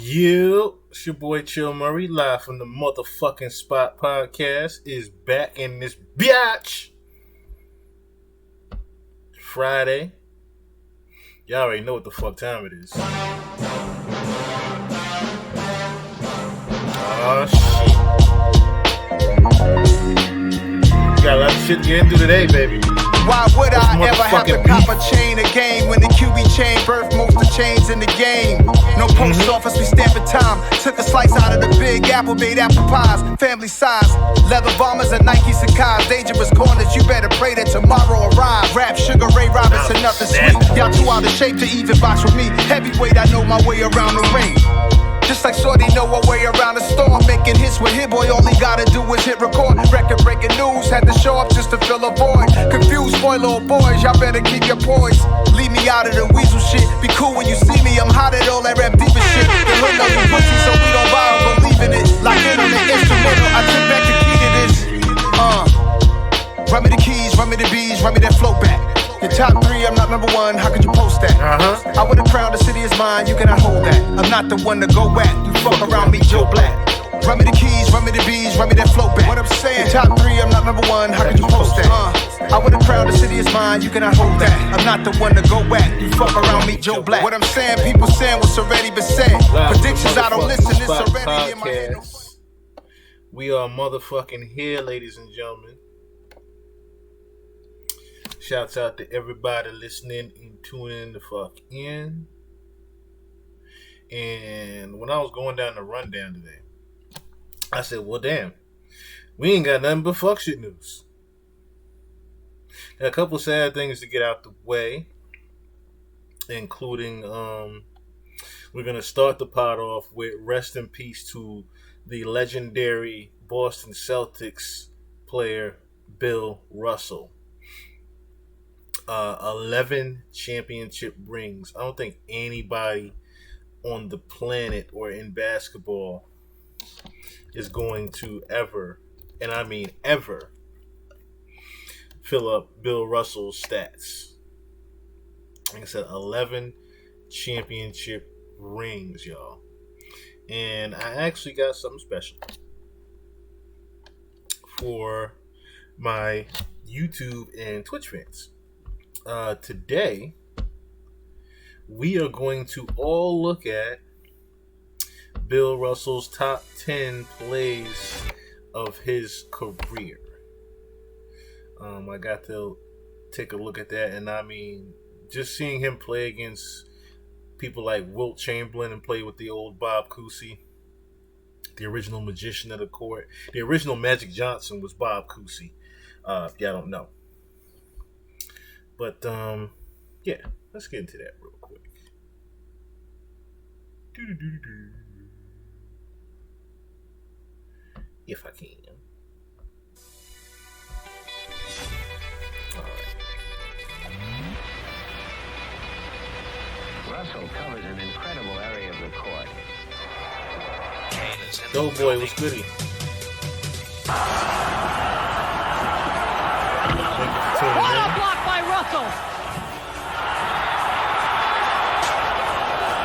You, it's your boy Chill Murray, live from the motherfucking Spot Podcast, is back in this biatch. Friday. Y'all already know what the fuck time it is. Oh shit. Got a lot of shit to get into today, baby. Why would I ever have to cop a chain a game when the QB chain birthed most of chains in the game? No post office, we stamping time. Took a slice out of the big apple, made apple pies, family size. Leather bombers and Nike Sacai's. Dangerous corners, you better pray that tomorrow arrive. Rap, Sugar Ray Robinson, nothing sweet. Y'all too out of shape to even box with me. Heavyweight, I know my way around the ring. Just like Shorty know a way around the storm. Making hits with Hit Boy, all he gotta do is hit record. Record breaking news, had to show up just to fill a void. Confused boy, little boys, y'all better keep your poise. Leave me out of the weasel shit. Be cool when you see me, I'm hot at all that rap deep and shit. The hood knows some pussy, so we don't buy or believe in it. Like it on the instrumental, I took back the key to this. Run me the keys, run me the bees, run me that flow back. Your top three, I'm not number one, how could you post that? I would've crowned the city is mine, you cannot hold that. I'm not the one to go at, you fuck around me, Joe Black. Run me the keys, run me the bees, run me that flow back. What I'm saying, your top three, I'm not number one, how could you post that? I would've crowned the city is mine, you cannot hold that. I'm not the one to go at, you fuck around me, Joe Black. What I'm saying, people saying what's already been said. Predictions, I don't listen, it's already in my head. We are motherfucking here, ladies and gentlemen. Shouts out to everybody listening and tuning the fuck in. And when I was going down the rundown today, I said, well, damn, we ain't got nothing but fuck shit news. Got a couple sad things to get out the way, including we're going to start the pod off with rest in peace to the legendary Boston Celtics player Bill Russell. 11 championship rings. I don't think anybody on the planet or in basketball is going to ever, and I mean ever, fill up Bill Russell's stats. Like I said, 11 championship rings, y'all. And I actually got something special for my YouTube and Twitch fans. Today, we are going to all look at Bill Russell's top 10 plays of his career. I got to take a look at that, and I mean, just seeing him play against people like Wilt Chamberlain and play with the old Bob Cousy, the original magician of the court. The original Magic Johnson was Bob Cousy. If y'all don't know. But, yeah, let's get into that real quick. If I can. Russell covers an incredible area of the court. Doughboy was goody. What a block by Russell!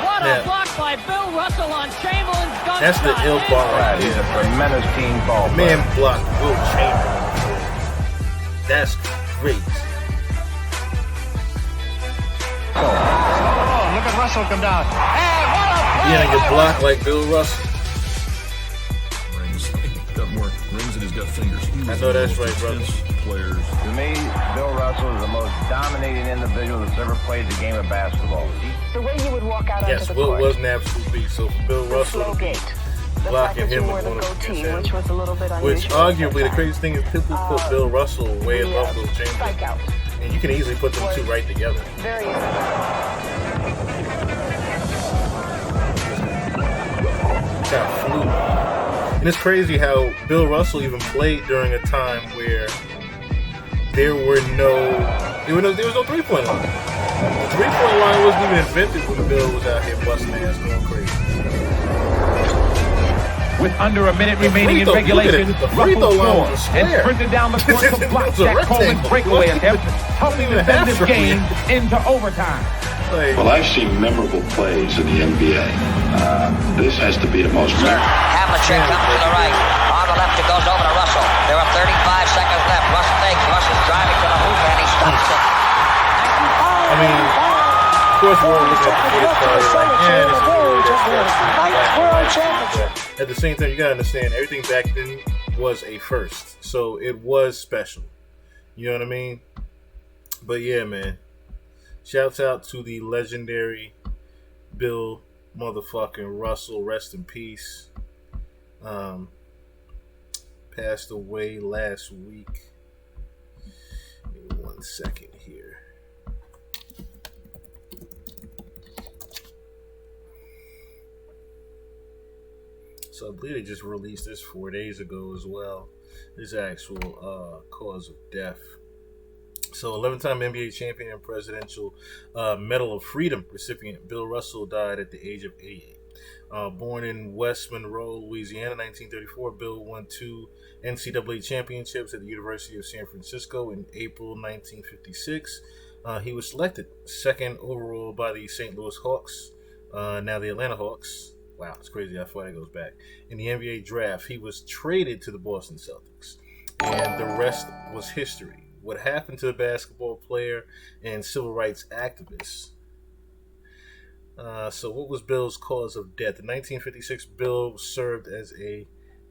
What a block by Bill Russell on Chamberlain's gun. That's the ill part right He's there. a tremendous team ball player. Man blocked Wilt Chamberlain. That's great. Oh, look at Russell come down. Hey, what a play! You gonna get blocked like Bill Russell? Rings. Got more rings than he's got fingers. I know that's right, brother. Players. To me, Bill Russell is the most dominating individual that's ever played the game of basketball. The way you would walk out Yes, onto the Wilt court. was an absolute beast. So for Bill The Russell slow to be gait. The fact blocking that you him wore and the going up goatee, against which him, was a little bit unusual. which arguably the craziest thing is people put Bill Russell way above Wilt Chamberlain, Strikeout. and you can easily put them two right together. Very Got flew. And it's crazy how Bill Russell even played during a time where there was no 3-point line. The 3-point line wasn't even invented when Bill was out here busting ass going crazy. With under a minute remaining in regulation, Russell scored and sprinted down the court to block Jack Coleman's breakaway attempt, helping defend this game into overtime. Well, I've seen memorable plays in the NBA. This This has to be the most. Havlicek comes to the right. On the left, it goes over to Russell. There are 35 seconds left. Russ fakes. Russ is driving to the hoop, and he stops it. I mean, of course, we're all looking at the footage like, yeah, at the same time, you gotta understand, everything back then was a first, so it was special. You know what I mean? But yeah, man. Shouts out to the legendary Bill motherfucking Russell. Rest in peace. Passed away last week. Give me 1 second here. So I believe they just released this 4 days ago as well. His actual cause of death. So 11-time NBA champion and Presidential Medal of Freedom recipient Bill Russell died at the age of 88. Born in West Monroe, Louisiana, 1934, Bill won 2 NCAA championships at the University of San Francisco in April 1956. He was selected second overall by the St. Louis Hawks, now the Atlanta Hawks. Wow, it's crazy how far that goes back. In the NBA draft, he was traded to the Boston Celtics, and the rest was history. What happened to the basketball player and civil rights activist? So what was Bill's cause of death? In 1956, Bill served as a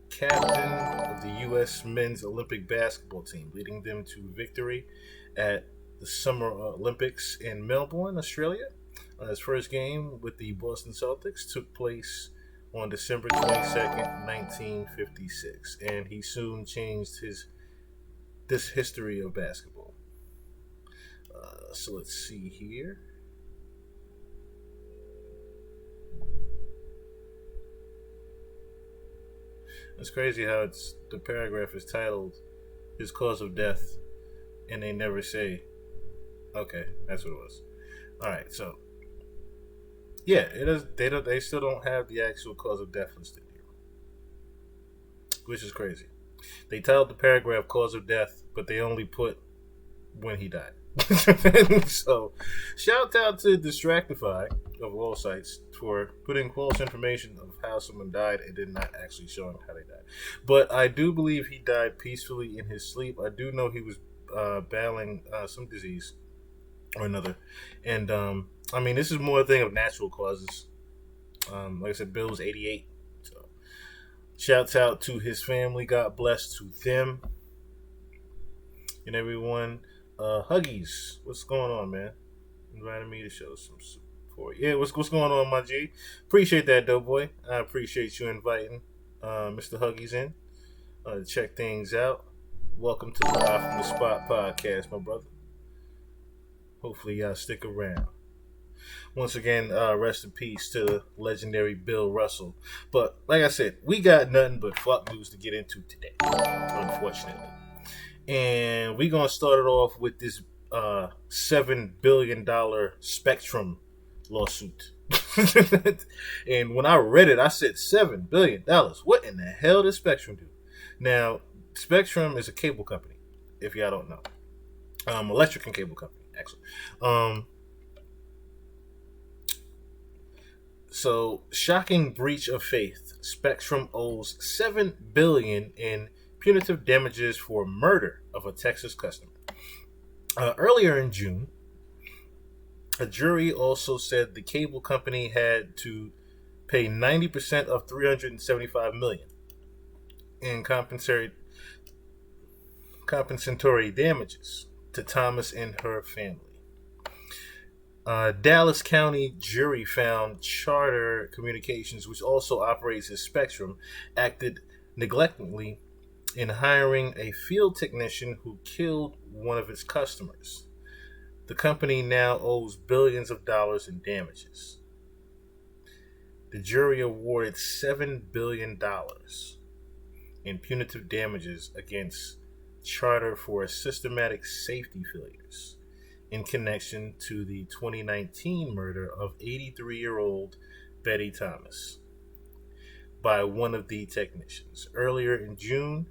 captain of the U.S. men's Olympic basketball team, leading them to victory at the Summer Olympics in Melbourne, Australia. His first game with the Boston Celtics took place on December 22nd, 1956, and he soon changed this history of basketball. So let's see here. It's crazy how the paragraph is titled "His Cause of Death," and they never say. Okay, that's what it was. All right, so yeah, it is. They still don't have the actual cause of death listed here, which is crazy. They titled the paragraph "Cause of Death," but they only put when he died. So, shout out to Distractify of all sites for putting false information of how someone died and did not actually showing how they died. But I do believe he died peacefully in his sleep. I do know he was battling some disease or another, and I mean, this is more a thing of natural causes. Like I said, Bill was 88. So, shouts out to his family. God bless to them and everyone. Huggies, what's going on, man? Invited me to show some support. Yeah, what's going on, my G? Appreciate that, though, boy. I appreciate you inviting Mr. Huggies in to check things out. Welcome to the Live from the Spot podcast, my brother. Hopefully, y'all stick around. Once again, rest in peace to legendary Bill Russell. But like I said, we got nothing but fuck news to get into today, unfortunately. And we're going to start it off with this $7 billion Spectrum lawsuit. And when I read it, I said $7 billion. What in the hell does Spectrum do? Now, Spectrum is a cable company, if y'all don't know. Electric and cable company, actually. So, shocking breach of faith. Spectrum owes $7 billion in punitive damages for murder of a Texas customer. Earlier in June, a jury also said the cable company had to pay 90% of $375 million in compensatory damages to Thomas and her family. Dallas County jury found Charter Communications, which also operates as Spectrum, acted negligently in hiring a field technician who killed one of its customers. The company now owes billions of dollars in damages. The jury awarded $7 billion in punitive damages against Charter for systematic safety failures in connection to the 2019 murder of 83-year-old Betty Thomas by one of the technicians. Earlier in June,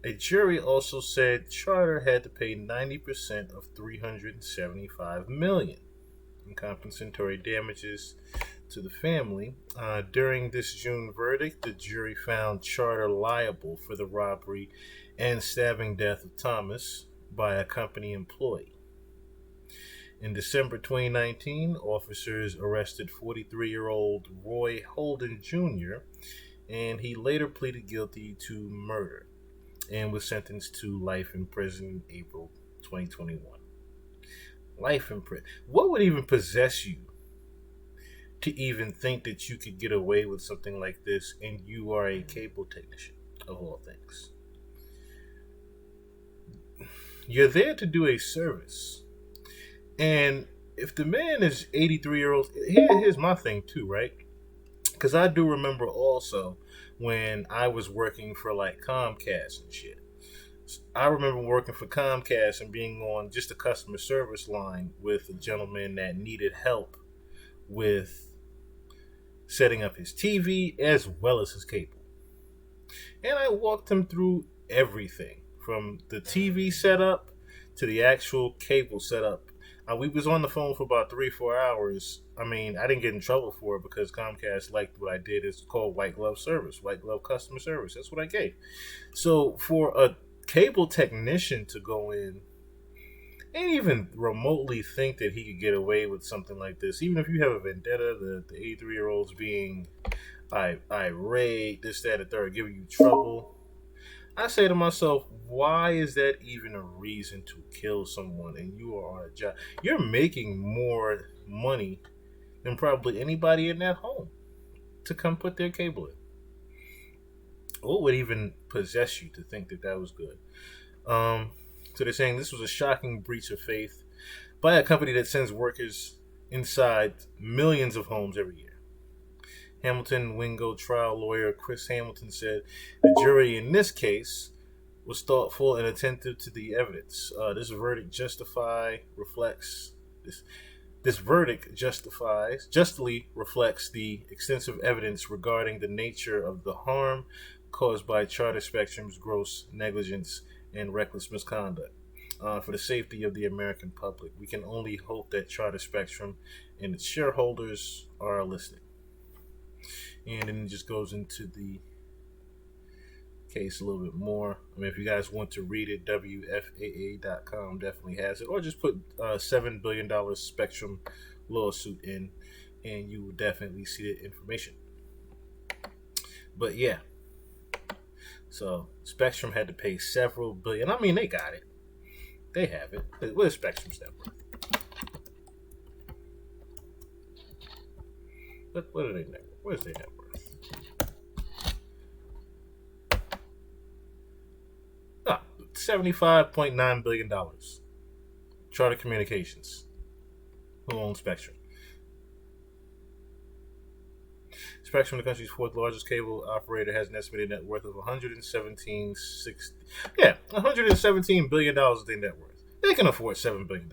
a jury also said Charter had to pay 90% of $375 million in compensatory damages to the family. During this June verdict, the jury found Charter liable for the robbery and stabbing death of Thomas by a company employee. In December 2019, officers arrested 43-year-old Roy Holden Jr., and he later pleaded guilty to murder and was sentenced to life in prison in April 2021. Life in prison. What would even possess you to even think that you could get away with something like this, and you are a cable technician, of all things? You're there to do a service. And if the man is 83 years old, here's my thing too, right? Because I do remember also when I was working for like Comcast and shit. I remember working for Comcast and being on just a customer service line with a gentleman that needed help with setting up his TV as well as his cable. And I walked him through everything from the TV setup to the actual cable setup. We was on the phone for about 3-4 hours. I mean, I didn't get in trouble for it because Comcast liked what I did. It's called white glove service, white glove customer service. That's what I gave. So for a cable technician to go in and even remotely think that he could get away with something like this, even if you have a vendetta, the 83-year-old's being irate, this, that, and third, giving you trouble, I say to myself, why is that even a reason to kill someone? And you are on a job. You're making more money than probably anybody in that home to come put their cable in. What would even possess you to think that that was good? So they're saying this was a shocking breach of faith by a company that sends workers inside millions of homes every year. Hamilton Wingo trial lawyer Chris Hamilton said the jury in this case was thoughtful and attentive to the evidence. This verdict justly reflects the extensive evidence regarding the nature of the harm caused by Charter Spectrum's gross negligence and reckless misconduct. For the safety of the American public, we can only hope that Charter Spectrum and its shareholders are listening. And then it just goes into the case a little bit more. I mean, if you guys want to read it, WFAA.com definitely has it. Or just put $7 billion Spectrum lawsuit in, and you will definitely see the information. But yeah. So, Spectrum had to pay several billion. I mean, they got it. They have it. What is Spectrum's net worth? What are they net worth? Where's their net worth? $75.9 billion. Charter Communications, who owns Spectrum. Spectrum, the country's fourth largest cable operator, has an estimated net worth of $117 billion is their net worth. They can afford $7 billion.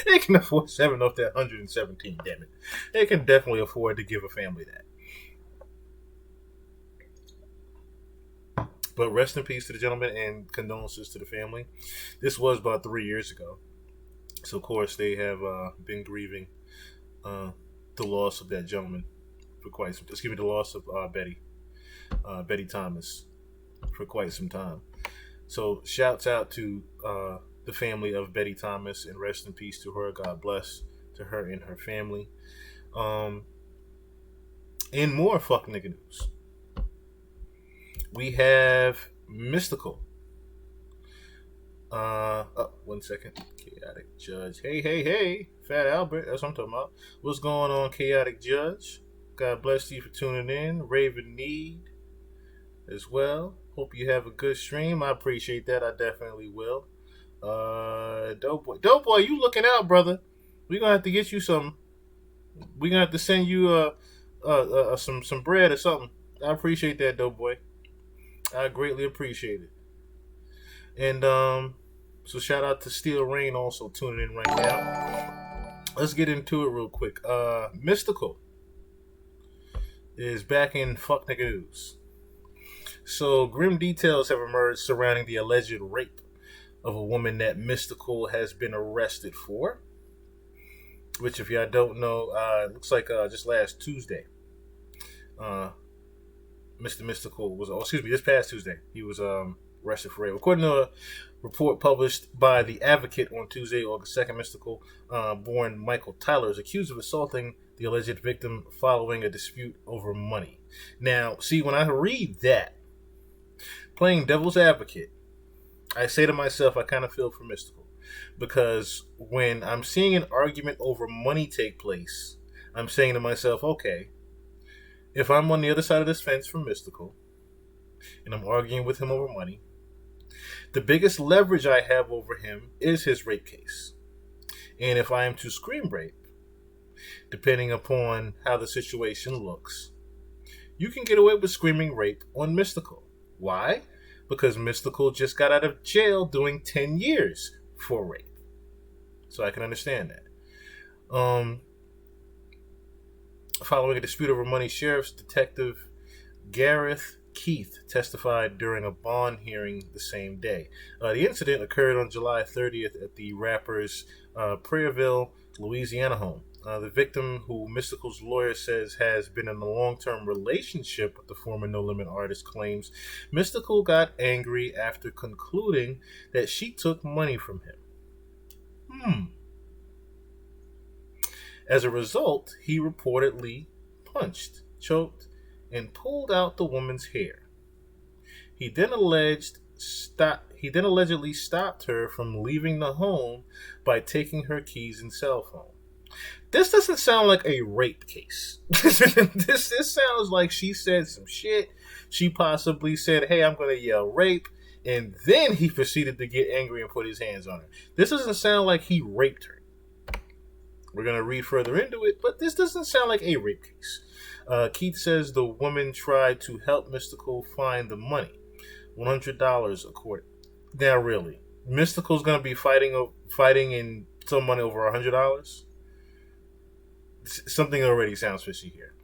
They can afford 7 off that 117. Damn it, they can definitely afford to give a family that. But rest in peace to the gentleman and condolences to the family. This was about 3 years ago, so of course they have been grieving the loss of that gentleman for quite some. Excuse me, the loss of Betty Thomas for quite some time. So shouts out to the family of Betty Thomas, and rest in peace to her. God bless to her and her family. And more fuck nigga news. We have Mystikal. One second. Chaotic Judge. Hey. Fat Albert. That's what I'm talking about. What's going on, Chaotic Judge? God bless you for tuning in. Raven Need as well. Hope you have a good stream. I appreciate that. I definitely will. Dope boy, you looking out, brother. We're gonna have to get you some. We're gonna have to send you some bread or something. I appreciate that, dope boy. I greatly appreciate it. And so shout out to Steel Rain also tuning in right now. Let's get into it real quick. Mystikal is back in fuck nigga news. So grim details have emerged surrounding the alleged rape of a woman that Mystikal has been arrested for. which, if y'all don't know, it looks like just last Tuesday, Mr. Mystical was, this past Tuesday, he was arrested for rape. According to a report published by The Advocate on Tuesday, August 2nd, Mystical, born Michael Tyler, is accused of assaulting the alleged victim following a dispute over money. Now, see, when I read that, playing devil's advocate, I say to myself, I kind of feel for Mystical. Because when I'm seeing an argument over money take place, I'm saying to myself, okay, if I'm on the other side of this fence from Mystical, and I'm arguing with him over money, the biggest leverage I have over him is his rape case. And if I am to scream rape, depending upon how the situation looks, you can get away with screaming rape on Mystical. Why? Because Mystical just got out of jail doing 10 years for rape. So I can understand that. Following a dispute over money, Sheriff's Detective Gareth Keith testified during a bond hearing the same day. The incident occurred on July 30th at the rapper's Prairieville, Louisiana home. The victim, who Mystical's lawyer says has been in a long-term relationship with the former No Limit artist, claims Mystical got angry after concluding that she took money from him. As a result, he reportedly punched, choked, and pulled out the woman's hair. He then allegedly stopped her from leaving the home by taking her keys and cell phone. This doesn't sound like a rape case. This sounds like she said some shit. She possibly said, hey, I'm going to yell rape. And then he proceeded to get angry and put his hands on her. This doesn't sound like he raped her. We're going to read further into it, but this doesn't sound like a rape case. Keith says the woman tried to help Mystical find the money. $100 according. Now, really, Mystical's going to be fighting in some money over $100? Something already sounds fishy here.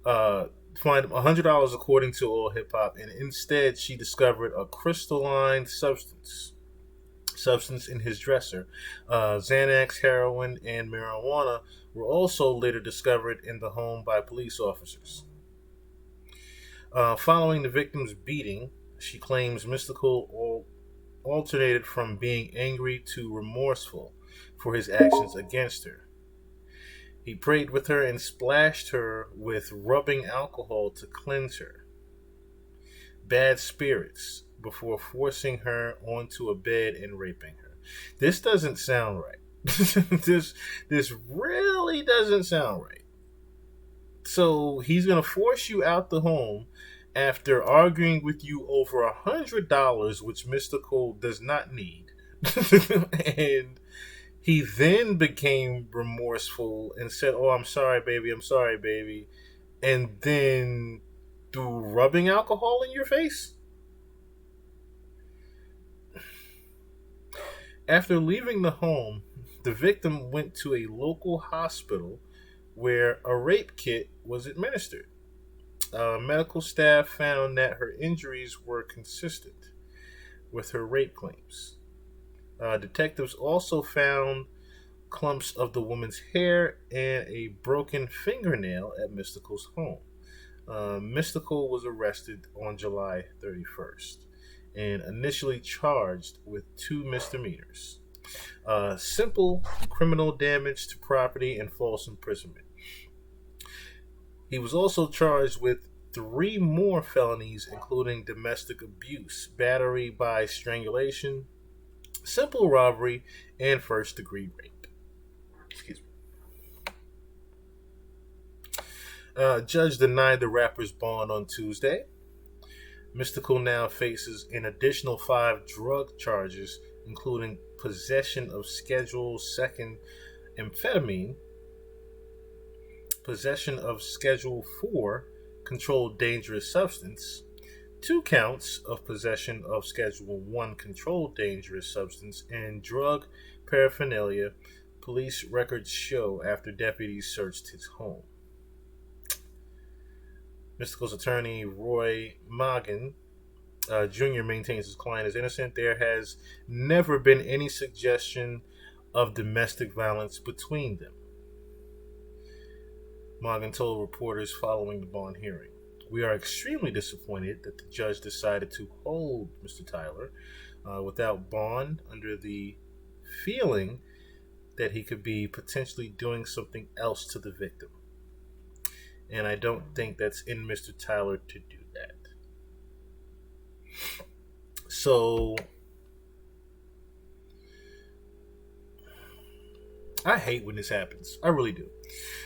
Find $100 according to All Hip Hop, and instead she discovered a crystalline substance in his dresser. Xanax, heroin, and marijuana were also later discovered in the home by police officers. Following the victim's beating, she claims Mystical alternated from being angry to remorseful for his actions against her. He prayed with her and splashed her with rubbing alcohol to cleanse her. Bad spirits, before forcing her onto a bed and raping her. This doesn't sound right. This really doesn't sound right. So he's going to force you out the home after arguing with you over $100, which Mystical does not need. And he then became remorseful and said, oh, I'm sorry, baby. And then threw rubbing alcohol in your face? After leaving the home, the victim went to a local hospital where a rape kit was administered. Medical staff found that her injuries were consistent with her rape claims. Detectives also found clumps of the woman's hair and a broken fingernail at Mystical's home. Mystical was arrested on July 31st and initially charged with 2 misdemeanors. Simple criminal damage to property and false imprisonment. He was also charged with 3 more felonies, including domestic abuse, battery by strangulation, simple robbery, and first-degree rape. Excuse me. Judge denied the rapper's bond on Tuesday. Mystical now faces an additional 5 drug charges, including possession of Schedule 2 amphetamine, possession of Schedule 4 controlled dangerous substance, 2 counts of possession of Schedule 1 controlled dangerous substance, and drug paraphernalia, police records show after deputies searched his home. Mystical's attorney, Roy Magan, Jr., maintains his client is innocent. There has never been any suggestion of domestic violence between them. Morgan told reporters following the bond hearing. We are extremely disappointed that the judge decided to hold Mr. Tyler without bond under the feeling that he could be potentially doing something else to the victim. And I don't think that's in Mr. Tyler to do that. So I hate when this happens. I really do.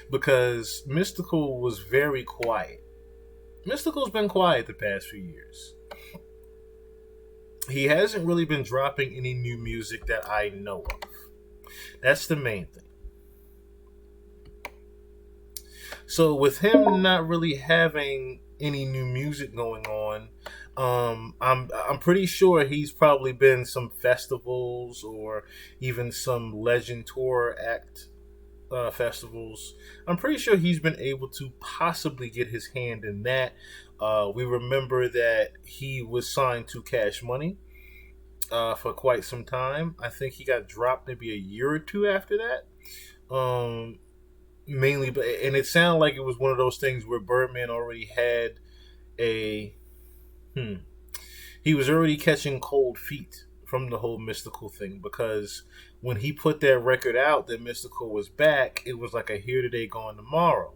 Because Mystikal was very quiet. Mystikal's been quiet the past few years. He hasn't really been dropping any new music that I know of. That's the main thing. So with him not really having any new music going on, I'm pretty sure he's probably been some festivals or even some Legend Tour Act festivals. I'm pretty sure he's been able to possibly get his hand in that. We remember that he was signed to Cash Money for quite some time. I think he got dropped maybe a year or two after that. Mainly, and it sounded like it was one of those things where Birdman already had he was already catching cold feet from the whole Mystikal thing, because when he put that record out that Mystikal was back, it was like a here today, gone tomorrow.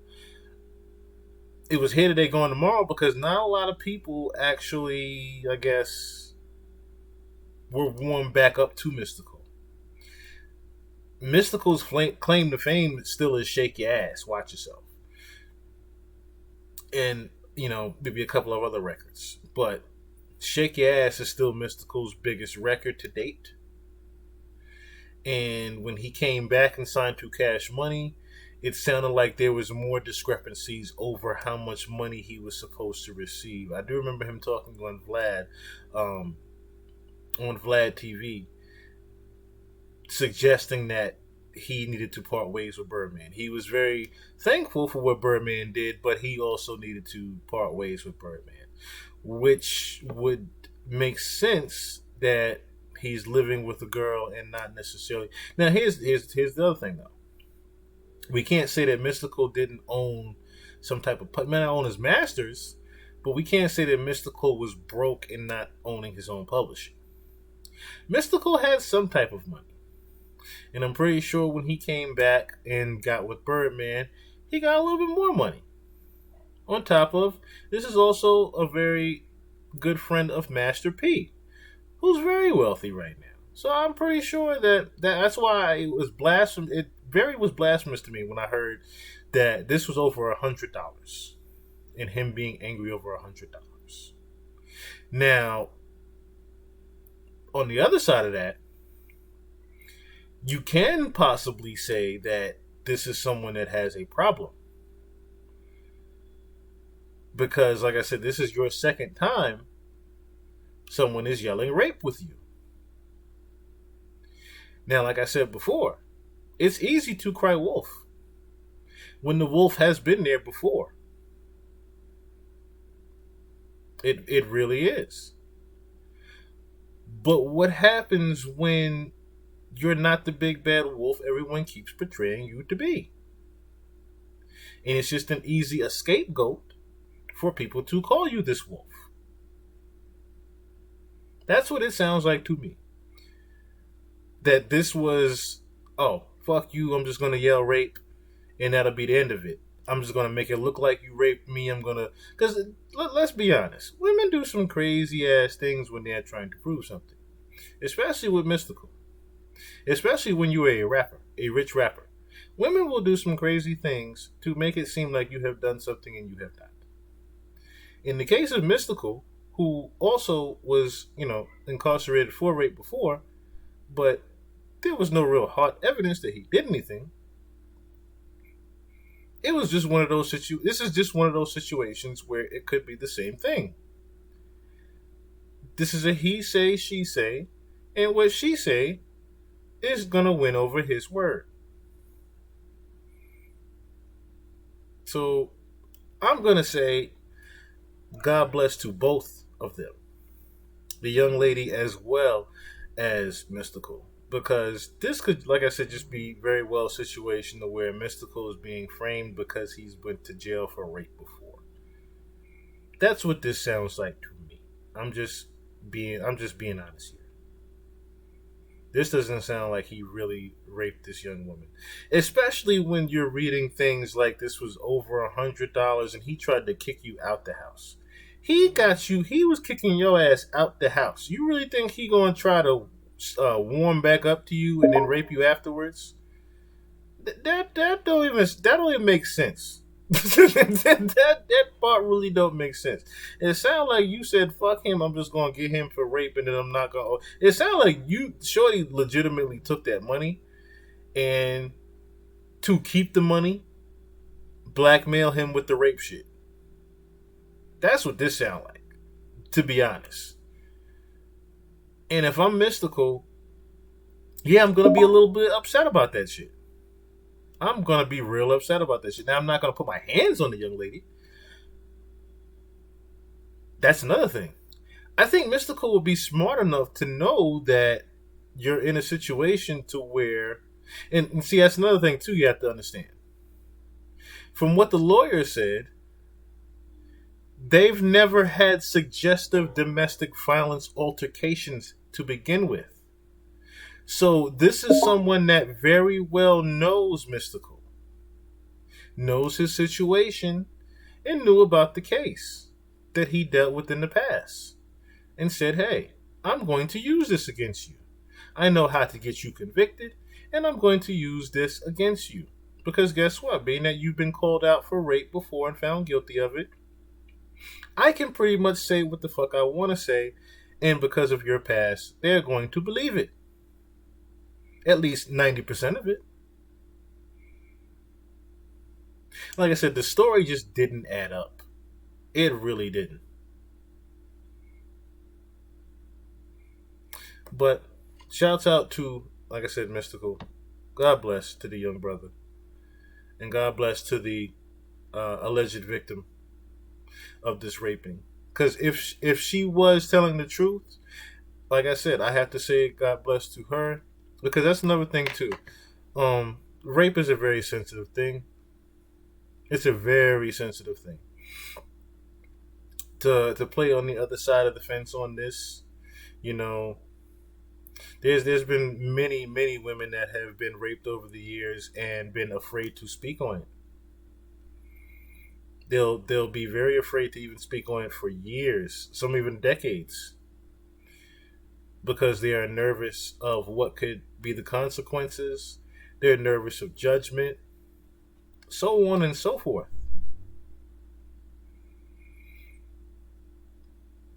It was here today, gone tomorrow because not a lot of people actually, I guess, were warmed back up to Mystikal. Mystikal's claim to fame still is Shake Your Ass, Watch Yourself. And, maybe a couple of other records. But Shake Your Ass is still Mystikal's biggest record to date. And when he came back and signed to Cash Money, it sounded like there was more discrepancies over how much money he was supposed to receive. I do remember him talking on Vlad TV, suggesting that he needed to part ways with Birdman. He was very thankful for what Birdman did, but he also needed to part ways with Birdman, which would make sense that he's living with a girl and not necessarily. Now, here's the other thing, though. We can't say that Mystikal didn't own some type of... Man, I own his masters, but we can't say that Mystikal was broke in not owning his own publishing. Mystikal had some type of money. And I'm pretty sure when he came back and got with Birdman, he got a little bit more money. On top of, this is also a very good friend of Master P, who's very wealthy right now. So I'm pretty sure that's why it was blasphemous. It was blasphemous to me when I heard that this was over $100 and him being angry over $100. Now, on the other side of that, you can possibly say that this is someone that has a problem. Because, like I said, this is your second time someone is yelling rape with you. Now, like I said before, it's easy to cry wolf when the wolf has been there before. It really is. But what happens when you're not the big bad wolf everyone keeps portraying you to be? And it's just an easy scapegoat for people to call you this wolf. That's what it sounds like to me. That this was, oh, fuck you, I'm just going to yell rape, and that'll be the end of it. I'm just going to make it look like you raped me. I'm going to... Because, let's be honest, women do some crazy-ass things when they're trying to prove something. Especially with Mystikal. Especially when you're a rapper, a rich rapper. Women will do some crazy things to make it seem like you have done something and you have not. In the case of Mystikal, who also was, incarcerated for rape before, but there was no real hard evidence that he did anything. It was just one of those This is just one of those situations where it could be the same thing. This is a he say, she say, and what she say is gonna win over his word. So I'm gonna say God bless to both of them, the young lady as well as Mystikal, because this could, like I said, just be very well a situation to where Mystical is being framed because he's went to jail for rape before. That's what this sounds like to me. I'm just being honest here. This doesn't sound like he really raped this young woman, especially when you're reading things like this was over $100 and he tried to kick you out the house. He got you. He was kicking your ass out the house. You really think he gonna try to warm back up to you and then rape you afterwards? That don't even make sense. that part really don't make sense. It sounds like you said, "Fuck him. I'm just gonna get him for rape, and then I'm not gonna." It sounds like Shorty legitimately took that money and to keep the money, blackmail him with the rape shit. That's what this sounds like, to be honest. And if I'm Mystical, yeah, I'm gonna be a little bit upset about that shit. I'm going to be real upset about this shit. Now, I'm not going to put my hands on the young lady. That's another thing. I think Mystical will be smart enough to know that you're in a situation to where... And see, that's another thing, too, you have to understand. From what the lawyer said, they've never had suggestive domestic violence altercations to begin with. So this is someone that very well knows Mystical, knows his situation, and knew about the case that he dealt with in the past, and said, hey, I'm going to use this against you. I know how to get you convicted, and I'm going to use this against you. Because guess what? Being that you've been called out for rape before and found guilty of it, I can pretty much say what the fuck I want to say, and because of your past, they're going to believe it. At least 90% of it. Like I said, the story just didn't add up. It really didn't. But shouts out to, like I said, Mystical. God bless to the young brother. And God bless to the alleged victim of this raping. Because if she was telling the truth, like I said, I have to say God bless to her. Because that's another thing too. Rape is a very sensitive thing. It's a very sensitive thing. To play on the other side of the fence on this, you know, there's been many women that have been raped over the years and been afraid to speak on it. They'll be very afraid to even speak on it for years, some even decades. Because they are nervous of what could be the consequences. They're nervous of judgment. So on and so forth.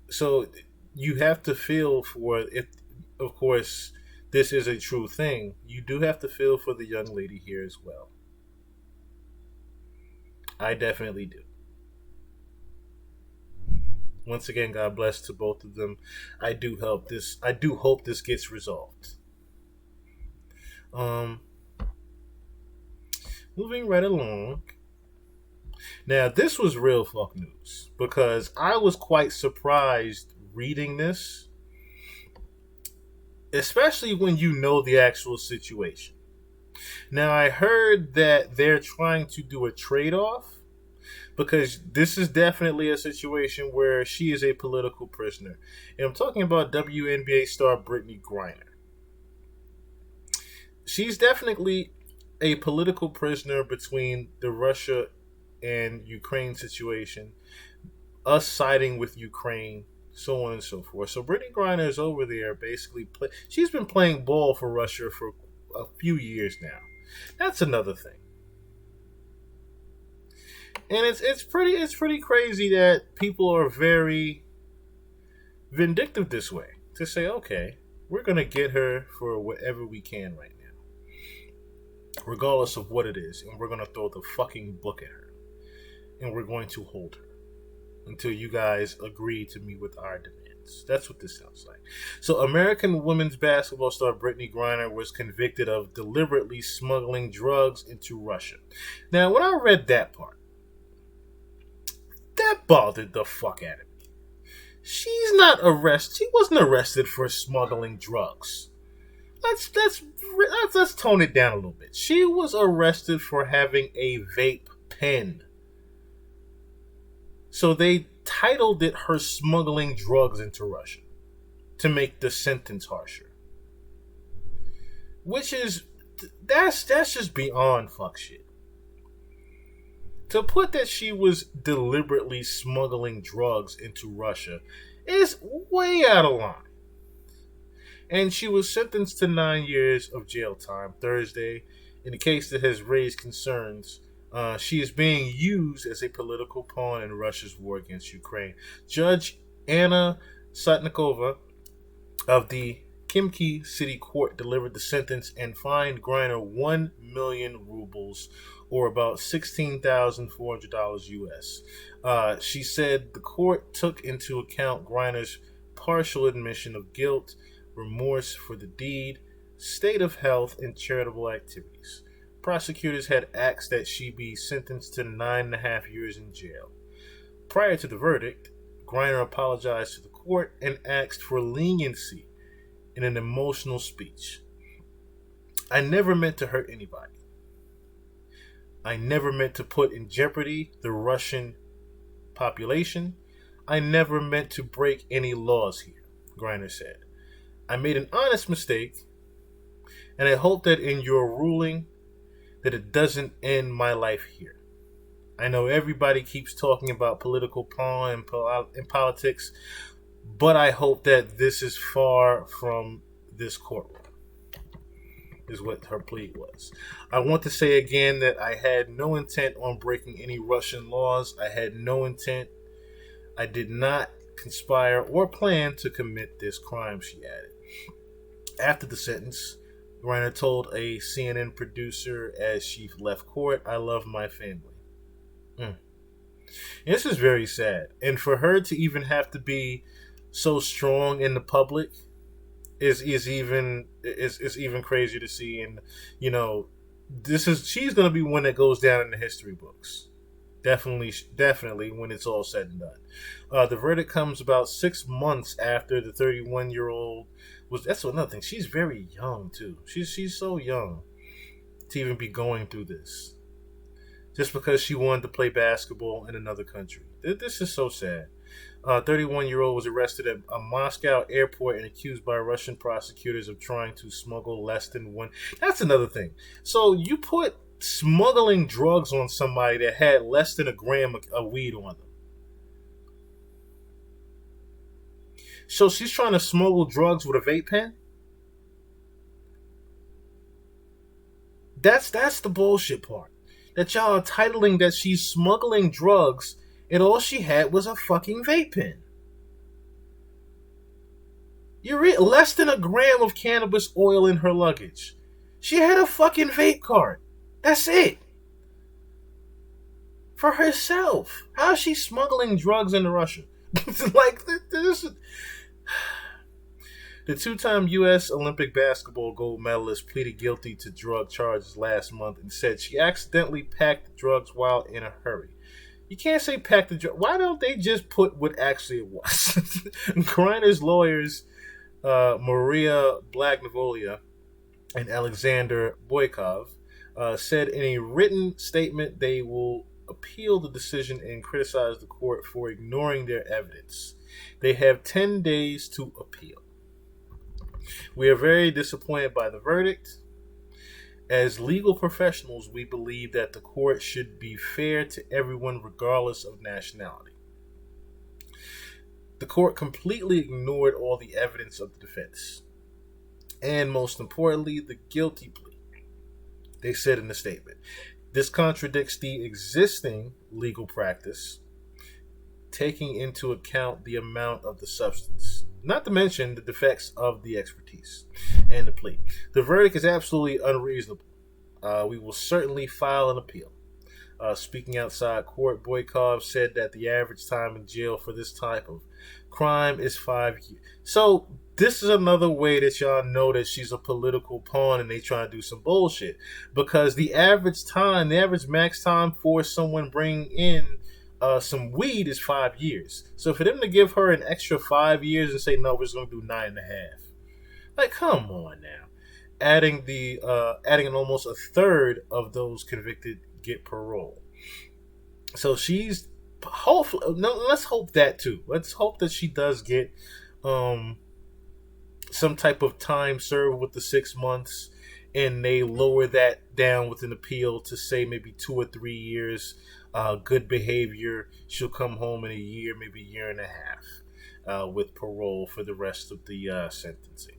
So you have to feel for, if, of course, this is a true thing, you do have to feel for the young lady here as well. I definitely do. Once again, God bless to both of them. I do hope this gets resolved. Moving right along. Now, this was real fuck news because I was quite surprised reading this, especially when you know the actual situation. Now, I heard that they're trying to do a trade-off, because this is definitely a situation where she is a political prisoner. And I'm talking about WNBA star Brittney Griner. She's definitely a political prisoner between the Russia and Ukraine situation, us siding with Ukraine, so on and so forth. So Brittney Griner is over there basically. She's been playing ball for Russia for a few years now. That's another thing. And it's pretty crazy that people are very vindictive this way. To say, okay, we're going to get her for whatever we can right now. Regardless of what it is. And we're going to throw the fucking book at her. And we're going to hold her. Until you guys agree to meet with our demands. That's what this sounds like. So American women's basketball star Brittney Griner was convicted of deliberately smuggling drugs into Russia. Now, when I read that part, that bothered the fuck out of me. She wasn't arrested for smuggling drugs. let's tone it down a little bit. She was arrested for having a vape pen. So they titled it her smuggling drugs into Russia to make the sentence harsher. Which is, that's just beyond fuck shit. To put that she was deliberately smuggling drugs into Russia is way out of line. And she was sentenced to 9 years of jail time Thursday in a case that has raised concerns. She is being used as a political pawn in Russia's war against Ukraine. Judge Anna Sotnikova of the Khimki City Court delivered the sentence and fined Griner 1 million rubles, or about $16,400 US. She said the court took into account Griner's partial admission of guilt, remorse for the deed, state of health, and charitable activities. Prosecutors had asked that she be sentenced to 9.5 years in jail. Prior to the verdict, Griner apologized to the court and asked for leniency in an emotional speech. I never meant to hurt anybody. I never meant to put in jeopardy the Russian population. I never meant to break any laws here, Griner said. I made an honest mistake, and I hope that in your ruling that it doesn't end my life here. I know everybody keeps talking about political pawn and politics, but I hope that this is far from this courtroom, is what her plea was. I want to say again that I had no intent on breaking any Russian laws. I had no intent. I did not conspire or plan to commit this crime, she added. After the sentence, Griner told a CNN producer as she left court, I love my family. This is very sad. And for her to even have to be so strong in the public is even crazier to see. And, you know, she's going to be one that goes down in the history books. Definitely when it's all said and done. The verdict comes about 6 months after the 31-year-old that's another thing. She's very young too. She's so young to even be going through this. Just because she wanted to play basketball in another country. This is so sad. 31-year-old was arrested at a Moscow airport and accused by Russian prosecutors of trying to smuggle less than one. That's another thing. So you put smuggling drugs on somebody that had less than a gram of weed on them. So she's trying to smuggle drugs with a vape pen? That's the bullshit part. That y'all are titling that she's smuggling drugs and all she had was a fucking vape pen. Less than a gram of cannabis oil in her luggage. She had a fucking vape cart. That's it. For herself. How is she smuggling drugs into Russia? Like, this. The two-time U.S. Olympic basketball gold medalist pleaded guilty to drug charges last month and said she accidentally packed the drugs while in a hurry. You can't say packed the drugs. Why don't they just put what actually it was? Griner's lawyers, Maria Blagnavolia and Alexander Boykov, said in a written statement they will appeal the decision and criticize the court for ignoring their evidence. They have 10 days to appeal. We are very disappointed by the verdict. As legal professionals, we believe that the court should be fair to everyone regardless of nationality. The court completely ignored all the evidence of the defense. And most importantly, the guilty plea. They said in the statement, this contradicts the existing legal practice, taking into account the amount of the substance, not to mention the defects of the expertise and the plea. The verdict is absolutely unreasonable. We will certainly file an appeal. Speaking outside court, Boykov said that the average time in jail for this type of crime is 5 years. So this is another way that y'all know that she's a political pawn and they trying to do some bullshit. Because the average max time for someone bringing in some weed is 5 years. So for them to give her an extra 5 years and say, no, we're just going to do 9.5. Like, come on now. adding an almost a third of those convicted get parole. So she's hopefully. No, let's hope that too. Let's hope that she does get some type of time served with the 6 months, and they lower that down with an appeal to say maybe 2 or 3 years. Good behavior. She'll come home in a year, maybe a year and a half, with parole for the rest of the sentencing.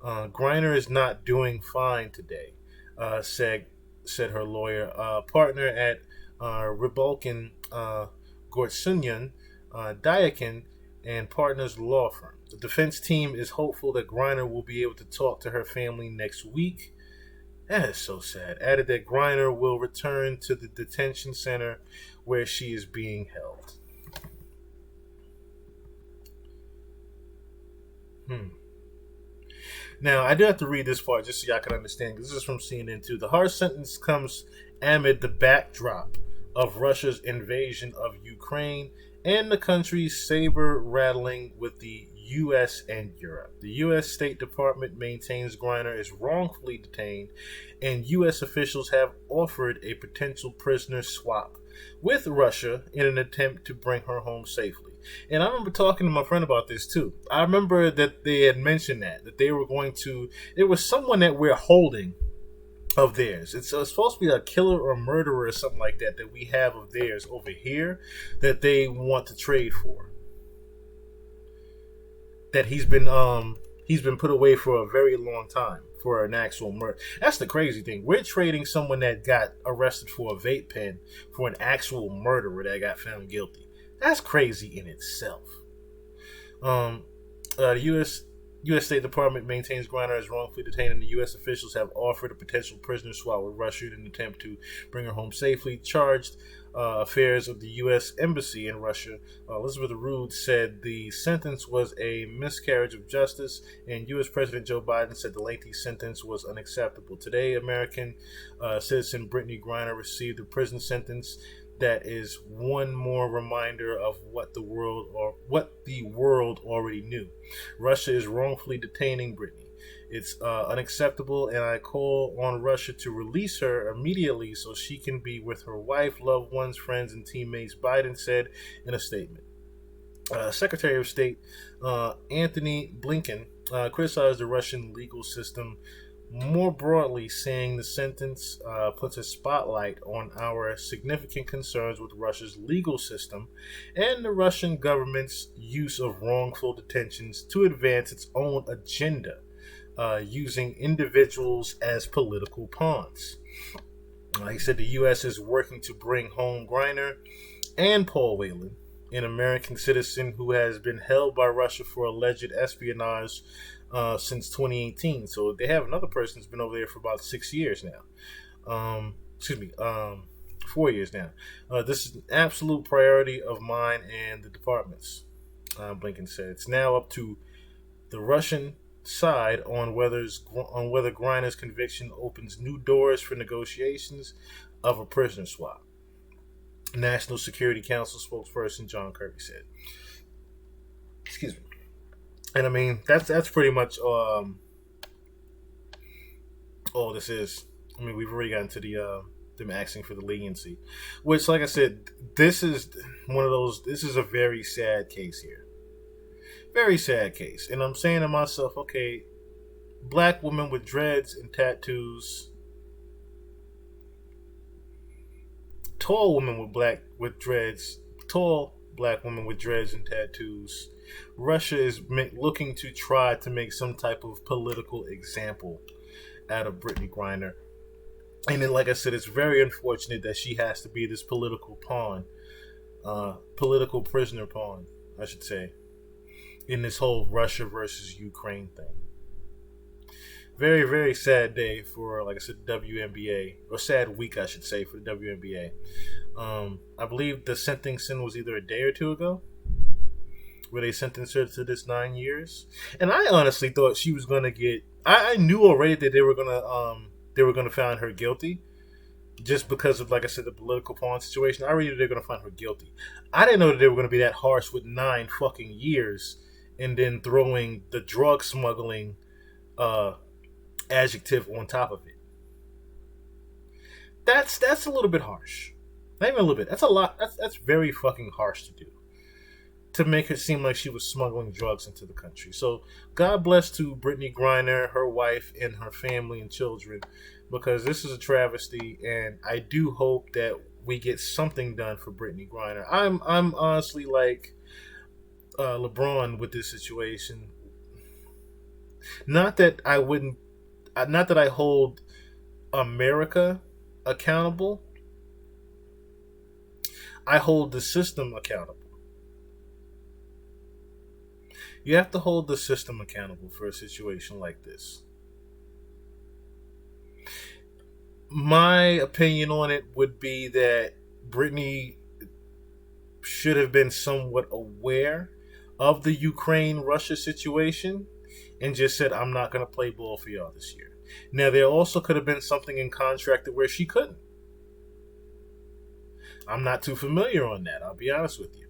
Griner is not doing fine today, said her lawyer. Partner at Rybulkin, Gortsunyan, Dyakin, and Partners Law Firm. The defense team is hopeful that Griner will be able to talk to her family next week. That is so sad. Added that Griner will return to the detention center where she is being held. Now, I do have to read this part just so y'all can understand. This is from CNN too. The harsh sentence comes amid the backdrop of Russia's invasion of Ukraine and the country's saber-rattling with the U.S. and Europe. The U.S. State Department maintains Griner is wrongfully detained, and U.S. officials have offered a potential prisoner swap with Russia in an attempt to bring her home safely. And I remember talking to my friend about this too. I remember that they had mentioned that they were going to, there was someone that we're holding of theirs. It's supposed to be a killer or murderer or something like that we have of theirs over here that they want to trade for. That he's been put away for a very long time for an actual murder. That's the crazy thing. We're trading someone that got arrested for a vape pen for an actual murderer that got found guilty. That's crazy in itself. The U.S. State Department maintains Griner as wrongfully detained, and the U.S. officials have offered a potential prisoner swap with Russia in an attempt to bring her home safely. Charged affairs of the U.S. Embassy in Russia, Elizabeth Rood, said the sentence was a miscarriage of justice, and U.S. President Joe Biden said the lengthy sentence was unacceptable. Today, American citizen Brittany Griner received a prison sentence that is one more reminder of what the world already knew. Russia is wrongfully detaining Brittany. It's unacceptable, and I call on Russia to release her immediately so she can be with her wife, loved ones, friends, and teammates, Biden said in a statement. Secretary of State Antony Blinken criticized the Russian legal system more broadly, saying the sentence puts a spotlight on our significant concerns with Russia's legal system and the Russian government's use of wrongful detentions to advance its own agenda, using individuals as political pawns. He said the U.S. is working to bring home Griner and Paul Whelan, an American citizen who has been held by Russia for alleged espionage since 2018. So they have another person who's been over there for about 6 years now. 4 years now. This is an absolute priority of mine and the department's, Blinken said. It's now up to the Russian side on whether Griner's conviction opens new doors for negotiations of a prisoner swap. National Security Council spokesperson John Kirby said. Excuse me. And I mean, that's pretty much all this is. I mean, we've already gotten to them asking for the leniency, which, like I said, this is one of those. This is a very sad case here. Very sad case, and I'm saying to myself, okay, black woman with dreads and tattoos, tall woman with dreads, tall black woman with dreads and tattoos. Russia is looking to try to make some type of political example out of Brittany Griner. And then, like I said, it's very unfortunate that she has to be this political pawn, political prisoner pawn, I should say, in this whole Russia versus Ukraine thing. Very, very sad day for, like I said, WNBA, or sad week, I should say, for the WNBA. I believe the sentencing was either a day or two ago, where they sentenced her to this 9 years. And I honestly thought she was gonna get. I knew already that they were gonna find her guilty, just because of, like I said, the political pawn situation. I already knew they were gonna find her guilty. I didn't know that they were gonna be that harsh with 9 fucking years, and then throwing the drug smuggling adjective on top of it. That's a little bit harsh. Not even a little bit. That's a lot. That's very fucking harsh to do. To make it seem like she was smuggling drugs into the country. So God bless to Brittany Griner, her wife, and her family and children, because this is a travesty, and I do hope that we get something done for Brittany Griner. I'm honestly like LeBron with this situation. Not that I hold America accountable. I hold the system accountable. You have to hold the system accountable for a situation like this. My opinion on it would be that Brittany should have been somewhat aware of the Ukraine-Russia situation and just said, I'm not going to play ball for y'all this year. Now, there also could have been something in contract where she couldn't. I'm not too familiar on that, I'll be honest with you.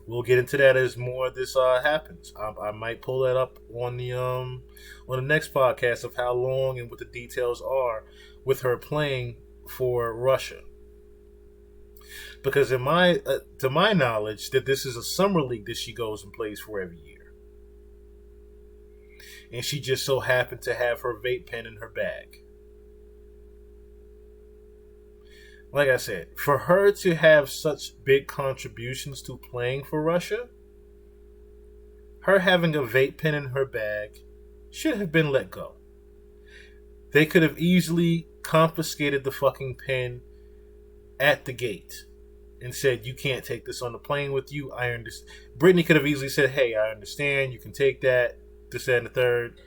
We'll get into that as more of this happens. I might pull that up on the next podcast of how long and what the details are with her playing for Russia. Because to my knowledge, that this is a summer league that she goes and plays for every year. And she just so happened to have her vape pen in her bag. Like I said, for her to have such big contributions to playing for Russia, her having a vape pen in her bag should have been let go. They could have easily confiscated the fucking pen at the gate and said, you can't take this on the plane with you. I understand. Brittany could have easily said, hey, I understand. You can take that, this, that, and the third.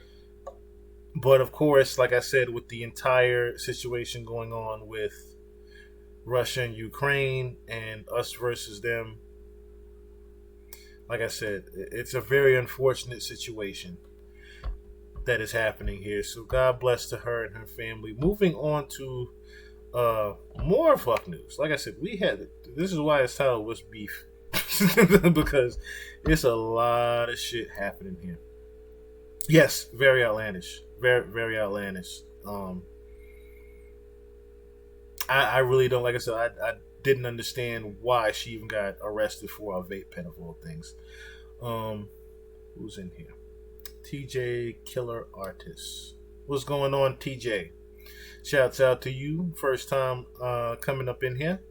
But of course, like I said, with the entire situation going on with Russia and Ukraine and us versus them, like I said, it's a very unfortunate situation that is happening here. So God bless to her and her family. Moving on to more fuck news. Like I said, this is why it's titled What's Beef? Because it's a lot of shit happening here. Yes, very outlandish. Very, very outlandish. I really don't, like I said, I didn't understand why she even got arrested for a vape pen of all things. Who's in here? TJ Killer Artist. What's going on, TJ? Shouts out to you. First time coming up in here.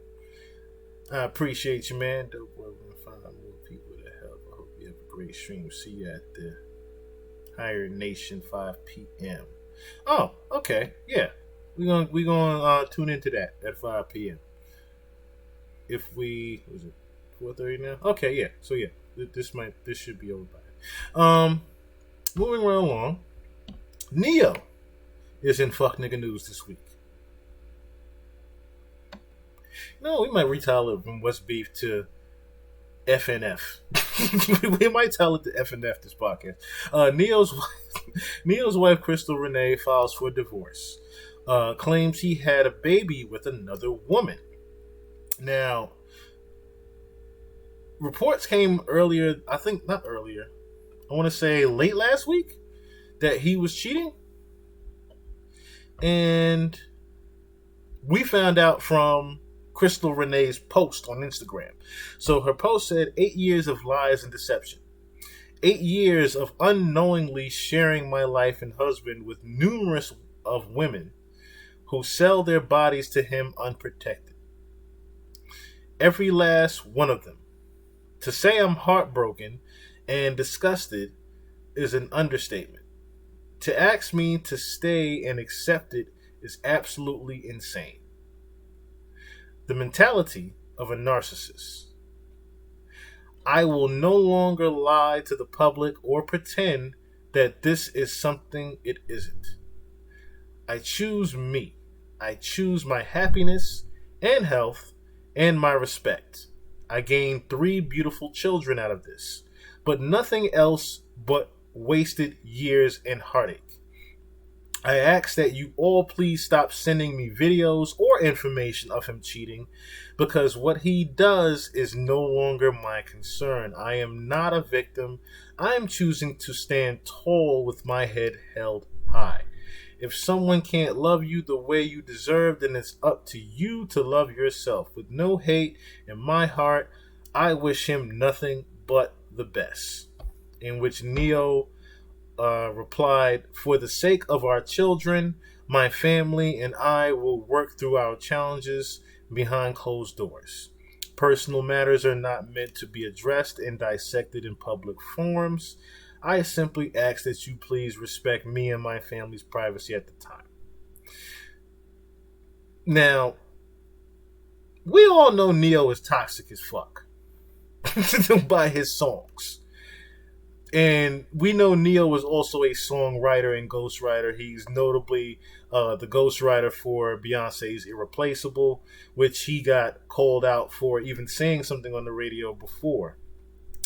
I appreciate you, man. Dope work. We're gonna find more people to help. I hope you have a great stream. See you at the Higher Nation 5 p.m. Oh, okay. Yeah. We're gonna tune into that at 5 p.m. If we, was it 4:30 now? Okay, yeah. So yeah, this should be over by. Moving right along, Neo is in fuck nigga news this week. No, we might retitle it from What's Beef to FNF. We might tell it to FNF this podcast. Neo's wife Crystal Renee files for divorce. Claims he had a baby with another woman. Now, reports came earlier, I think not earlier, I want to say late last week, that he was cheating. And we found out from Crystal Renee's post on Instagram. So her post said 8 years of lies and deception. 8 years of unknowingly sharing my life and husband with numerous of women who sell their bodies to him unprotected. Every last one of them. To say I'm heartbroken and disgusted is an understatement. To ask me to stay and accept it is absolutely insane. The mentality of a narcissist. I will no longer lie to the public or pretend that this is something it isn't. I choose me. I choose my happiness and health and my respect. I gained 3 beautiful children out of this, but nothing else but wasted years and heartache. I ask that you all please stop sending me videos or information of him cheating, because what he does is no longer my concern. I am not a victim. I am choosing to stand tall with my head held high. If someone can't love you the way you deserve, then it's up to you to love yourself. With no hate in my heart, I wish him nothing but the best. In which Neo replied, for the sake of our children, my family and I will work through our challenges behind closed doors. Personal matters are not meant to be addressed and dissected in public forums. I simply ask that you please respect me and my family's privacy at the time. Now, we all know Neo is toxic as fuck by his songs. And we know Neo is also a songwriter and ghostwriter. He's notably the ghostwriter for Beyonce's Irreplaceable, which he got called out for even saying something on the radio before.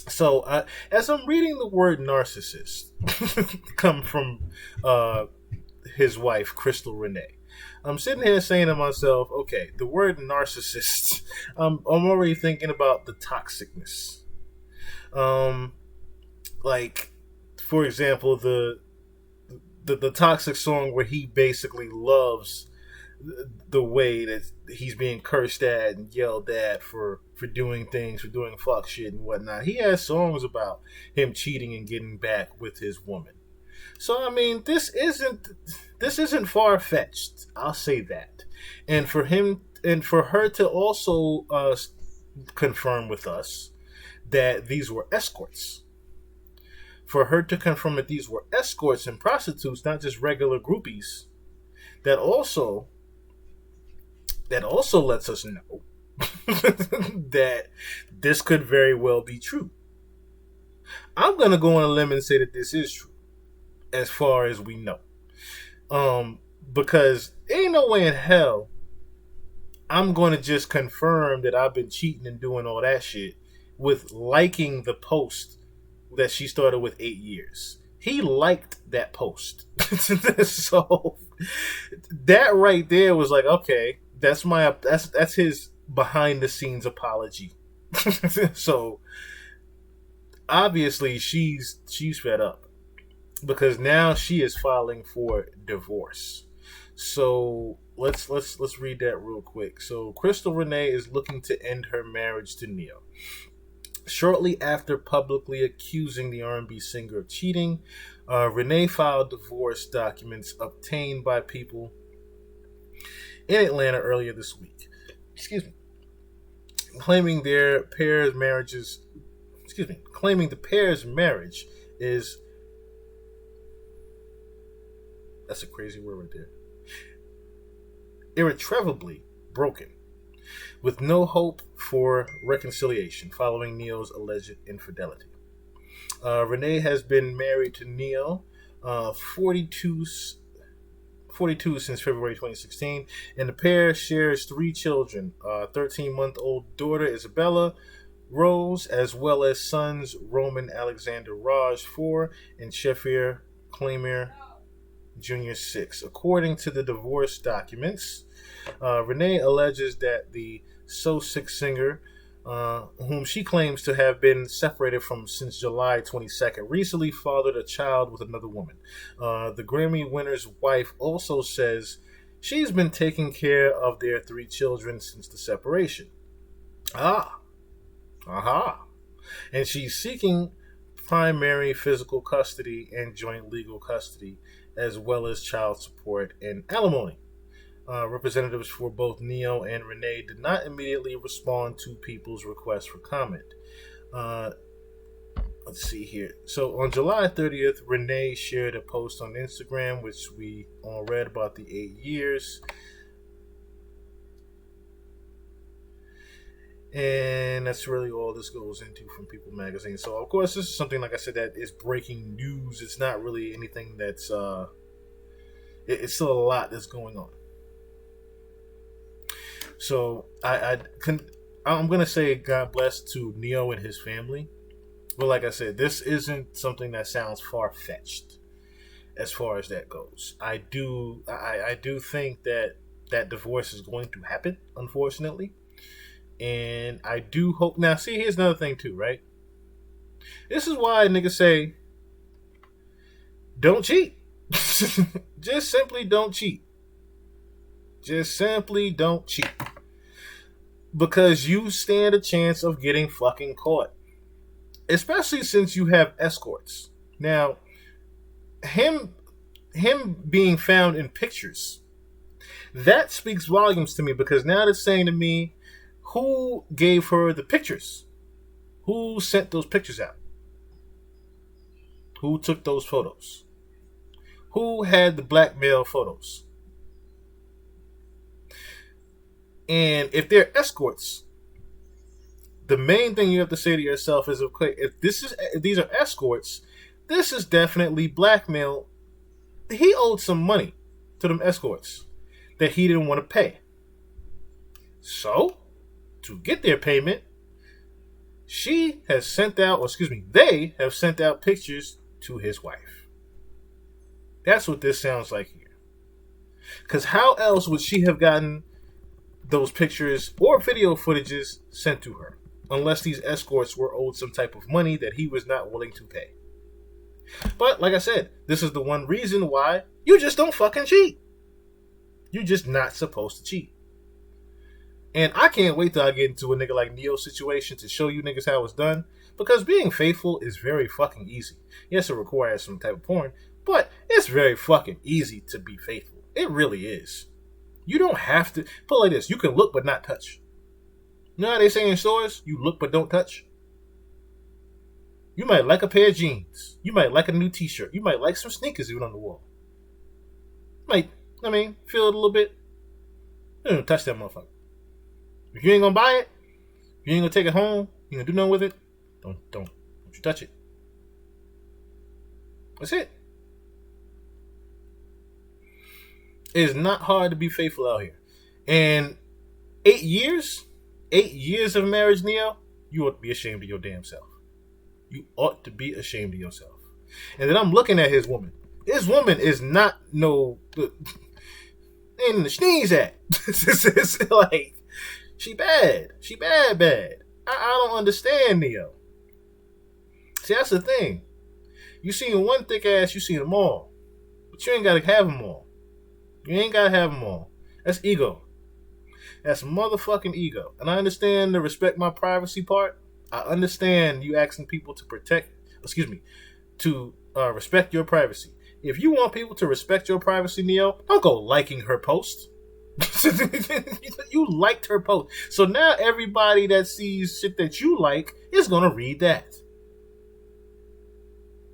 So, as I'm reading the word narcissist come from his wife, Crystal Renee, I'm sitting here saying to myself, okay, the word narcissist, I'm already thinking about the toxicness. Like, for example, the toxic song where he basically loves the way that he's being cursed at and yelled at for doing things, for doing fuck shit and whatnot. He has songs about him cheating and getting back with his woman. So I mean, this isn't far fetched. I'll say that. And for him and for her to also confirm with us that these were escorts. For her to confirm that these were escorts and prostitutes, not just regular groupies, that also lets us know that this could very well be true. I'm going to go on a limb and say that this is true, as far as we know. Because ain't no way in hell I'm going to just confirm that I've been cheating and doing all that shit with liking the post that she started with 8 years. He liked that post. So that right there was like, okay, that's his behind the scenes apology. So obviously she's fed up because now she is filing for divorce. So let's read that real quick. So Crystal Renee is looking to end her marriage to Neo. Shortly after publicly accusing the R&B singer of cheating, Renee filed divorce documents obtained by people in Atlanta earlier this week. Claiming the pair's marriage is, that's a crazy word right there, irretrievably broken, with no hope for reconciliation following Neo's alleged infidelity. Renee has been married to Neo, 42 since February 2016, and the pair shares 3 children, 13-month-old daughter Isabella Rose, as well as sons Roman Alexander Raj 4 and Shafir Claymere Jr. 6. According to the divorce documents, Renee alleges that the So Sick singer, whom she claims to have been separated from since July 22nd, recently fathered a child with another woman. The Grammy winner's wife also says she's been taking care of their 3 children since the separation. And she's seeking primary physical custody and joint legal custody, as well as child support and alimony. Representatives for both Neo and Renee did not immediately respond to people's requests for comment. Let's see here. So on July 30th, Renee shared a post on Instagram, which we all read about the 8 years. And that's really all this goes into from People Magazine. So, of course, this is something, like I said, that is breaking news. It's not really anything that's... it's still a lot that's going on. So, I'm going to say God bless to Neo and his family. But like I said, this isn't something that sounds far-fetched as far as that goes. I do think that divorce is going to happen, unfortunately. And I do hope... Now, see, here's another thing, too, right? This is why niggas say, don't cheat. Just simply don't cheat. Just simply don't cheat. Because you stand a chance of getting fucking caught. Especially since you have escorts. Now, him being found in pictures, that speaks volumes to me, because now it's saying to me, who gave her the pictures? Who sent those pictures out? Who took those photos? Who had the blackmail photos? And if they're escorts, the main thing you have to say to yourself is, okay, if these are escorts, this is definitely blackmail. He owed some money to them escorts that he didn't want to pay. So, to get their payment, they have sent out pictures to his wife. That's what this sounds like here. Because how else would she have gotten those pictures or video footages sent to her? Unless these escorts were owed some type of money that he was not willing to pay. But, like I said, this is the one reason why you just don't fucking cheat. You're just not supposed to cheat. And I can't wait till I get into a nigga like Neo's situation to show you niggas how it's done. Because being faithful is very fucking easy. Yes, it requires some type of porn, but it's very fucking easy to be faithful. It really is. You don't have to. Put it like this. You can look but not touch. You know how they say in stores? You look but don't touch. You might like a pair of jeans. You might like a new t-shirt. You might like some sneakers even on the wall. Feel it a little bit. You don't touch that motherfucker. If you ain't gonna buy it, if you ain't gonna take it home, you ain't gonna do nothing with it, don't you touch it. That's it. It is not hard to be faithful out here. And 8 years of marriage, Neo, you ought to be ashamed of your damn self. You ought to be ashamed of yourself. And then I'm looking at his woman. His woman is not ain't in the sneeze at. It's like, she bad. She bad. I don't understand, Neo. See, that's the thing. You seen one thick ass, you seen them all. But you ain't gotta have them all. You ain't gotta have them all. That's ego. That's motherfucking ego. And I understand the respect my privacy part. I understand you asking people to respect your privacy. If you want people to respect your privacy, Neo, don't go liking her post. You liked her post. So now everybody that sees shit that you like is gonna read that.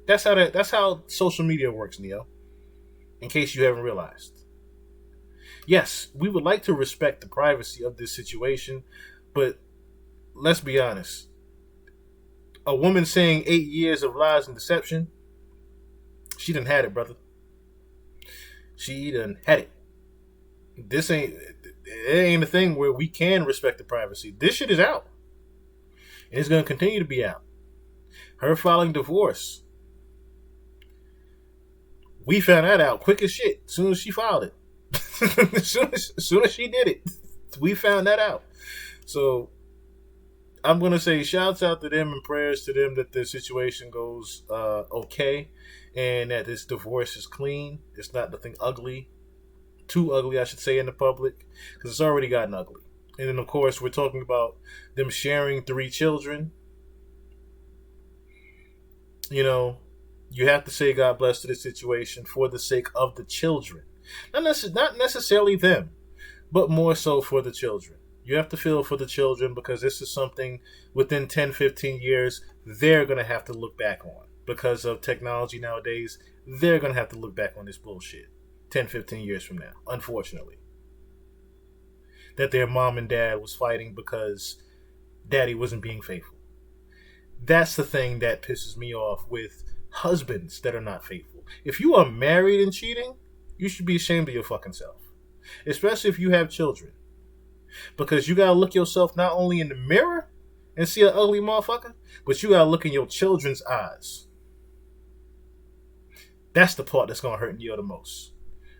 That's how social media works, Neo. In case you haven't realized. Yes, we would like to respect the privacy of this situation, but let's be honest. A woman saying 8 years of lies and deception, she done had it, brother. She done had it. It ain't a thing where we can respect the privacy. This shit is out. And it's going to continue to be out. Her filing divorce. We found that out quick as shit as soon as she filed it. as soon as she did it, we found that out. So I'm going to say shouts out to them and prayers to them that their situation goes okay and that this divorce is clean. It's not nothing ugly. Too ugly, I should say, in the public, because it's already gotten ugly. And then, of course, we're talking about them sharing 3 children. You know, you have to say God bless to the situation for the sake of the children. Not necessarily them, but more so for the children. You have to feel for the children, because this is something within 10, 15 years they're going to have to look back on. Because of technology nowadays, they're going to have to look back on this bullshit 10, 15 years from now, unfortunately. That their mom and dad was fighting because daddy wasn't being faithful. That's the thing that pisses me off with husbands that are not faithful. If you are married and cheating, you should be ashamed of your fucking self. Especially if you have children. Because you gotta look yourself not only in the mirror and see an ugly motherfucker, but you gotta look in your children's eyes. That's the part that's gonna hurt Neo the most.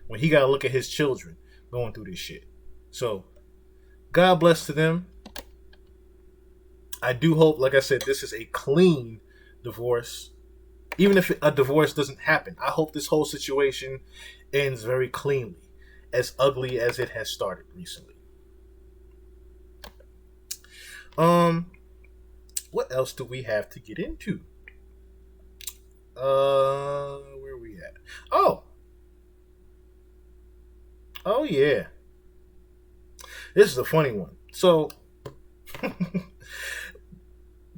When he gotta look at his children going through this shit. So, God bless to them. I do hope, like I said, this is a clean divorce. Even if a divorce doesn't happen, I hope this whole situation ends very cleanly, as ugly as it has started recently. What else do we have to get into? Where are we at? Oh yeah. This is a funny one. So,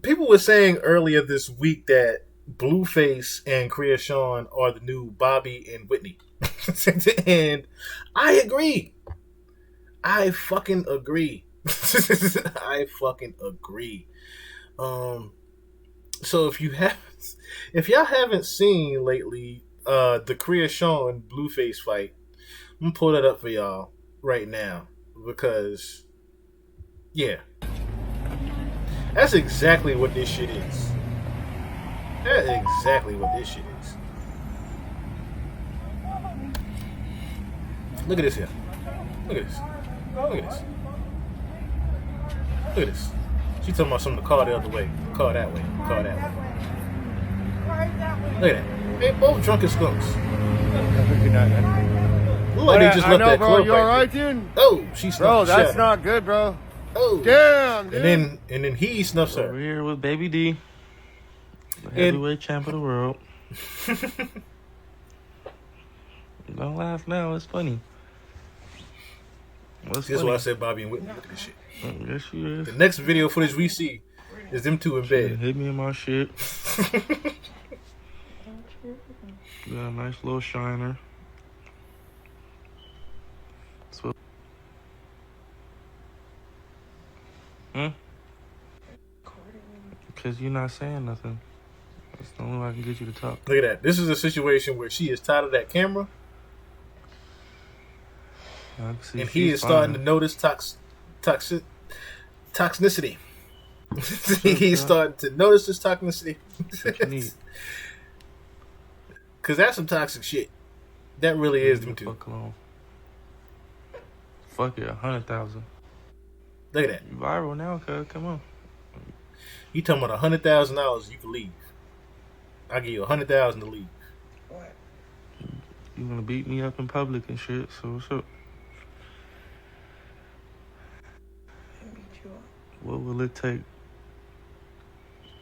people were saying earlier this week that Blueface and Kreayshawn are the new Bobby and Whitney. And I agree. I fucking agree. I fucking agree. So if y'all haven't seen lately the Kreayshawn Blueface fight, I'm gonna pull that up for y'all right now because yeah, that's exactly what this shit is. That's exactly what this shit is. Look at this here. Look at this. Look at this. Look at this. She talking about something to call the other way. Call that way. Call that way. Look at that. They both drunk as skunks. Look like they just left that club. You alright, dude? Oh, she snuffed bro, the that's shadow. not good, bro. Oh, damn, dude. And then he snuffs her. We're here with Baby D, the heavyweight champ of the world. Don't laugh now. It's funny. This is why I said Bobby and Whitney. Look at this shit. Yes, she is. The next video footage we see is them two in bed. Hit me in my shit. Got a nice little shiner. So, because you're not saying nothing. That's the only way I can get you to talk. Look at that. This is a situation where she is tired of that camera. And he is starting to notice toxicity. He's starting to notice this toxicity. Because that's some toxic shit. That really is them two. Fuck alone. Fuck it, 100,000. Look at that. You viral now, cuz. Come on. You talking about $100,000 you can leave. I'll give you $100,000 to leave. What? You wanna beat me up in public and shit, so what's up? What will it take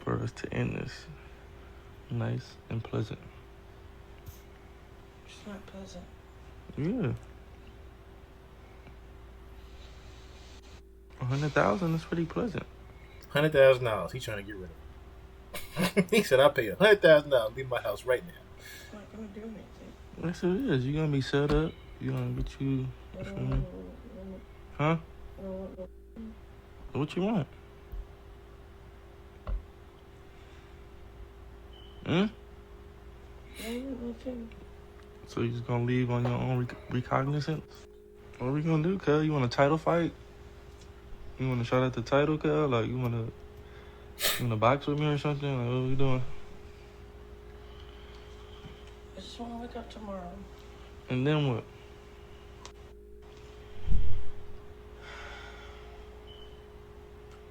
for us to end this nice and pleasant? It's not pleasant. Yeah. 100,000 is pretty pleasant. $100,000. He's trying to get rid of it. He said, "I'll pay you $100,000. Leave my house right now." It's not gonna do anything. Yes, it is. You're gonna be set up. You're gonna get you. Huh? What you want? So you just gonna leave on your own recognizance? What are we gonna do, cuz? You want a title fight? You wanna shot at the title, cuz? Like, you wanna box with me or something? Like, what are we doing? I just wanna wake up tomorrow. And then what?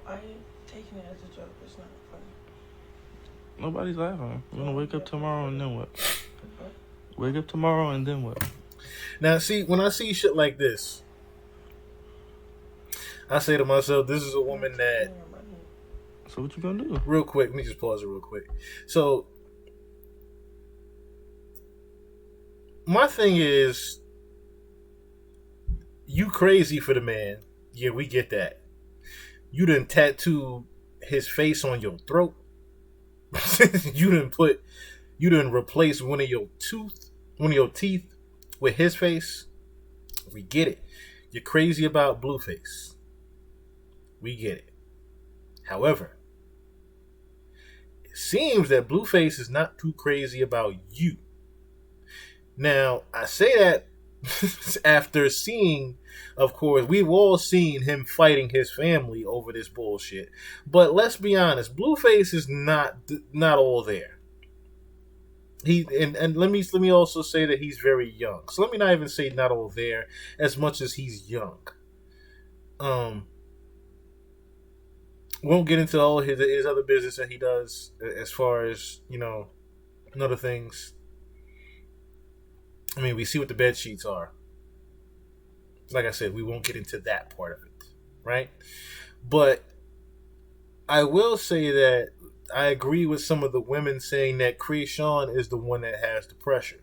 I taking it as a joke. It's not funny. Nobody's laughing. We're gonna wake up tomorrow and then what? Wake up tomorrow and then what? Now, see, when I see shit like this, I say to myself, this is a woman that... So what you gonna do? Real quick, let me just pause it real quick. So, my thing is, you crazy for the man. Yeah, we get that. You done tattoo his face on your throat. you done replace one of your teeth with his face. We get it. You're crazy about Blueface. We get it. However, it seems that Blueface is not too crazy about you. Now, I say that after seeing, of course, we've all seen him fighting his family over this bullshit. But let's be honest, Blueface is not all there. And let me also say that he's very young. So let me not even say not all there as much as he's young. Won't get into all his other business that he does as far as, and other things. I mean, we see what the bed sheets are. Like I said, we won't get into that part of it, right? But I will say that I agree with some of the women saying that Kreayshawn is the one that has the pressure.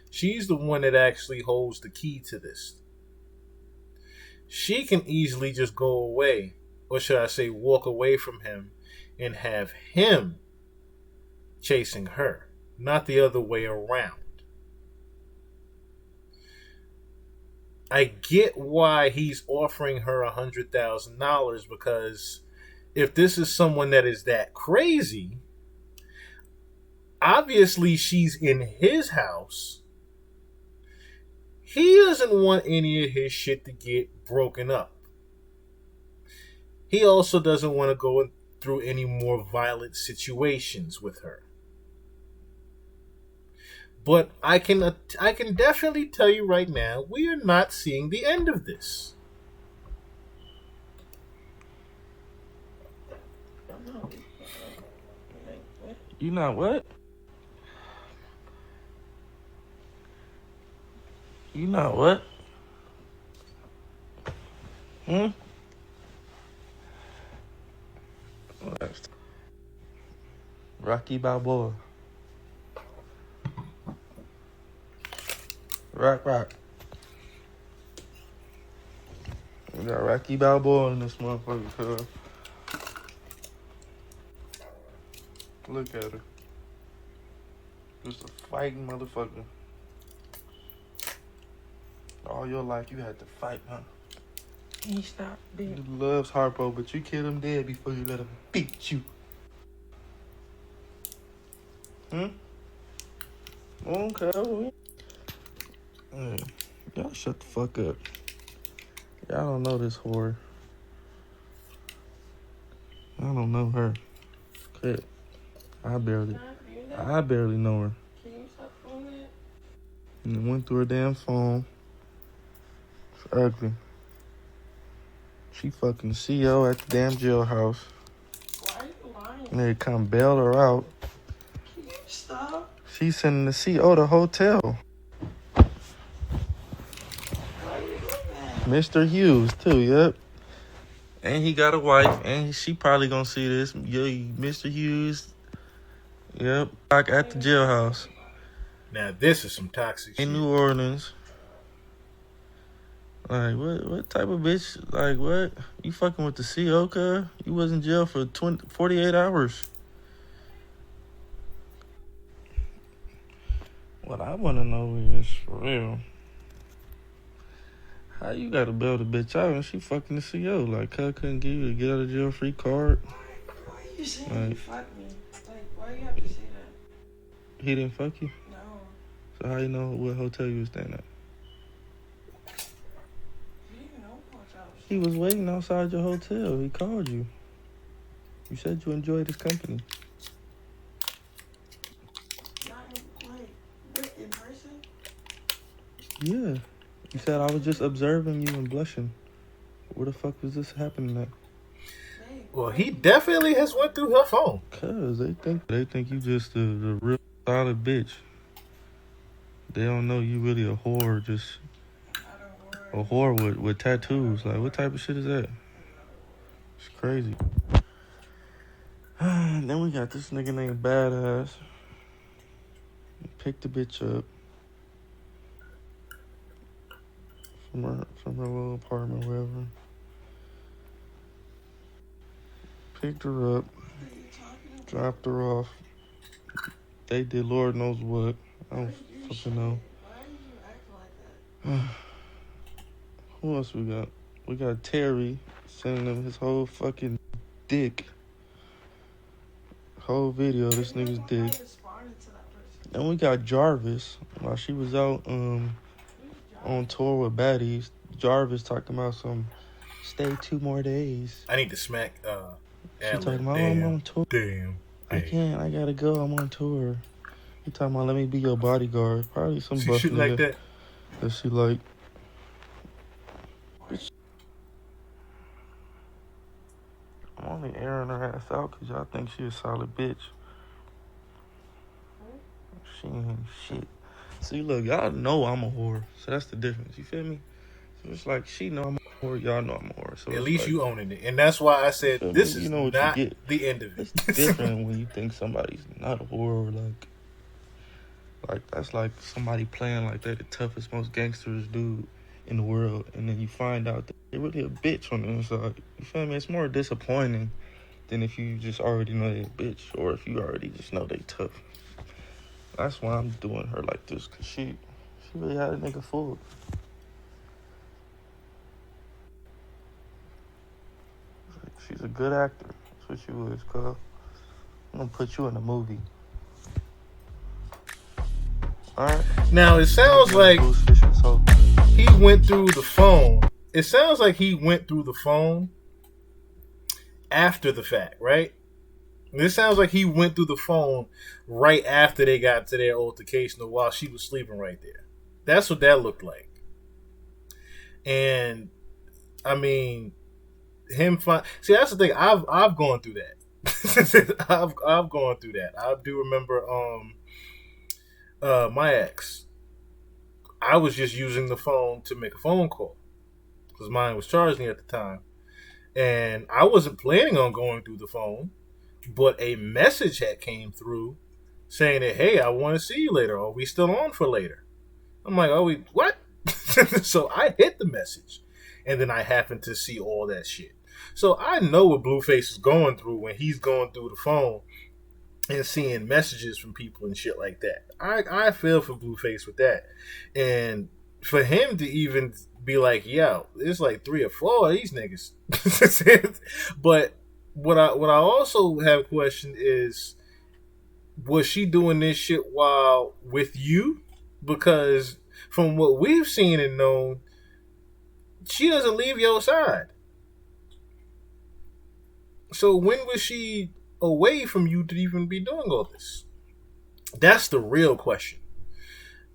She's the one that actually holds the key to this. She can easily just go away, or should I say walk away from him, and have him chasing her, not the other way around. I get why he's offering her $100,000, because if this is someone that is that crazy, obviously she's in his house. He doesn't want any of his shit to get broken up. He also doesn't want to go through any more violent situations with her. But I can definitely tell you right now, we are not seeing the end of this. You not what? You not what? Rocky Balboa. Rock. We got Rocky Balboa in this motherfucker, cuz. Look at her. Just a fighting motherfucker. All your life you had to fight, huh? He stopped being. You loves Harpo, but you killed him dead before you let him beat you. Okay. Hey, y'all shut the fuck up. Y'all don't know this whore. I don't know her. Okay. I barely know her. Can you stop doing that? And went through her damn phone. It's ugly. She fucking the CEO at the damn jailhouse. Why are you lying? And they come bail her out. Can you stop? She's sending the CEO to hotel. Why are you doing that? Mr. Hughes, too, yep. And he got a wife, and she probably gonna see this. Yo, Mr. Hughes, yep, back at the jailhouse. Now, this is some toxic shit. In New Orleans. Like, what type of bitch? Like, what? You fucking with the CO, cuz? You was in jail for 48 hours. What I want to know is, for real, how you got to bail the bitch out and she fucking the CO? Like, cuz couldn't give you a get out of jail free card? Why are you saying you fucked me? Like, why you have to say that? He didn't fuck you? No. So how you know what hotel you was staying at? He was waiting outside your hotel. He called you. You said you enjoyed his company. Like, in person? Yeah. You said I was just observing you and blushing. Where the fuck was this happening at? Well, he definitely has went through her phone. Cause they think you just the real solid bitch. They don't know you really a whore, just a whore with tattoos. Like, what type of shit is that? It's crazy. Then we got this nigga named Badass. Picked the bitch up from her little apartment, wherever. Picked her up, dropped her off. They did Lord knows what. I don't fucking know. Who else we got? We got Terry sending him his whole fucking dick. Whole video of this nigga's dick. Then we got Jarvis. While she was out on tour with Baddies, Jarvis talking about some stay 2 more days. I need to smack she talking about, I'm on tour. Damn. I can't, I gotta go, I'm on tour. He talking about, let me be your bodyguard. Probably some See buff shit nigga like that. that she like. I'm only airing her ass out because y'all think she a solid bitch. She ain't shit. See, look, y'all know I'm a whore, so that's the difference. You feel me? So it's like she know I'm a whore, y'all know I'm a whore. So at least you owning it, and that's why I said this is what not you get. the end of it. It's different when you think somebody's not a whore, or like that's like somebody playing like they're the toughest, most gangsters dude in the world, and then you find out that they're really a bitch on the inside. You feel me? It's more disappointing than if you just already know they're a bitch, or if you already just know they tough. That's why I'm doing her like this, cause she really had a nigga fooled. She's a good actor. That's what you is, cuz. I'm gonna put you in a movie. Alright. Now it sounds like he went through the phone. It sounds like he went through the phone after the fact, right? This sounds like he went through the phone right after they got to their altercation, or while she was sleeping right there. That's what that looked like. And I mean, see, that's the thing. I've gone through that. I've gone through that. I do remember my ex. I was just using the phone to make a phone call because mine was charging at the time, and I wasn't planning on going through the phone. But a message had came through saying that, hey, I want to see you later. Are we still on for later? I'm like, oh, what? So I hit the message, and then I happened to see all that shit. So I know what Blueface is going through when he's going through the phone and seeing messages from people and shit like that. I feel for Blueface with that. And for him to even be like, yo, there's like 3 or 4 of these niggas. But what I also have questioned is, was she doing this shit while with you? Because from what we've seen and known, she doesn't leave your side. So when was she away from you to even be doing all this? That's the real question.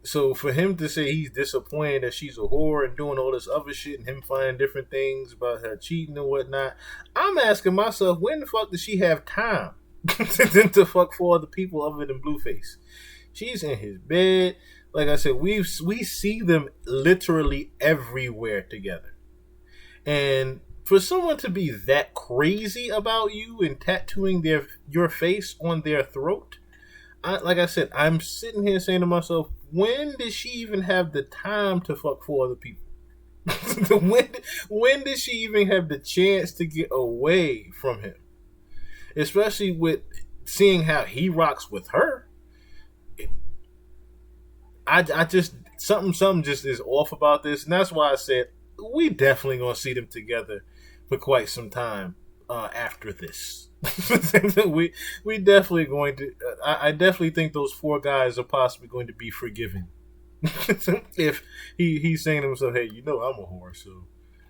So for him to say he's disappointed that she's a whore and doing all this other shit, and him finding different things about her cheating and whatnot, I'm asking myself, when the fuck does she have time to fuck 4 other people other than Blueface? She's in his bed. Like I said, we see them literally everywhere together. And for someone to be that crazy about you and tattooing your face on their throat, like I said, I'm sitting here saying to myself, when did she even have the time to fuck 4 other people? when did she even have the chance to get away from him? Especially with seeing how he rocks with her. I just something just is off about this, and that's why I said we definitely gonna see them together for quite some time after this. we definitely going to. I definitely think those 4 guys are possibly going to be forgiven if he's saying to himself, "Hey, you know I'm a whore, so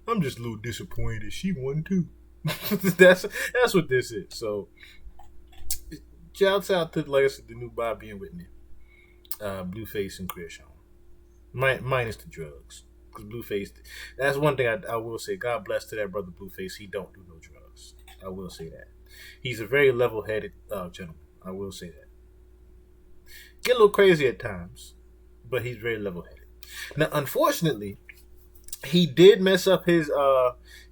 I'm just a little disappointed that she won too." that's what this is. So, shouts out to, like I said, the new Bobby and Whitney, Blueface and Chris Sean, minus the drugs. Because Blueface, that's one thing I will say. God bless to that brother Blueface. He don't do no drugs. I will say that. He's a very level-headed gentleman. I will say that. Get a little crazy at times, but he's very level-headed. Now, unfortunately, he did mess up his.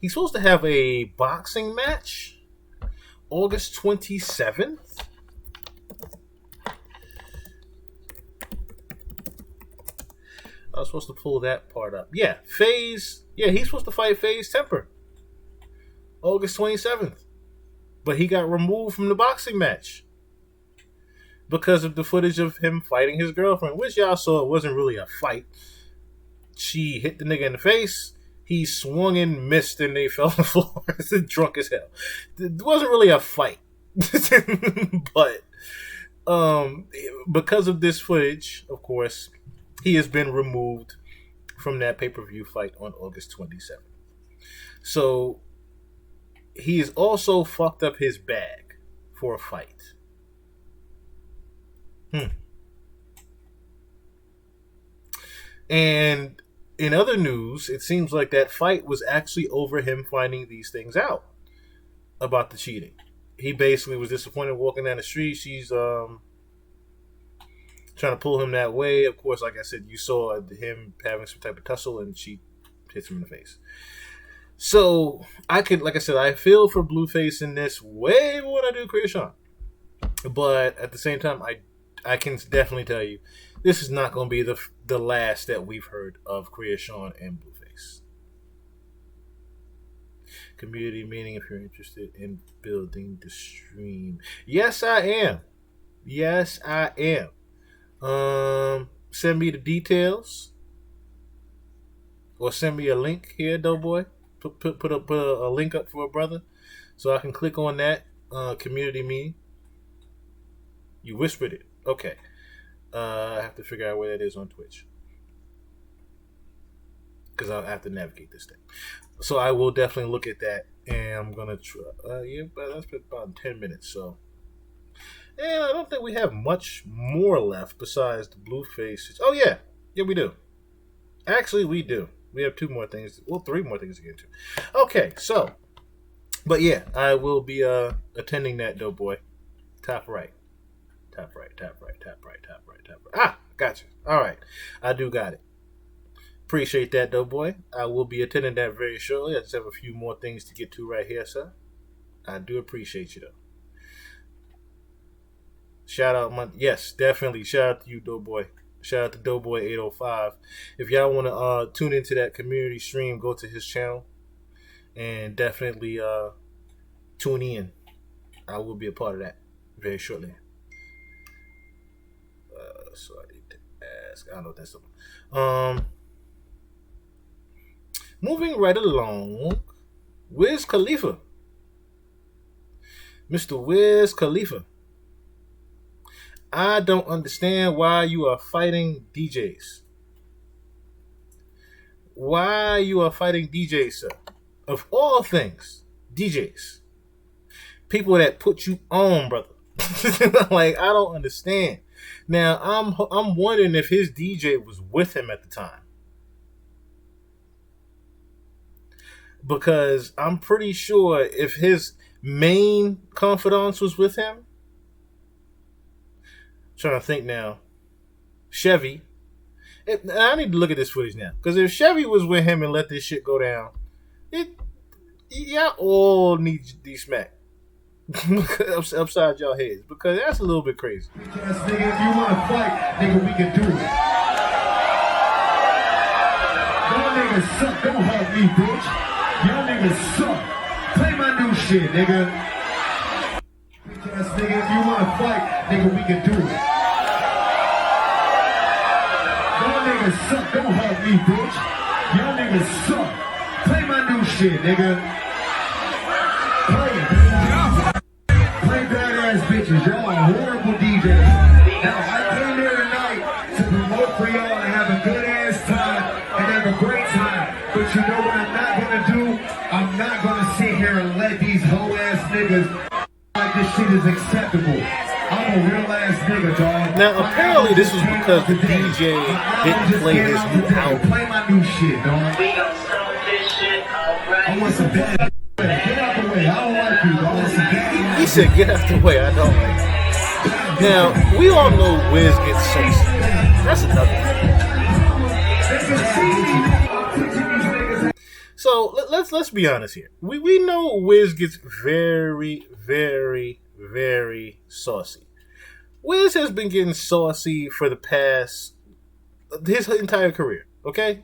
He's supposed to have a boxing match August 27th. I was supposed to pull that part up. Yeah, FaZe. Yeah, he's supposed to fight FaZe Temper August 27th. But he got removed from the boxing match because of the footage of him fighting his girlfriend, which y'all saw it wasn't really a fight. She hit the nigga in the face. He swung and missed, and they fell on the floor. Drunk as hell. It wasn't really a fight. But because of this footage, of course, he has been removed from that pay-per-view fight on August 27th. So he has also fucked up his bag for a fight. And in other news, it seems like that fight was actually over him finding these things out about the cheating. He basically was disappointed walking down the street. trying to pull him that way. Of course, like I said, you saw him having some type of tussle, and she hits him in the face. So I feel for Blueface in this way more than I do Kreayshawn. But at the same time, I can definitely tell you, this is not going to be the last that we've heard of Kreayshawn and Blueface. Community meeting if you're interested in building the stream. Yes, I am. Yes, I am. Send me the details. Or send me a link here, Doughboy. Put a link up for a brother so I can click on that community meeting. You whispered it. Okay. I have to figure out where that is on Twitch. Because I'll have to navigate this thing. So I will definitely look at that. And I'm going to try. But that's been about 10 minutes. So. And I don't think we have much more left besides the Blueface. Oh, yeah. Yeah, we do. Actually, we do. We have 2 more things. Well, 3 more things to get into. Okay, so. But yeah, I will be attending that, Doughboy. Top right. Top right, top right, top right, top right, top right. Ah, gotcha. All right. I do got it. Appreciate that, Doughboy. I will be attending that very shortly. I just have a few more things to get to right here, sir. I do appreciate you, though. Shout out, yes, definitely. Shout out to you, Doughboy. Shout out to Doughboy805. If y'all want to tune into that community stream, go to his channel and definitely tune in. I will be a part of that very shortly. So I need to ask. I don't know what that's about. Moving right along, Wiz Khalifa. Mr. Wiz Khalifa. I don't understand why you are fighting DJs. Why you are fighting DJs, sir? Of all things, DJs. People that put you on, brother. Like, I don't understand. Now, I'm wondering if his DJ was with him at the time. Because I'm pretty sure if his main confidant was with him, I'm trying to think now, Chevy. I need to look at this footage now. Because if Chevy was with him and let this shit go down, y'all all need to be smacked. Upside y'all heads, because that's a little bit crazy. Yes, nigga, if you want to fight, nigga, we can do it. Y'all niggas suck, don't hug me, bitch. Y'all niggas suck. Play my new shit, nigga. Yes, nigga, if you want to fight, nigga, we can do it. Y'all niggas suck, don't hug me, bitch. Y'all niggas suck. Play my new shit, nigga. Play it. Play badass bitches. Y'all are horrible DJs. Now, I came here tonight to promote for y'all and have a good ass time and have a great time. But you know what I'm not gonna do? I'm not gonna sit here and let these hoe ass niggas like this shit is acceptable. I'm a real ass nigga, dog. Now, apparently, this was because the DJ didn't play his new album. Play my new shit, dog. We gon' start this shit alright. I want some bad. Get out the way. I don't like you. I want some bad. He said, get out the way. I don't like it. Now, we all know Wiz gets saucy. That's another thing. So, let's be honest here. We know Wiz gets very, very, very saucy. Wiz has been getting saucy for the past, his entire career, okay?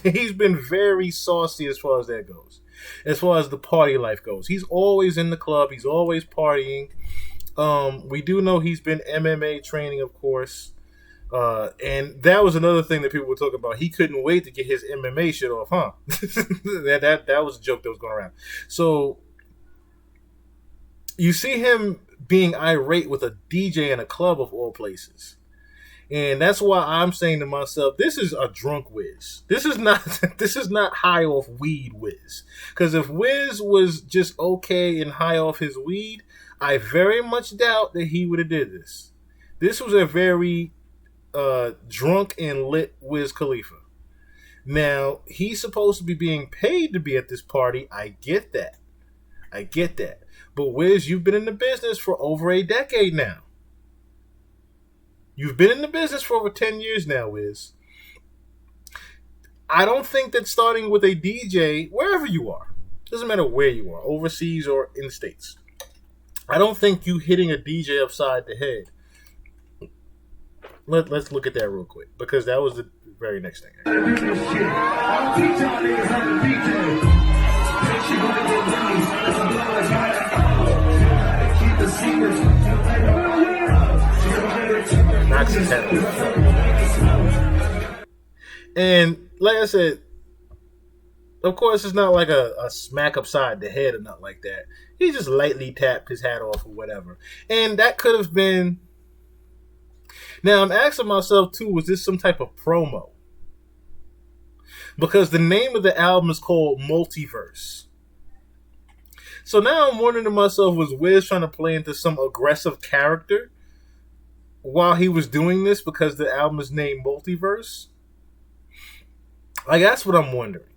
He's been very saucy as far as that goes. As far as the party life goes. He's always in the club. He's always partying. We do know he's been MMA training, of course. And that was another thing that people were talking about. He couldn't wait to get his MMA shit off, huh? that was a joke that was going around. So, you see him being irate with a DJ in a club of all places. And that's why I'm saying to myself, this is a drunk Wiz. This is not high off weed Wiz. Because if Wiz was just okay and high off his weed, I very much doubt that he would have did this. This was a very drunk and lit Wiz Khalifa. Now, he's supposed to be being paid to be at this party. I get that. But Wiz, you've been in the business for over a decade now. You've been in the business for over 10 years now, Wiz. I don't think that starting with a DJ, wherever you are, doesn't matter where you are, overseas or in the States, I don't think you hitting a DJ upside the head. Let's look at that real quick, because that was the very next thing. Knocks his head off. And like I said, of course, it's not like a smack upside the head or nothing like that. He just lightly tapped his hat off or whatever. And that could have been... Now, I'm asking myself, too, was this some type of promo? Because the name of the album is called Multiverse. So now I'm wondering to myself, was Wiz trying to play into some aggressive character while he was doing this because the album is named Multiverse? Like, that's what I'm wondering.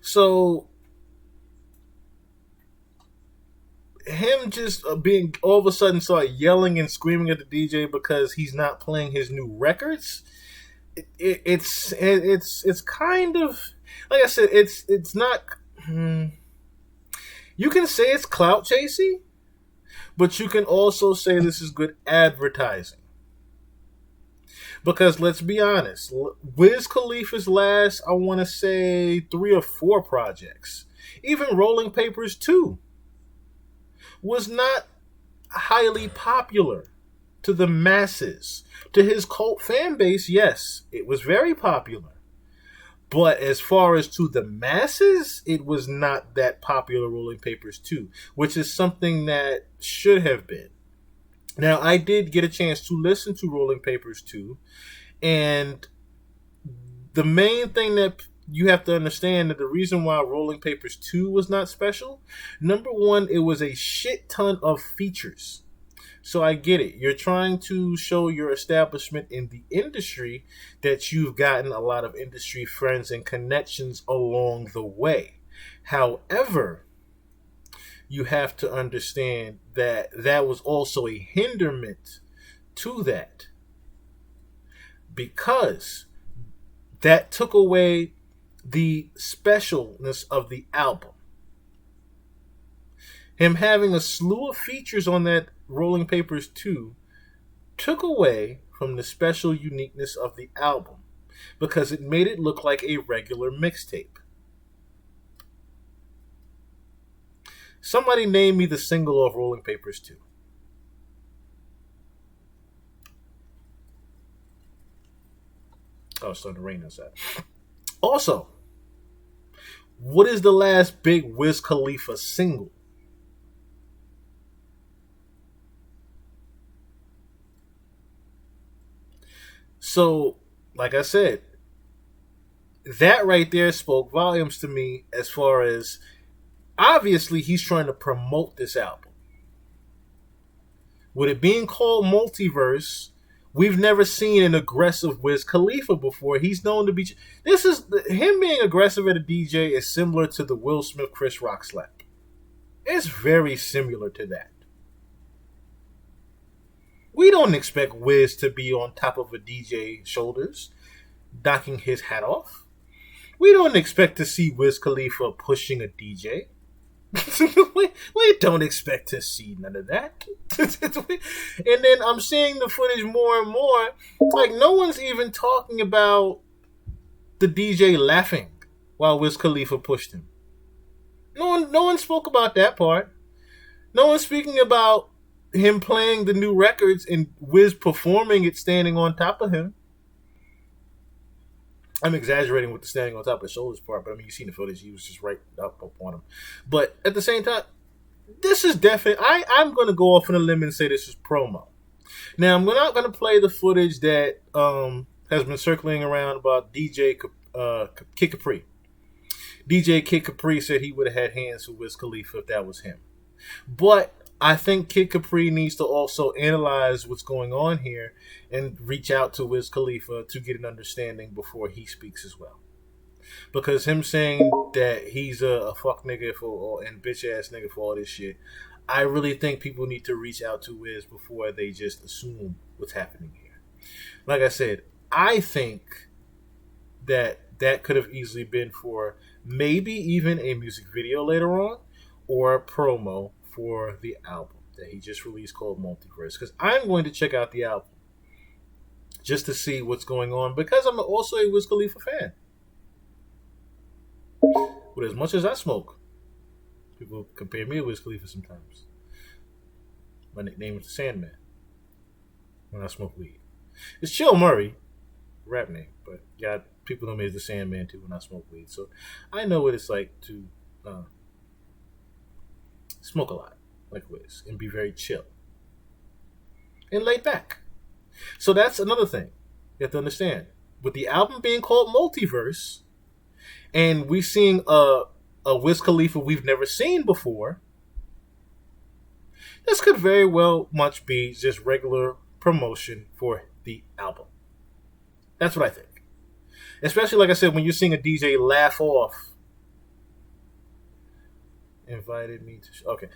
So, him just being all of a sudden start yelling and screaming at the DJ because he's not playing his new records. It's kind of, like I said, it's not. You can say it's clout chasing, but you can also say this is good advertising. Because let's be honest, Wiz Khalifa's last, I want to say 3 or 4 projects, even Rolling Papers 2, was not highly popular to the masses. To his cult fan base, yes, it was very popular. But as far as to the masses, it was not that popular, Rolling Papers 2, which is something that should have been. Now, I did get a chance to listen to Rolling Papers 2, and the main thing that you have to understand that the reason why Rolling Papers 2 was not special, number one, it was a shit ton of features. So I get it. You're trying to show your establishment in the industry that you've gotten a lot of industry friends and connections along the way. However, you have to understand that that was also a hindrance to that, because that took away the specialness of the album. Him having a slew of features on that Rolling Papers 2 took away from the special uniqueness of the album, because it made it look like a regular mixtape. Somebody name me the single of Rolling Papers 2. Oh, it's starting to rain outside. Also, what is the last big Wiz Khalifa single? So, like I said, that right there spoke volumes to me as far as, obviously, he's trying to promote this album. With it being called Multiverse, we've never seen an aggressive Wiz Khalifa before. He's known to be... This is... Him being aggressive at a DJ is similar to the Will Smith Chris Rock slap. It's very similar to that. We don't expect Wiz to be on top of a DJ's shoulders, knocking his hat off. We don't expect to see Wiz Khalifa pushing a DJ. we don't expect to see none of that. And then I'm seeing the footage more and more. Like, no one's even talking about the DJ laughing while Wiz Khalifa pushed him. No one spoke about that part. No one's speaking about him playing the new records and Wiz performing it standing on top of him. I'm exaggerating with the standing on top of his shoulders part, but I mean, you've seen the footage. He was just right up on him. But at the same time, this is definitely... I'm going to go off on a limb and say this is promo. Now, I'm not going to play the footage that has been circling around about DJ Kid Capri. DJ Kid Capri said he would have had hands with Wiz Khalifa if that was him. But I think Kid Capri needs to also analyze what's going on here and reach out to Wiz Khalifa to get an understanding before he speaks as well. Because him saying that he's a fuck nigga and bitch ass nigga for all this shit, I really think people need to reach out to Wiz before they just assume what's happening here. Like I said, I think that could have easily been for maybe even a music video later on or a promo for the album that he just released called Multiverse. Because I'm going to check out the album just to see what's going on because I'm also a Wiz Khalifa fan. But as much as I smoke, people compare me to Wiz Khalifa sometimes. My nickname is the Sandman when I smoke weed. It's Chill Murray, rap name, but yeah, people know me as the Sandman too when I smoke weed. So I know what it's like to smoke a lot, like Wiz, and be very chill and laid back. So that's another thing you have to understand. With the album being called Multiverse, and we seeing a Wiz Khalifa we've never seen before, this could very well much be just regular promotion for the album. That's what I think. Especially, like I said, when you're seeing a DJ laugh off. Invited me to... Okay.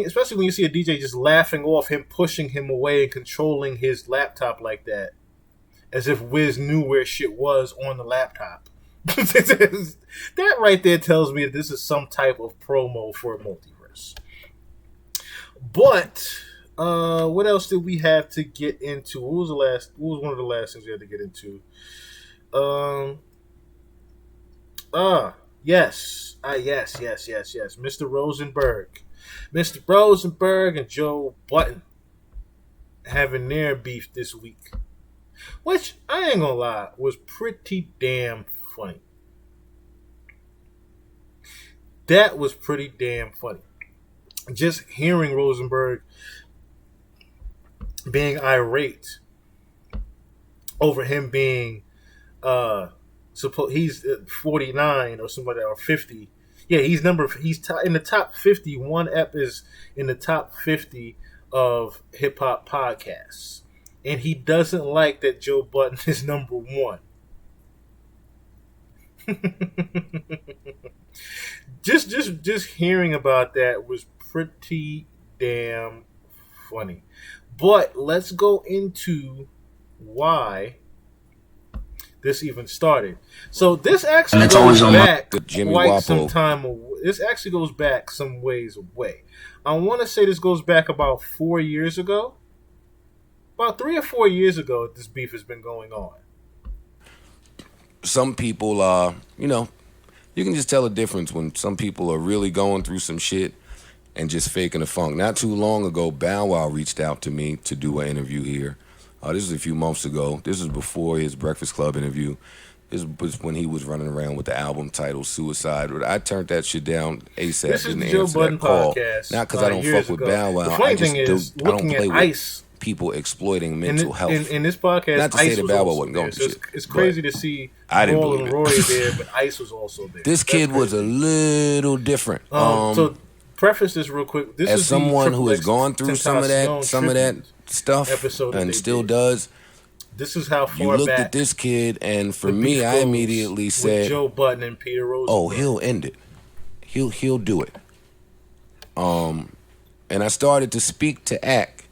Especially when you see a DJ just laughing off him, pushing him away and controlling his laptop like that. As if Wiz knew where shit was on the laptop. That right there tells me that this is some type of promo for Multiverse. But what else did we have to get into? What was one of the last things we had to get into? Yes. Mr. Rosenberg and Joe Budden having their beef this week, which I ain't gonna lie was pretty damn funny. That was pretty damn funny. Just hearing Rosenberg being irate over him being he's 49 or somebody or 50. Yeah, he's in the top 50. One ep is in the top 50 of hip hop podcasts, and he doesn't like that Joe Budden is number one. Just hearing about that was pretty damn funny. But let's go into why this even started. So this actually goes back quite some time. This actually goes back some ways away. I want to say this goes back about 4 years ago. About 3 or 4 years ago, this beef has been going on. Some people, you can just tell the difference when some people are really going through some shit and just faking the funk. Not too long ago, Bow Wow reached out to me to do an interview here. This was a few months ago. This was before his Breakfast Club interview. This was when he was running around with the album title Suicide. I turned that shit down ASAP. This is the Joe Budden podcast. Not because I don't fuck with Bow Wow. The funny thing is, I don't play with Ice. People exploiting mental health. In this podcast, not to say that Bow Wow wasn't going through shit. It's crazy to see Paul and Rory there, but Ice was also there. This kid was a little different. So preface this real quick. This as is someone who has gone through some of that stuff and still does. This is how far you looked at this kid, and for me, I immediately said, Joe Budden and Peter Rosenberg. "Oh, he'll end it. He'll do it." And I started to speak to act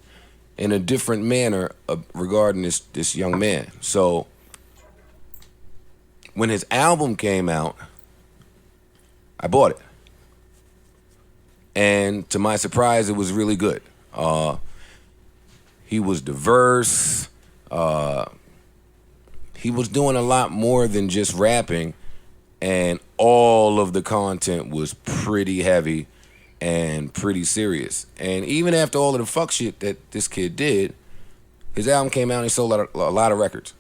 in a different manner regarding this young man. So when his album came out, I bought it. And to my surprise, it was really good. He was diverse. He was doing a lot more than just rapping, and all of the content was pretty heavy and pretty serious. And even after all of the fuck shit that this kid did, his album came out and he sold a lot of records.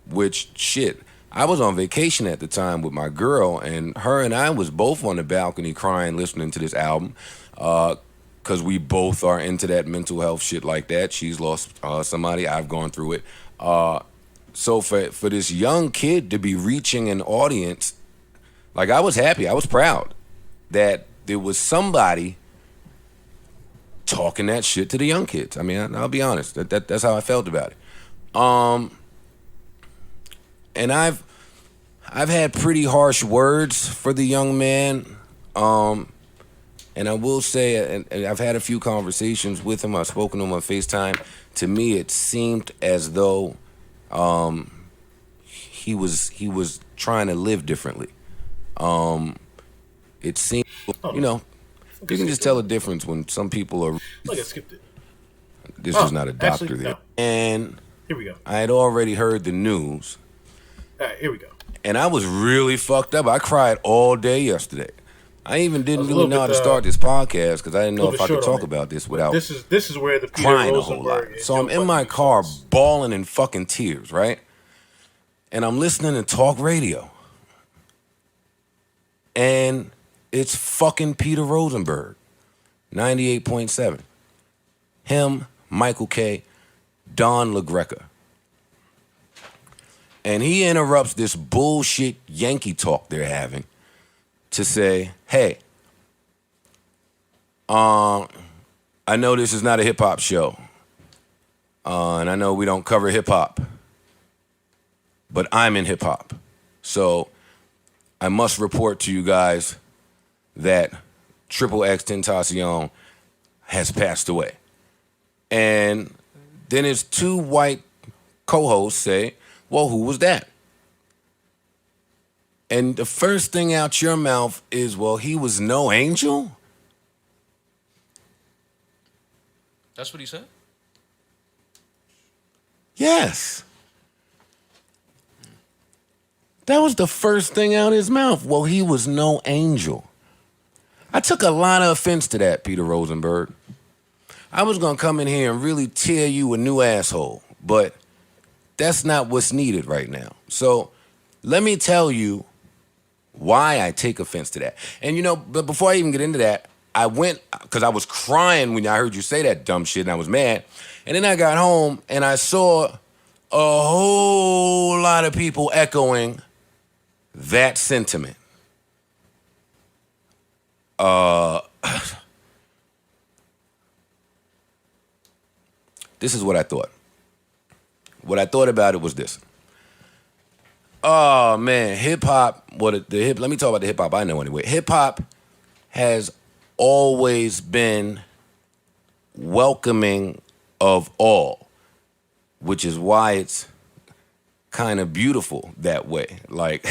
Which, shit, I was on vacation at the time with my girl, and her and I was both on the balcony crying listening to this album, because we both are into that mental health shit like that. She's lost somebody. I've gone through it. So for this young kid to be reaching an audience, like, I was happy. I was proud that there was somebody talking that shit to the young kids. I mean, I'll be honest. That's how I felt about it. And I've had pretty harsh words for the young man And I will say, and I've had a few conversations with him. I've spoken to him on FaceTime. To me, it seemed as though he was trying to live differently. It seemed, you know, you can just tell a difference when some people are. Look, I skipped it. This was not a doctor actually, there. no. And here we go. I had already heard the news. All right, here we go. And I was really fucked up. I cried all day yesterday. I even didn't really know how to start this podcast because I didn't know if I could talk about this without this is where the Peter crying a whole lot. Rosenberg So I'm in my car bawling in fucking tears, right? And I'm listening to talk radio. And it's fucking Peter Rosenberg, 98.7. Him, Michael K., Don LaGreca. And he interrupts this bullshit Yankee talk they're having to say, hey, I know this is not a hip-hop show, and I know we don't cover hip-hop, but I'm in hip-hop. So I must report to you guys that Triple X Tentacion has passed away. And then his two white co-hosts say, well, who was that? And the first thing out your mouth is, well, he was no angel? That's what he said? Yes. That was the first thing out his mouth. Well, he was no angel. I took a lot of offense to that, Peter Rosenberg. I was going to come in here and really tear you a new asshole, but that's not what's needed right now. So let me tell you why I take offense to that. And, you know, but before I even get into that, I went, because I was crying when I heard you say that dumb shit and I was mad. And then I got home and I saw a whole lot of people echoing that sentiment. This is what I thought. What I thought about it was this. Oh, man, hip-hop, let me talk about the hip-hop I know anyway. Hip-hop has always been welcoming of all, which is why it's kind of beautiful that way. Like,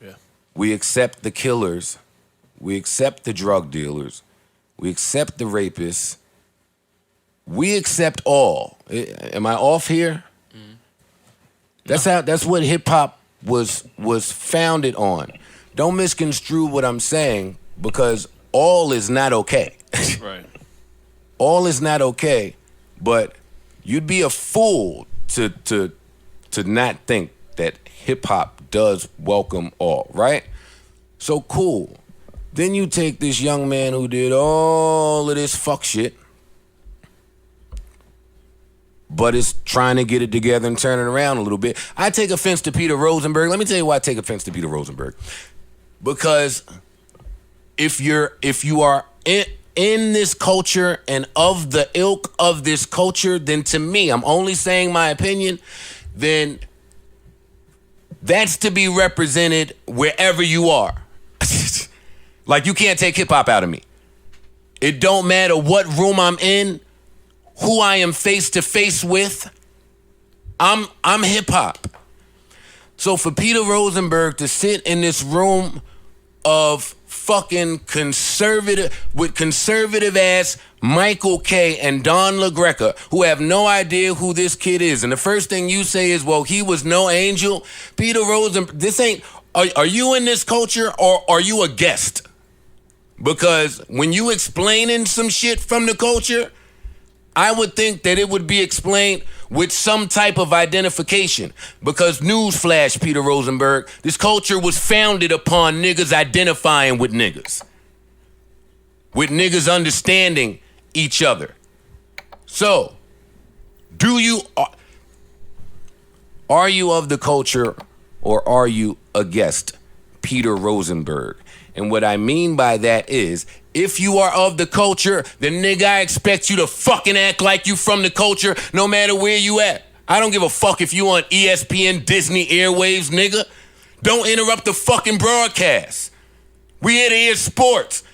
yeah. We accept the killers, we accept the drug dealers, we accept the rapists, we accept all. Am I off here? That's what hip hop was founded on. Don't misconstrue what I'm saying because all is not okay. Right. All is not okay, but you'd be a fool to not think that hip hop does welcome all, right? So cool. Then you take this young man who did all of this fuck shit, but is trying to get it together and turn it around a little bit. I take offense to Peter Rosenberg. Let me tell you why I take offense to Peter Rosenberg. Because if you are in this culture and of the ilk of this culture, then to me, I'm only saying my opinion, then that's to be represented wherever you are. Like, you can't take hip-hop out of me. It don't matter what room I'm in, who I am face to face with, I'm hip hop. So for Peter Rosenberg to sit in this room of fucking conservative ass Michael K. and Don LaGreca, who have no idea who this kid is, and the first thing you say is, well, he was no angel. Peter Rosenberg, this ain't, are you in this culture or are you a guest? Because when you explaining some shit from the culture, I would think that it would be explained with some type of identification. Because newsflash, Peter Rosenberg, this culture was founded upon niggas identifying with niggas. With niggas understanding each other. So, are you of the culture or are you a guest, Peter Rosenberg? And what I mean by that is, if you are of the culture, then nigga, I expect you to fucking act like you from the culture no matter where you at. I don't give a fuck if you on ESPN, Disney, Airwaves, nigga. Don't interrupt the fucking broadcast. We here to hear sports.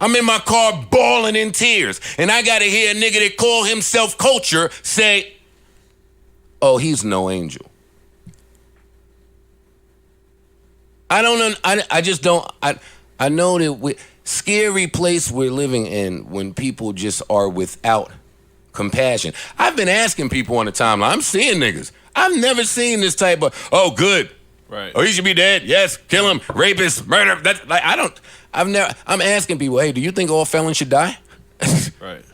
I'm in my car bawling in tears, and I gotta hear a nigga that call himself Culture say, oh, he's no angel. I don't. I just don't. I know that scary place we're living in when people just are without compassion. I've been asking people on the timeline. I'm seeing niggas. I've never seen this type of, oh, good. Right. Oh, he should be dead. Yes, kill him. Rapist, murder. That's like I'm asking people, hey, do you think all felons should die? Right.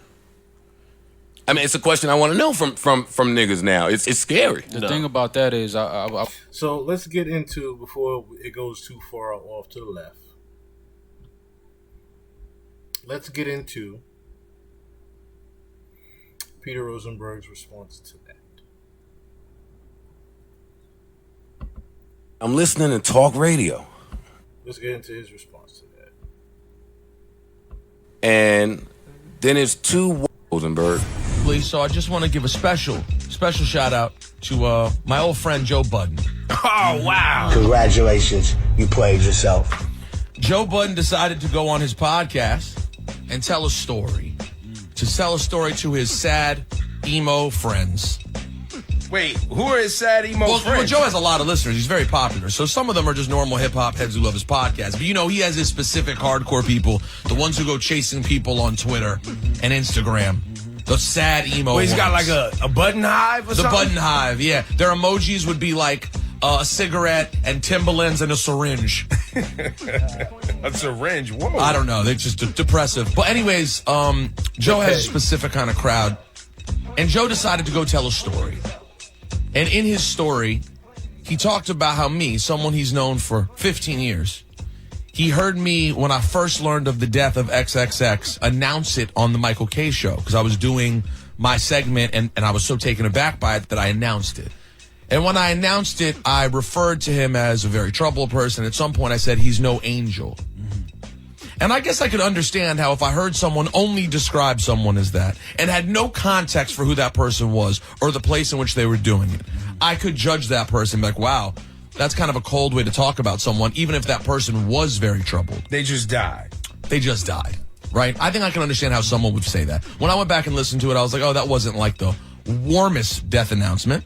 I mean, it's a question I want to know from niggas now. It's scary. The thing about that is, So let's get into, before it goes too far off to the left, let's get into Peter Rosenberg's response to that. I'm listening to talk radio. Let's get into his response to that. And then it's two Rosenberg. So I just want to give a special shout out to my old friend Joe Budden. Oh, wow. Congratulations. You played yourself. Joe Budden decided to go on his podcast and tell a story. To tell a story to his sad, emo friends. Wait, who are his sad emo friends? Well, Joe has a lot of listeners. He's very popular. So some of them are just normal hip-hop heads who love his podcast. But, he has his specific hardcore people, the ones who go chasing people on Twitter and Instagram. Those sad emo He's ones. got like a button hive or something? The button hive, yeah. Their emojis would be like a cigarette and Timberlands and a syringe. A syringe? Whoa. I don't know. They're just depressive. But anyways, Joe has a specific kind of crowd. And Joe decided to go tell a story. And in his story, he talked about how me, someone he's known for 15 years, he heard me when I first learned of the death of XXX announce it on the Michael K show because I was doing my segment and I was so taken aback by it that I announced it. And when I announced it, I referred to him as a very troubled person. At some point, I said, he's no angel. And I guess I could understand how if I heard someone only describe someone as that and had no context for who that person was or the place in which they were doing it, I could judge that person and be like, wow, that's kind of a cold way to talk about someone, even if that person was very troubled. They just died. They just died, right? I think I can understand how someone would say that. When I went back and listened to it, I was like, oh, that wasn't like the warmest death announcement.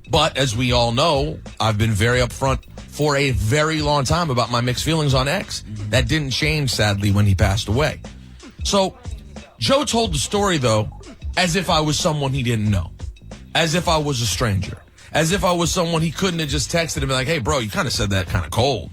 But as we all know, I've been very upfront for a very long time about my mixed feelings on X. That didn't change, sadly, when he passed away. So Joe told the story, though, as if I was someone he didn't know, as if I was a stranger, as if I was someone he couldn't have just texted and been like, hey, bro, you kind of said that kind of cold.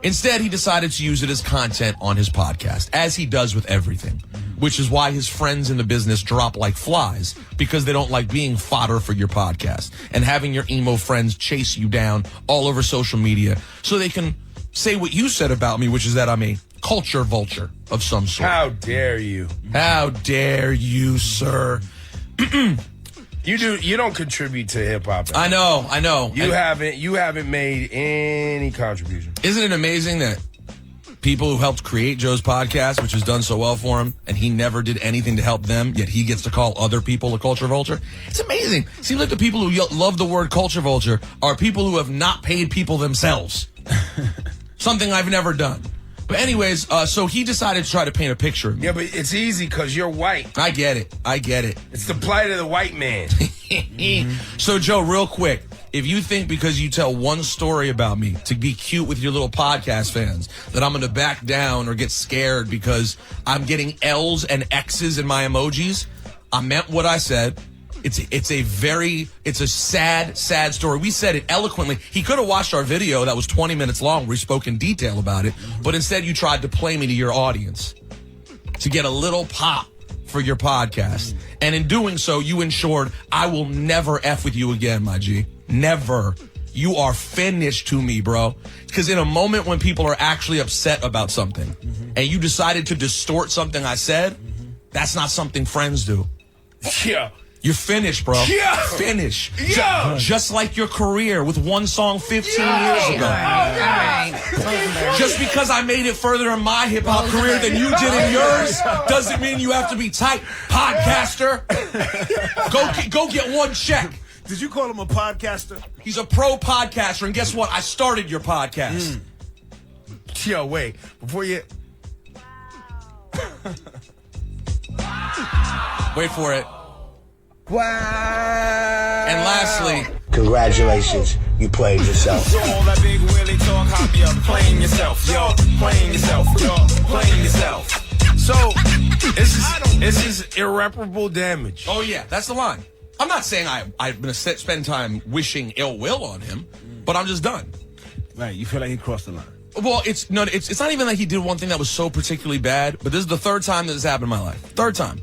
Instead, he decided to use it as content on his podcast, as he does with everything, which is why his friends in the business drop like flies, because they don't like being fodder for your podcast and having your emo friends chase you down all over social media so they can say what you said about me, which is that I'm a culture vulture of some sort. How dare you? How dare you, sir? You don't contribute to hip hop. I know. You haven't made any contribution. Isn't it amazing that people who helped create Joe's podcast, which has done so well for him, and he never did anything to help them, yet he gets to call other people a culture vulture? It's amazing. Seems like the people who love the word culture vulture are people who have not paid people themselves. Something I've never done. But anyways, so he decided to try to paint a picture of me. Yeah, but it's easy because you're white. I get it. It's the plight of the white man. So, Joe, real quick, if you think because you tell one story about me to be cute with your little podcast fans that I'm going to back down or get scared because I'm getting L's and X's in my emojis, I meant what I said. It's a sad story. We said it eloquently. He could have watched our video that was 20 minutes long where we spoke in detail about it, but instead you tried to play me to your audience to get a little pop for your podcast. And in doing so, you ensured I will never F with you again, my G. Never. You are finished to me, bro. Because in a moment when people are actually upset about something and you decided to distort something I said, that's not something friends do. Yeah. You're finished, bro. Yeah. Finish. Yeah. Just like your career with one song 15 years ago. Just because I made it further in my hip-hop career than you did in yours doesn't mean you have to be tight, podcaster. Go get one check. Did you call him a podcaster? He's a pro podcaster, and guess what? I started your podcast. Yo, wait. Before you... Wait for it. Wow. And lastly, Congratulations, you played yourself. So all that big Willie talk, hop you playing yourself, yo, playing yourself, yo, playing yourself. So, this is irreparable damage. oh yeah, that's the line. I'm not saying I'm going to spend time wishing ill will on him, but I'm just done. Right, you feel like he crossed the line. Well, it's not even like he did one thing that was so particularly bad, but this is the third time that this happened in my life. Third time.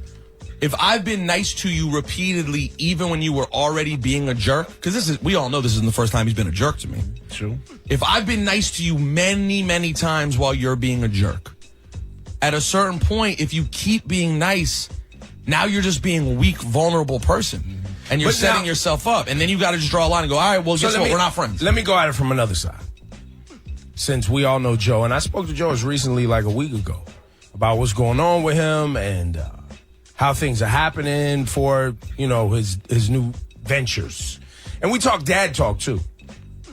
If I've been nice to you repeatedly, even when you were already being a jerk, because we all know this isn't the first time he's been a jerk to me. True. If I've been nice to you many, many times while you're being a jerk, at a certain point, if you keep being nice, now you're just being a weak, vulnerable person. And you're setting yourself up. And then you got to just draw a line and go, all right, well, guess what? We're not friends. Let me go at it from another side. Since we all know Joe, and I spoke to Joe as recently like a week ago about what's going on with him and how things are happening for, his new ventures. And we talk dad talk, too.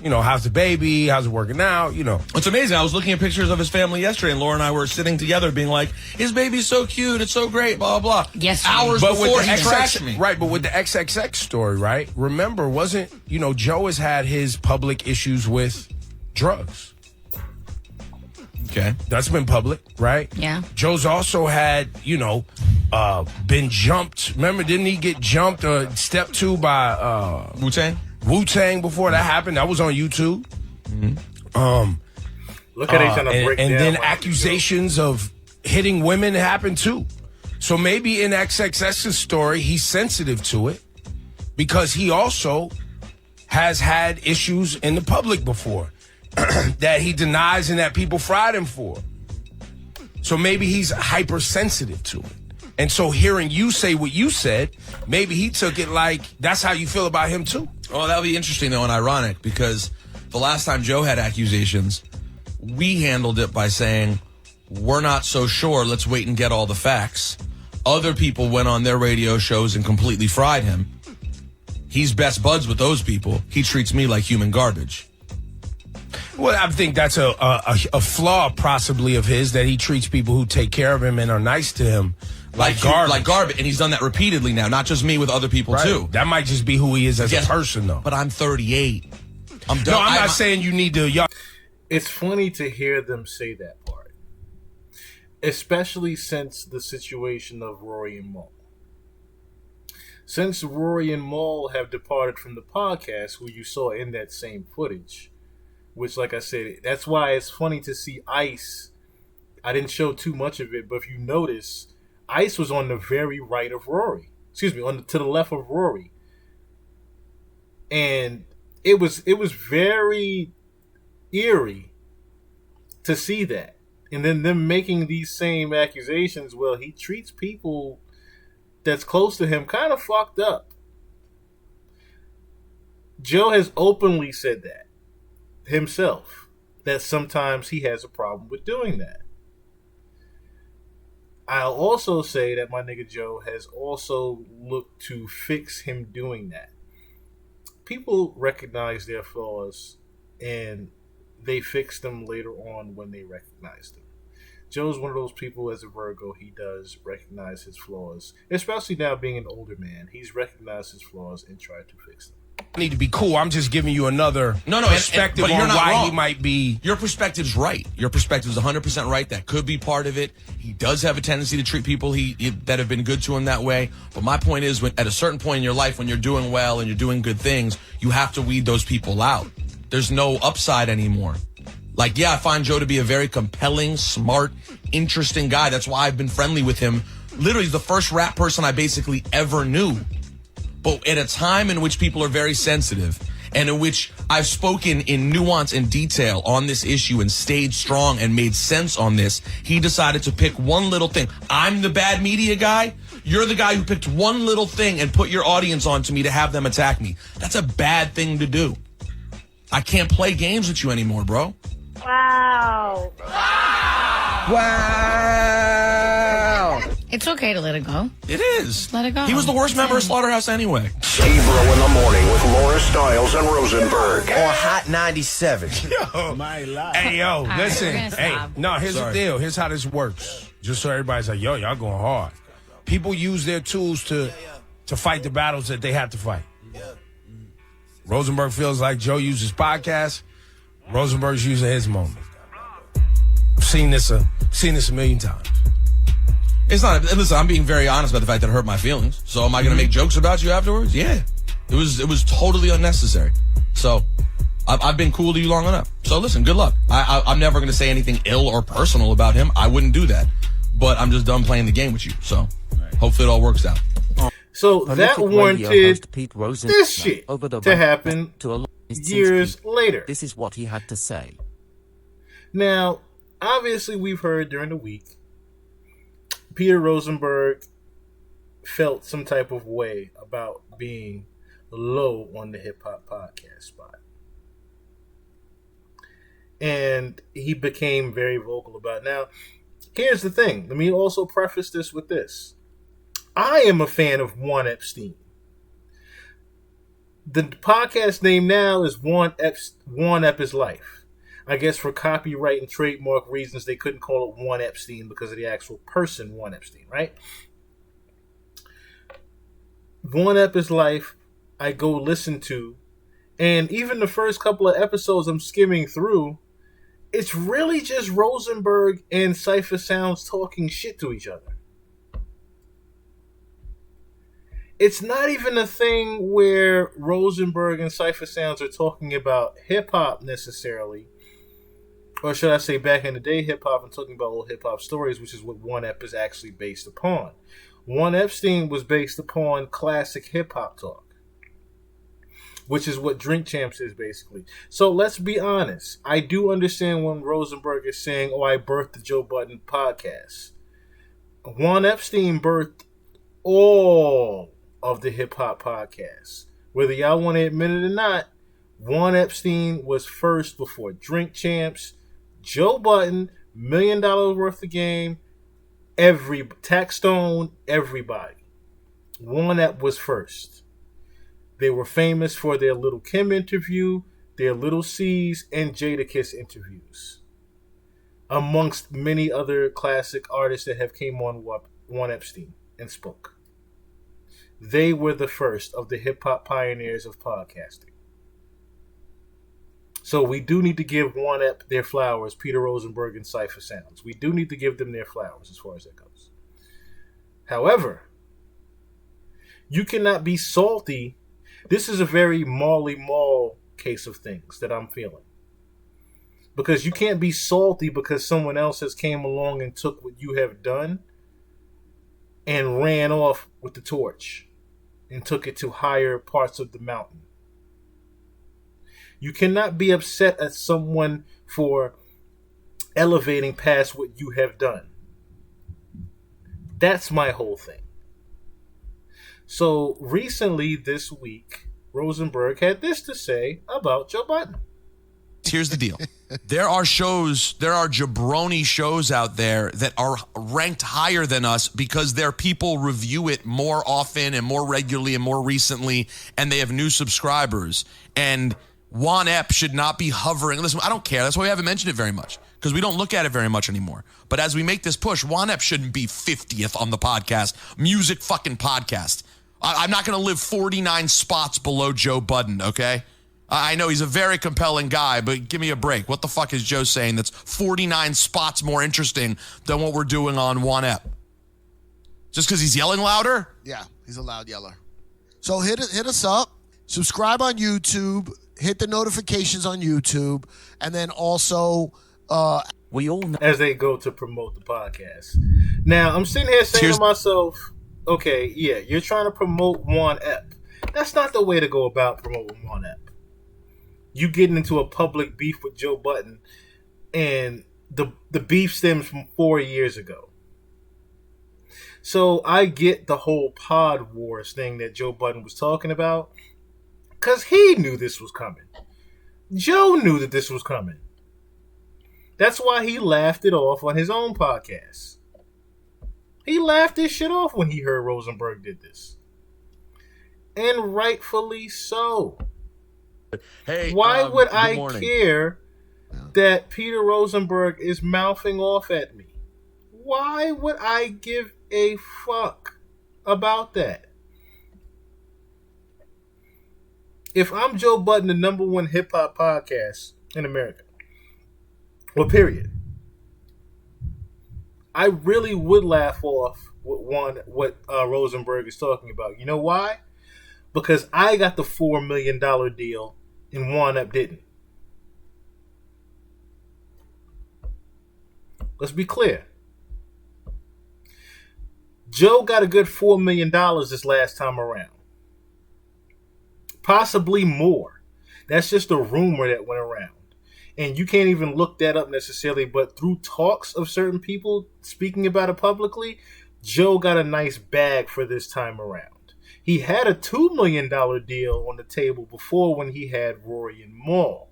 How's the baby? How's it working out? It's amazing. I was looking at pictures of his family yesterday, and Laura and I were sitting together being like, his baby's so cute. It's so great, blah, blah, blah. Yes. Hours before he trashed me. Right, but with the XXX story, right? Remember, Joe has had his public issues with drugs. Okay. That's been public, right? Yeah. Joe's also had, been jumped. Remember, didn't he get jumped step 2 by Wu-Tang? Wu-Tang before that happened. That was on YouTube. Mm-hmm. Look at each other break and down. then accusations of hitting women happened too. So maybe in XXX's story, he's sensitive to it because he also has had issues in the public before that he denies and that people fried him for. So maybe he's hypersensitive to it. And so hearing you say what you said, maybe he took it like that's how you feel about him too. Well, that would be interesting, though, and ironic, because the last time Joe had accusations, we handled it by saying, we're not so sure, let's wait and get all the facts. Other people went on their radio shows and completely fried him. He's best buds with those people. He treats me like human garbage. Well, I think that's a flaw possibly of his, that he treats people who take care of him and are nice to him like garbage. Like garbage. And he's done that repeatedly now, not just me, with other people, too. That might just be who he is as a person, though. But I'm 38. I'm done. No, I'm not saying you need to... It's funny to hear them say that part. Especially since the situation of Rory and Mal. Since Rory and Mal have departed from the podcast, who you saw in that same footage, which, like I said, that's why it's funny to see Ice. I didn't show too much of it, but if you notice, Ice was on the very right of Rory. Excuse me, to the left of Rory. And it was very eerie to see that. And then them making these same accusations, well, he treats people that's close to him kind of fucked up. Joe has openly said that himself, that sometimes he has a problem with doing that. I'll also say that my nigga Joe has also looked to fix him doing that. People recognize their flaws and they fix them later on when they recognize them. Joe's one of those people, as a Virgo, he does recognize his flaws, especially now being an older man. He's recognized his flaws and tried to fix them. I need to be cool. I'm just giving you another perspective but you're on not why wrong. he might be. Your perspective's right. Your perspective's 100% right. That could be part of it. He does have a tendency to treat people that have been good to him that way. But my point is, at a certain point in your life, when you're doing well and you're doing good things, you have to weed those people out. There's no upside anymore. Like, yeah, I find Joe to be a very compelling, smart, interesting guy. That's why I've been friendly with him. Literally, he's the first rap person I basically ever knew. But at a time in which people are very sensitive and in which I've spoken in nuance and detail on this issue and stayed strong and made sense on this, he decided to pick one little thing. I'm the bad media guy. You're the guy who picked one little thing and put your audience on to me to have them attack me. That's a bad thing to do. I can't play games with you anymore, bro. Wow. Wow. It's okay to let it go. It is. Let it go. He was the worst member of Slaughterhouse anyway. Ebro in the morning with Laura Stiles and Rosenberg. On Hot 97. Yo. Hey, yo, right, listen. we're gonna Hey, stop. no, here's the deal. Here's how this works. Just so everybody's like, yo, y'all going hard. People use their tools to fight the battles that they have to fight. Rosenberg feels like Joe uses podcasts. Rosenberg's using his moment. I've seen this a million times. It's not. Listen, I'm being very honest about the fact that it hurt my feelings. So am I going to make jokes about you afterwards? Yeah. It was totally unnecessary. So I've been cool to you long enough. So listen, good luck. I'm never going to say anything ill or personal about him. I wouldn't do that. But I'm just done playing the game with you. So hopefully it all works out. So that warranted this shit to happen years later. This is what he had to say. Now, obviously, we've heard during the week, Peter Rosenberg felt some type of way about being low on the Hip Hop Podcast spot. And he became very vocal about it. Now, here's the thing. Let me also preface this with this. I am a fan of Juan Epstein. The podcast name now is Juan Ep is Life. I guess for copyright and trademark reasons, they couldn't call it Juan Epstein because of the actual person, Juan Epstein, right? Juan Ep is Life, I go listen to, and even the first couple of episodes I'm skimming through, it's really just Rosenberg and Cypher Sounds talking shit to each other. It's not even a thing where Rosenberg and Cypher Sounds are talking about hip-hop necessarily. Or should I say back in the day hip-hop and talking about old hip-hop stories, which is what One Ep is actually based upon. One Epstein was based upon classic hip-hop talk, which is what Drink Champs is basically. So let's be honest. I do understand when Rosenberg is saying, oh, I birthed the Joe Budden podcast. Juan Epstein birthed all of the hip-hop podcasts. Whether y'all want to admit it or not, Juan Epstein was first before Drink Champs, Joe Budden, $1 Million Worth of Game, Taxstone, everybody. Juan Ep was first. They were famous for their Little Kim interview, their Little C's, and Jadakiss interviews, amongst many other classic artists that have came on Juan Epstein and spoke. They were the first of the hip-hop pioneers of podcasting. So we do need to give Juan Ep their flowers, Peter Rosenberg and Cypher Sounds. We do need to give them their flowers as far as that goes. However, you cannot be salty. This is a very Marley Marl case of things that I'm feeling. Because you can't be salty because someone else has came along and took what you have done and ran off with the torch and took it to higher parts of the mountain. You cannot be upset at someone for elevating past what you have done. That's my whole thing. So recently this week, Rosenberg had this to say about Joe Budden. Here's the deal. There are jabroni shows out there that are ranked higher than us because their people review it more often and more regularly and more recently, and they have new subscribers. And Juan Ep should not be hovering. Listen, I don't care. That's why we haven't mentioned it very much, because we don't look at it very much anymore. But as we make this push, Juan Ep shouldn't be 50th on the podcast, music fucking podcast. I'm not going to live 49 spots below Joe Budden, okay? I know he's a very compelling guy, but give me a break. What the fuck is Joe saying that's 49 spots more interesting than what we're doing on Juan Ep? Just because he's yelling louder? Yeah, he's a loud yeller. So hit us up, subscribe on YouTube, hit the notifications on YouTube, and then also we all know as they go to promote the podcast. Now, I'm sitting here saying to myself, okay, yeah, you're trying to promote Juan Ep. That's not the way to go about promoting Juan Ep. You getting into a public beef with Joe Budden, and the beef stems from 4 years ago. So I get the whole Pod Wars thing that Joe Budden was talking about, because he knew this was coming. Joe knew that this was coming. That's why he laughed it off on his own podcast. He laughed his shit off when he heard Rosenberg did this. And rightfully so. Hey, why would good I morning. care that Peter Rosenberg is mouthing off at me? Why would I give a fuck about that? If I'm Joe Budden, the #1 hip hop podcast in America, well, period, I really would laugh off what Rosenberg is talking about. You know why? Because I got the $4 million deal and Juan Ep didn't. Let's be clear. Joe got a good $4 million this last time around. Possibly more. That's just a rumor that went around. And you can't even look that up necessarily, but through talks of certain people speaking about it publicly, Joe got a nice bag for this time around. He had a $2 million deal on the table before when he had Rory and Mal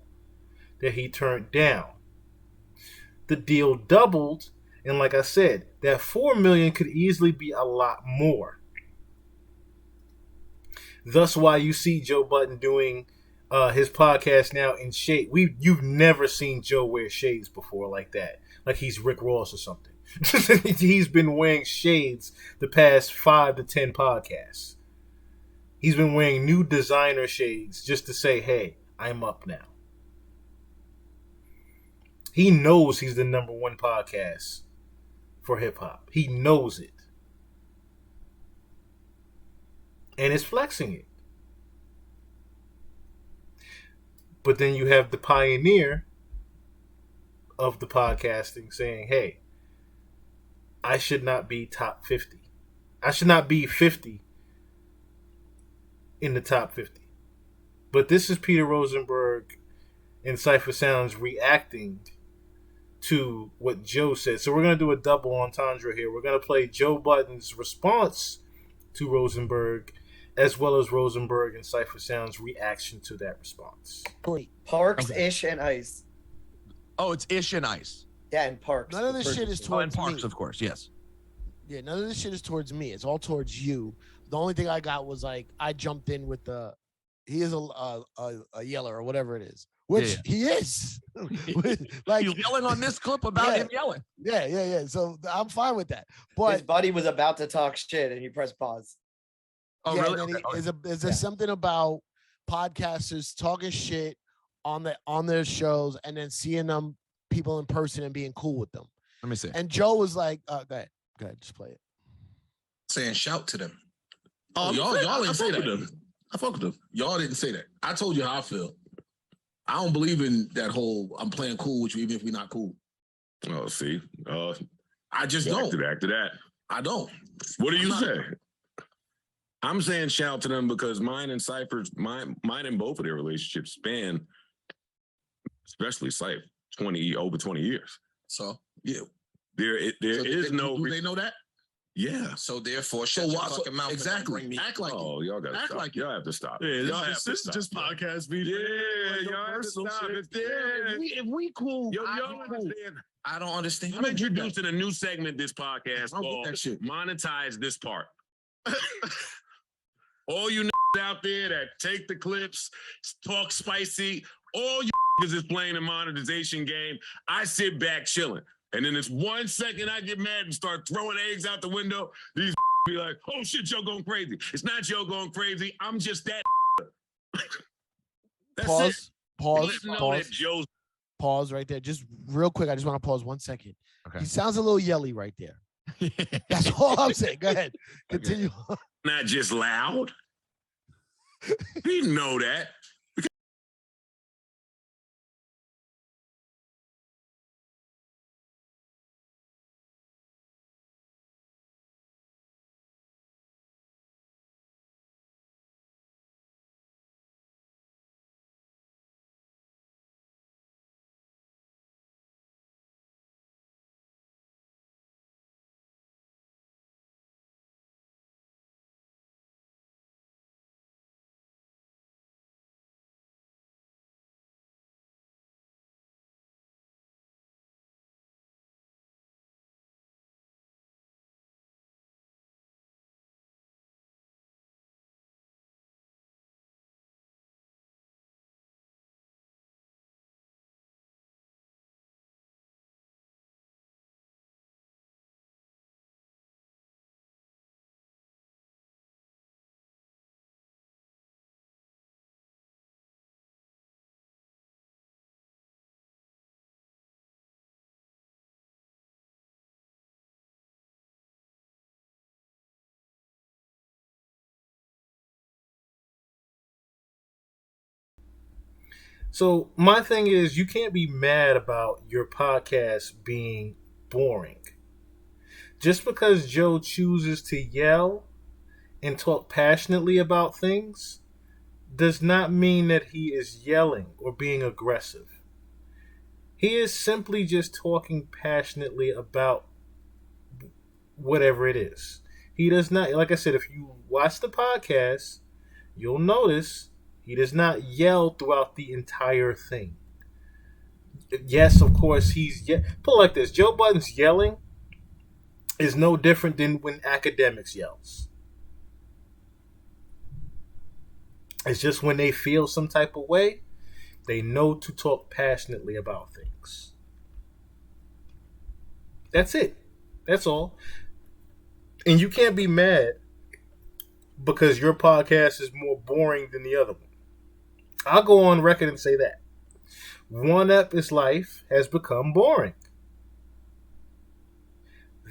that he turned down. The deal doubled, and like I said, that $4 million could easily be a lot more. Thus why you see Joe Budden doing his podcast now in shade. You've never seen Joe wear shades before like that. Like he's Rick Ross or something. He's been wearing shades the past 5 to 10 podcasts. He's been wearing new designer shades just to say, hey, I'm up now. He knows he's the #1 podcast for hip hop. He knows it. And is flexing it. But then you have the pioneer of the podcasting saying, hey, I should not be top 50. I should not be 50 in the top 50. But this is Peter Rosenberg and Cypher Sounds reacting to what Joe said. So we're going to do a double entendre here. We're going to play Joe Budden's response to Rosenberg, as well as Rosenberg and Cypher Sound's reaction to that response. Parks, Ish, and Ice. Oh, it's Ish and Ice. Yeah, and Parks. None of this shit is towards and Parks, me. of course, yes. Yeah, none of this shit is towards me. It's all towards you. The only thing I got was like I jumped in with he is a yeller or whatever it is, which he is. Like you're yelling on this clip about him yelling. Yeah. So I'm fine with that. But his buddy was about to talk shit and he pressed pause. Oh, yeah, really? And then Okay. is there something about podcasters talking shit on their shows and then seeing them people in person and being cool with them? Let me see. And Joe was like, go ahead, just play it. Saying shout to them. Oh, y'all didn't say that. I fuck with them. Y'all didn't say that. I told you how I feel. I don't believe in that whole I'm playing cool with you even if we're not cool. Oh, see. I just don't. After that. I don't. What do you say? I'm saying shout to them because mine and Cypher's, mine and both of their relationships span, especially Cypher, over 20 years. So, yeah. There is no... Do they know that? Yeah. So therefore, shut your fucking mouth. Exactly. Act like oh, y'all gotta act stop. like y'all have to stop. Yeah, y'all have to this stop. is just podcast beef. Yeah, y'all have to stop. If we cool, y'all understand. I don't understand. I'm introducing a new segment this podcast called that shit. Monetize This Part. All you out there that take the clips, talk spicy, all you is playing the monetization game. I sit back chilling. And then it's 1 second I get mad and start throwing eggs out the window. These be like, oh shit, Joe going crazy. It's not Joe going crazy. I'm just that. That's Pause. it. Joe's Pause right there. Just real quick. I just want to pause 1 second. Okay. He sounds a little yelly right there. That's all I'm saying. Go ahead. Continue. not just loud. We know that. So my thing is, you can't be mad about your podcast being boring. Just because Joe chooses to yell and talk passionately about things does not mean that he is yelling or being aggressive. He is simply just talking passionately about whatever it is. He does not, like I said, if you watch the podcast, you'll notice he does not yell throughout the entire thing. Yes, of course, put it like this. Joe Budden's yelling is no different than when Academics yells. It's just when they feel some type of way, they know to talk passionately about things. That's it. That's all. And you can't be mad because your podcast is more boring than the other one. I'll go on record and say that. One Up is Life has become boring.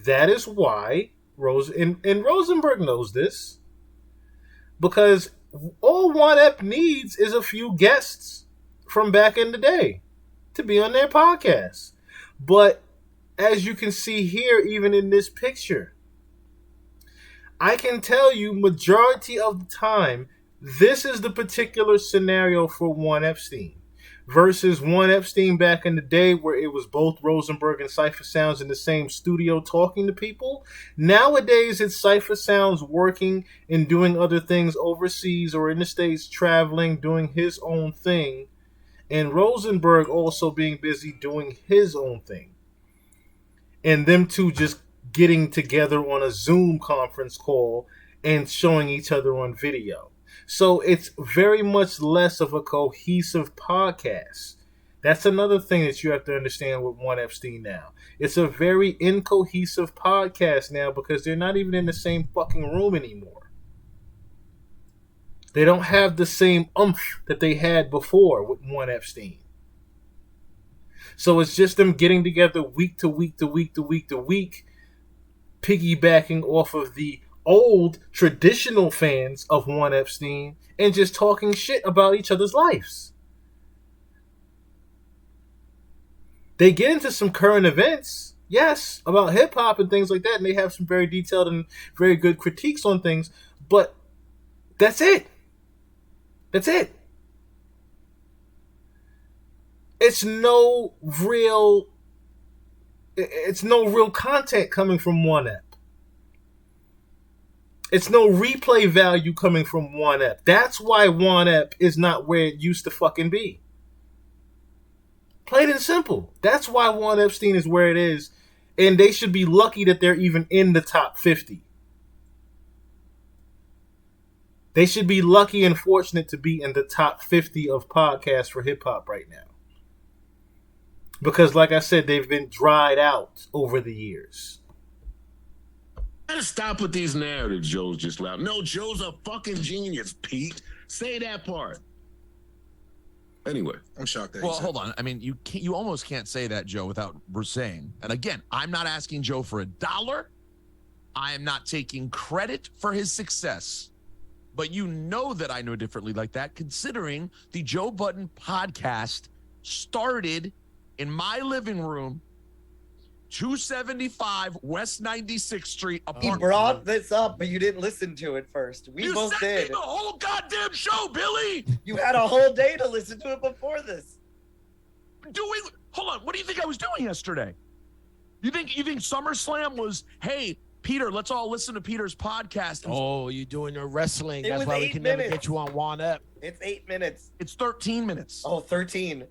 That is why and Rosenberg knows this, because all One Up needs is a few guests from back in the day to be on their podcast. But as you can see here, even in this picture, I can tell you majority of the time, this is the particular scenario for One Epstein versus One Epstein back in the day where it was both Rosenberg and Cypher Sounds in the same studio talking to people. Nowadays, it's Cypher Sounds working and doing other things overseas or in the States, traveling, doing his own thing, and Rosenberg also being busy doing his own thing. And them two just getting together on a Zoom conference call and showing each other on video. So it's very much less of a cohesive podcast. That's another thing that you have to understand with One Epstein now. It's a very incohesive podcast now because they're not even in the same fucking room anymore. They don't have the same oomph that they had before with One Epstein. So it's just them getting together week to week to week to week to week, piggybacking off of the old traditional fans of One Epstein and just talking shit about each other's lives. They get into some current events, yes, about hip hop and things like that, and they have some very detailed and very good critiques on things, but that's it. That's it. It's no real content coming from One Ep. It's no replay value coming from One Ep. That's why One Ep is not where it used to fucking be. Plain and simple. That's why One Epstein is where it is. And they should be lucky that they're even in the top 50. They should be lucky and fortunate to be in the top 50 of podcasts for hip hop right now. Because, like I said, they've been dried out over the years. Gotta stop with these narratives Joe's just loud. No, Joe's a fucking genius, Pete. Say that part. Anyway, I'm shocked that. Well, hold on. I mean, you almost can't say that, Joe, without saying. And again, I'm not asking Joe for $1. I am not taking credit for his success. But you know that I know differently like that, considering the Joe Budden podcast started in my living room, 275 West 96th Street apartment. He brought this up, but you didn't listen to it first. We both sent did. me the whole goddamn show, Billy. You had a whole day to listen to it before this. Hold on. What do you think I was doing yesterday? You think SummerSlam was, hey, Peter, let's all listen to Peter's podcast. Oh, you're doing your wrestling. It That's was why we 8 can minutes. never get you on One Ep. It's 8 minutes. It's 13 minutes. Oh, 13.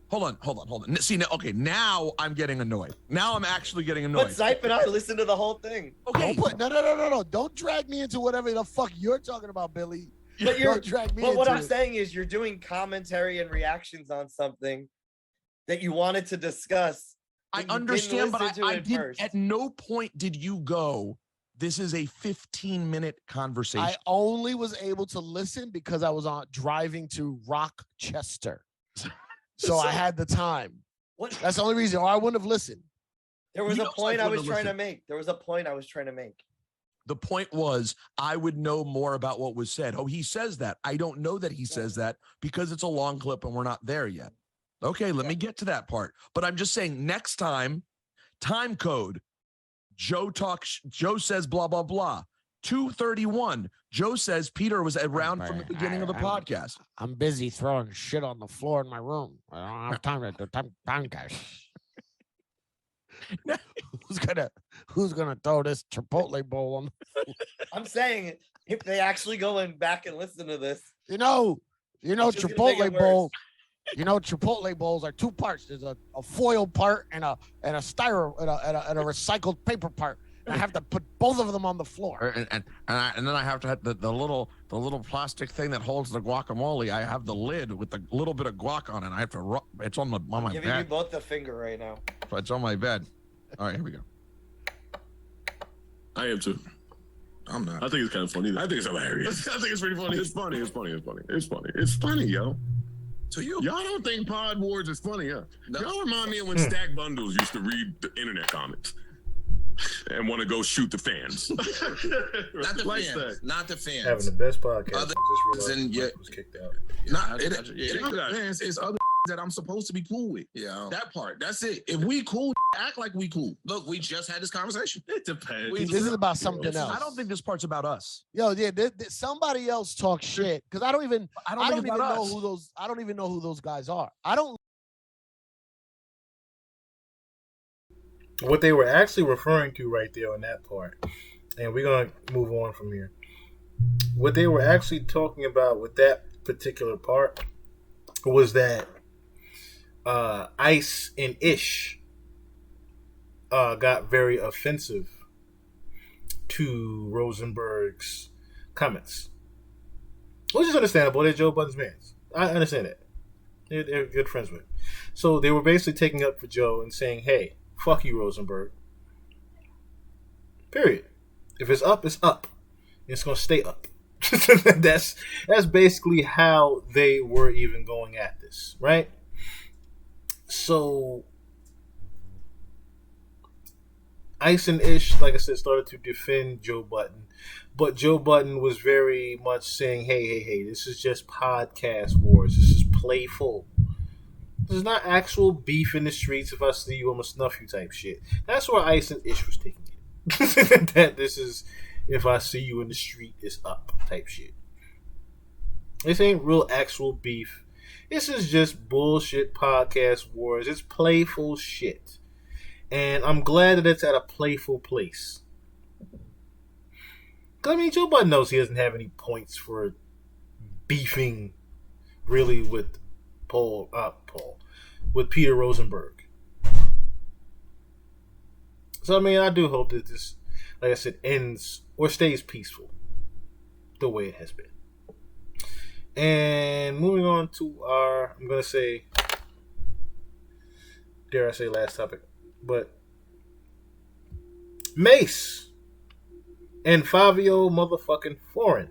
Hold on. See, now I'm getting annoyed. Now I'm actually getting annoyed. But Zype and I listened to the whole thing. Okay. No. Don't drag me into whatever the fuck you're talking about, Billy. But Don't drag me into what I'm it. saying is you're doing commentary and reactions on something that you wanted to discuss. I but you understand, didn't but listen to I it did. first. At no point did you go, this is a 15-minute conversation. I only was able to listen because I was driving to Rochester. So I had the time. What? That's the only reason, or I wouldn't have listened. There was You a know point Zype I was wouldn't trying to listen. make. There was a point I was trying to make. The point was, I would know more about what was said. Oh, he says that. I don't know that he says that because it's a long clip and we're not there yet. Okay, let me get to that part. But I'm just saying, next time, time code. Joe says blah, blah, blah. 2:31. Joe says Peter was around from the beginning of the podcast. I'm busy throwing shit on the floor in my room. I don't have time to do time, guys. Who's gonna throw this Chipotle bowl on? I'm saying, if they actually go back and listen to this, you know, Chipotle bowl. You know, Chipotle bowls are two parts. There's a foil part and a styro and a recycled paper part. And I have to put both of them on the floor. And then I have to have the little plastic thing that holds the guacamole. I have the lid with the little bit of guac on it. I have to it's on my I'm giving bed. you both the finger right now. It's on my bed. All right, here we go. I am too. I'm not. I think it's kind of funny. I think it's hilarious. I think it's pretty funny. It's funny. It's funny. It's funny. It's funny. It's funny, yo. To you. Y'all don't think Pod Wars is funny, huh? No. Y'all remind me of when Stack Bundles used to read the internet comments and want to go shoot the fans. Not the Like fans. that. Not the fans. Having the best podcast. Other I just realized yeah. Mike was kicked out. It ain't the fans. It's other that I'm supposed to be cool with. Yeah. That part. That's it. If we cool, act like we cool. Look, we just had this conversation. It depends. This is about something else. I don't think this part's about us. Yo, yeah, somebody else talk shit because I don't even know who those. I don't even know who those guys are. I don't. What they were actually referring to right there on that part, and we're gonna move on from here. What they were actually talking about with that particular part was that Ice and Ish got very offensive to Rosenberg's comments, which is understandable. They're Joe Budden's fans. I understand that. They're good friends with him. So they were basically taking up for Joe and saying, hey, fuck you, Rosenberg. Period. If it's up, it's up. It's going to stay up. That's basically how they were even going at this, right? So Ice and Ish, like I said, started to defend Joe Budden, but Joe Budden was very much saying, hey, this is just podcast wars. This is playful. This is not actual beef in the streets. If I see you, I'm gonna snuff you type shit. That's where Ice and Ish was taking it. That this is, if I see you in the street, it's up type shit. This ain't real actual beef. This is just bullshit podcast wars. It's playful shit. And I'm glad that it's at a playful place. I mean, Joe Budden knows he doesn't have any points for beefing really with with Peter Rosenberg. So, I mean, I do hope that this, like I said, ends or stays peaceful the way it has been. And moving on to our, I'm going to say, dare I say last topic, but Mace and Fabio motherfucking Foreign.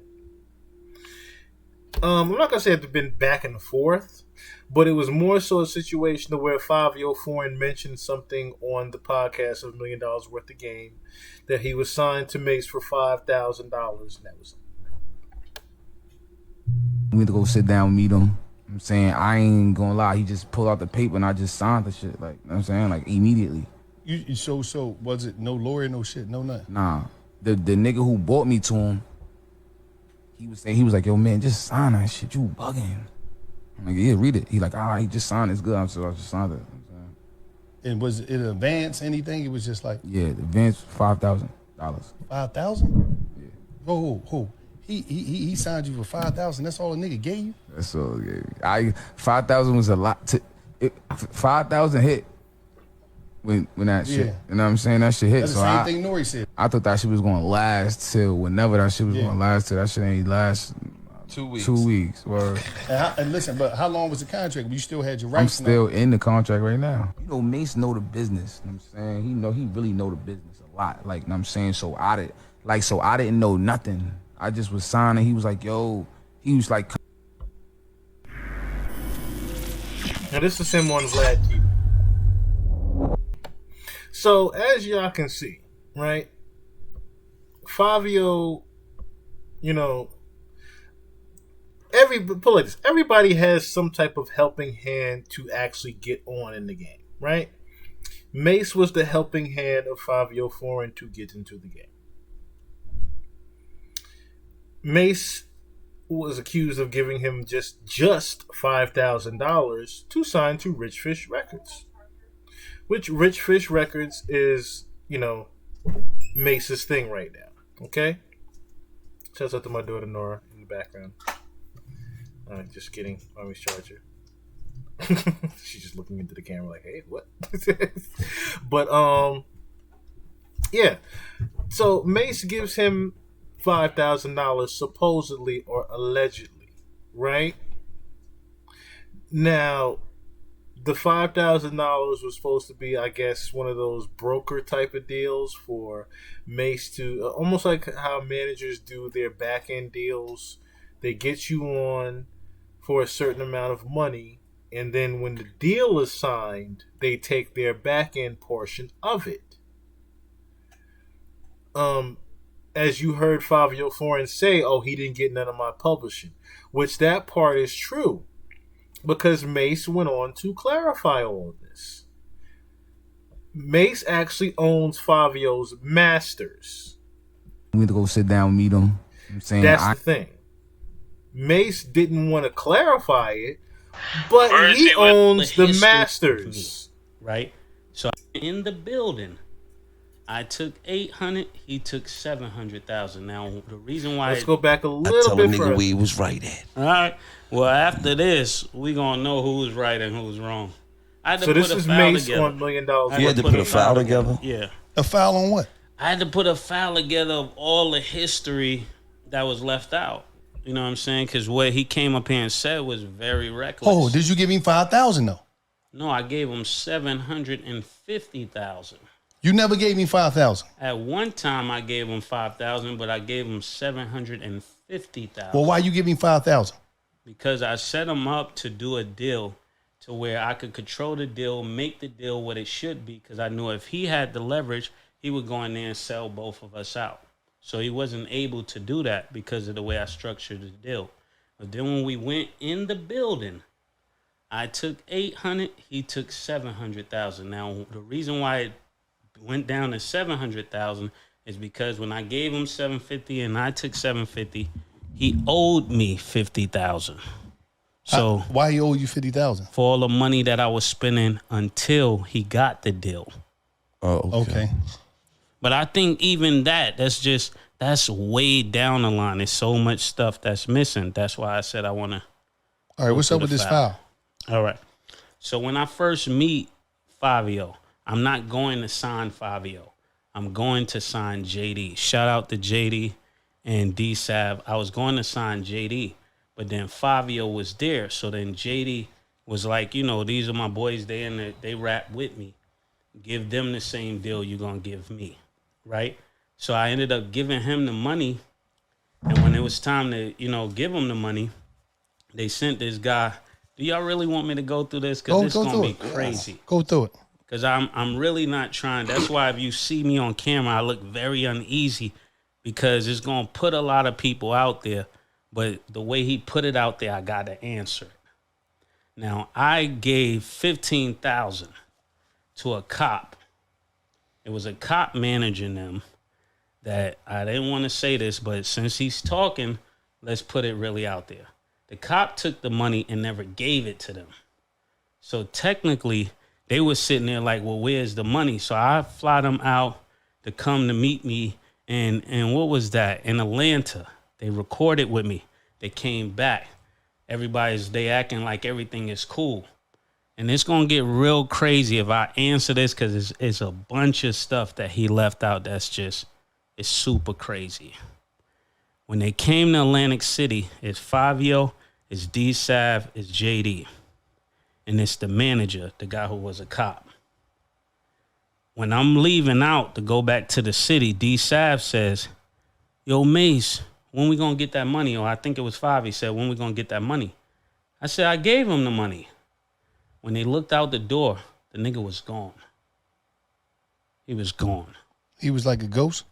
I'm not going to say it's been back and forth, but it was more so a situation where Fabio Foreign mentioned something on the podcast of $1 Million Worth of Game that he was signed to Mace for $5,000, and that was it. We had to go sit down and meet him. I'm saying, I ain't gonna lie, he just pulled out the paper and I just signed the shit. Like, you know what I'm saying? Like, immediately. So was it no lawyer, no shit, no nothing? Nah. The nigga who bought me to him, he was like, yo, man, just sign that shit. You bugging. I'm like, yeah, read it. He like, he just signed it. It's good. So I just signed it. And was it advance anything? It was just like, yeah, the advance $5,000. 5,000? Yeah. Who? He signed you for 5,000. That's all a nigga gave you. That's all he gave me. 5,000 was a lot. 5,000 hit when that shit. Yeah. You know what I'm saying? That shit hit. That's so the same thing Nori said. I thought that shit was gonna last till whenever that shit was gonna last till. That shit ain't last 2 weeks. 2 weeks. Word. And listen, but how long was the contract? You still had your rights. I'm still in the contract right now. You know, Mace know the business. You know what I'm saying? He really know the business a lot. Like, you know what I'm saying? So I didn't know nothing. I just was signing. He was like, yo, he was like. Now this is the same one Vlad Q. So as y'all can see, right? Fabio, you know, everybody has some type of helping hand to actually get on in the game, right? Mace was the helping hand of Fabio Foreign to get into the game. Mace was accused of giving him just $5,000 to sign to Rich Fish Records, which Rich Fish Records is, you know, Mace's thing right now. Okay? Shouts out to my daughter Nora in the background. Just kidding. Mommy's charger. She's just looking into the camera like, hey, what? But yeah. So Mace gives him $5,000 supposedly or allegedly, right? Now, the $5,000 was supposed to be, I guess, one of those broker type of deals for Mace to almost like how managers do their back end deals. They get you on for a certain amount of money, and then when the deal is signed, they take their back end portion of it. As you heard Fabio Foreign say, oh, he didn't get none of my publishing, which that part is true, because Mace went on to clarify all of this. Mace actually owns Fabio's masters. We need to go sit down and meet him. I'm saying that's the thing. Mace didn't want to clarify it, but he owns the masters. Right? So in the building, I took 800. He took 700,000. Now the reason why let's go back a little bit further. We was right at. All right. Well, after this, we gonna know who was right and who was wrong. I had to so put this a is file Mace together. $1 million. You had to put a file together. Yeah. A file on what? I had to put a file together of all the history that was left out. You know what I'm saying? Because what he came up here and said was very reckless. Oh, did you give him 5,000 though? No, I gave him 750,000. You never gave me 5,000. At one time, I gave him 5,000, but I gave him 750,000. Well, why you give me 5,000? Because I set him up to do a deal to where I could control the deal, make the deal what it should be. Because I knew if he had the leverage, he would go in there and sell both of us out. So he wasn't able to do that because of the way I structured the deal. But then when we went in the building, I took 800, he took 700,000. Now, the reason why it went down to 700,000 is because when I gave him 750 and I took 750, he owed me 50,000. So why he owe you 50,000? For all the money that I was spending until he got the deal. Oh, okay. But I think even that's way down the line. There's so much stuff that's missing. That's why I said I want to. All right, what's up with this file? All right. So when I first meet Fabio, I'm not going to sign Fabio. I'm going to sign JD. Shout out to JD and D-Sav. I was going to sign JD, but then Fabio was there. So then JD was like, you know, these are my boys. They rap with me. Give them the same deal you're going to give me. Right? So I ended up giving him the money. And when it was time to, you know, give him the money, they sent this guy. Do y'all really want me to go through this? Because it's going to be crazy. Go through it. Because I'm really not trying. That's why if you see me on camera, I look very uneasy because it's going to put a lot of people out there. But the way he put it out there, I got to answer it. Now, I gave 15,000 to a cop. It was a cop managing them that I didn't want to say this, but since he's talking, let's put it really out there. The cop took the money and never gave it to them. So technically, they were sitting there like, well, where's the money? So I fly them out to come to meet me. And what was that? In Atlanta. They recorded with me. They came back. They acting like everything is cool. And it's going to get real crazy if I answer this because it's a bunch of stuff that he left out that's it's super crazy. When they came to Atlantic City, it's Fabio, it's D-Sav, it's JD. And it's the manager, the guy who was a cop. When I'm leaving out to go back to the city, D-Sav says, yo, Mace, when we going to get that money? Or I think it was Favi said, when we going to get that money? I said, I gave him the money. When they looked out the door, the nigga was gone. He was gone. He was like a ghost?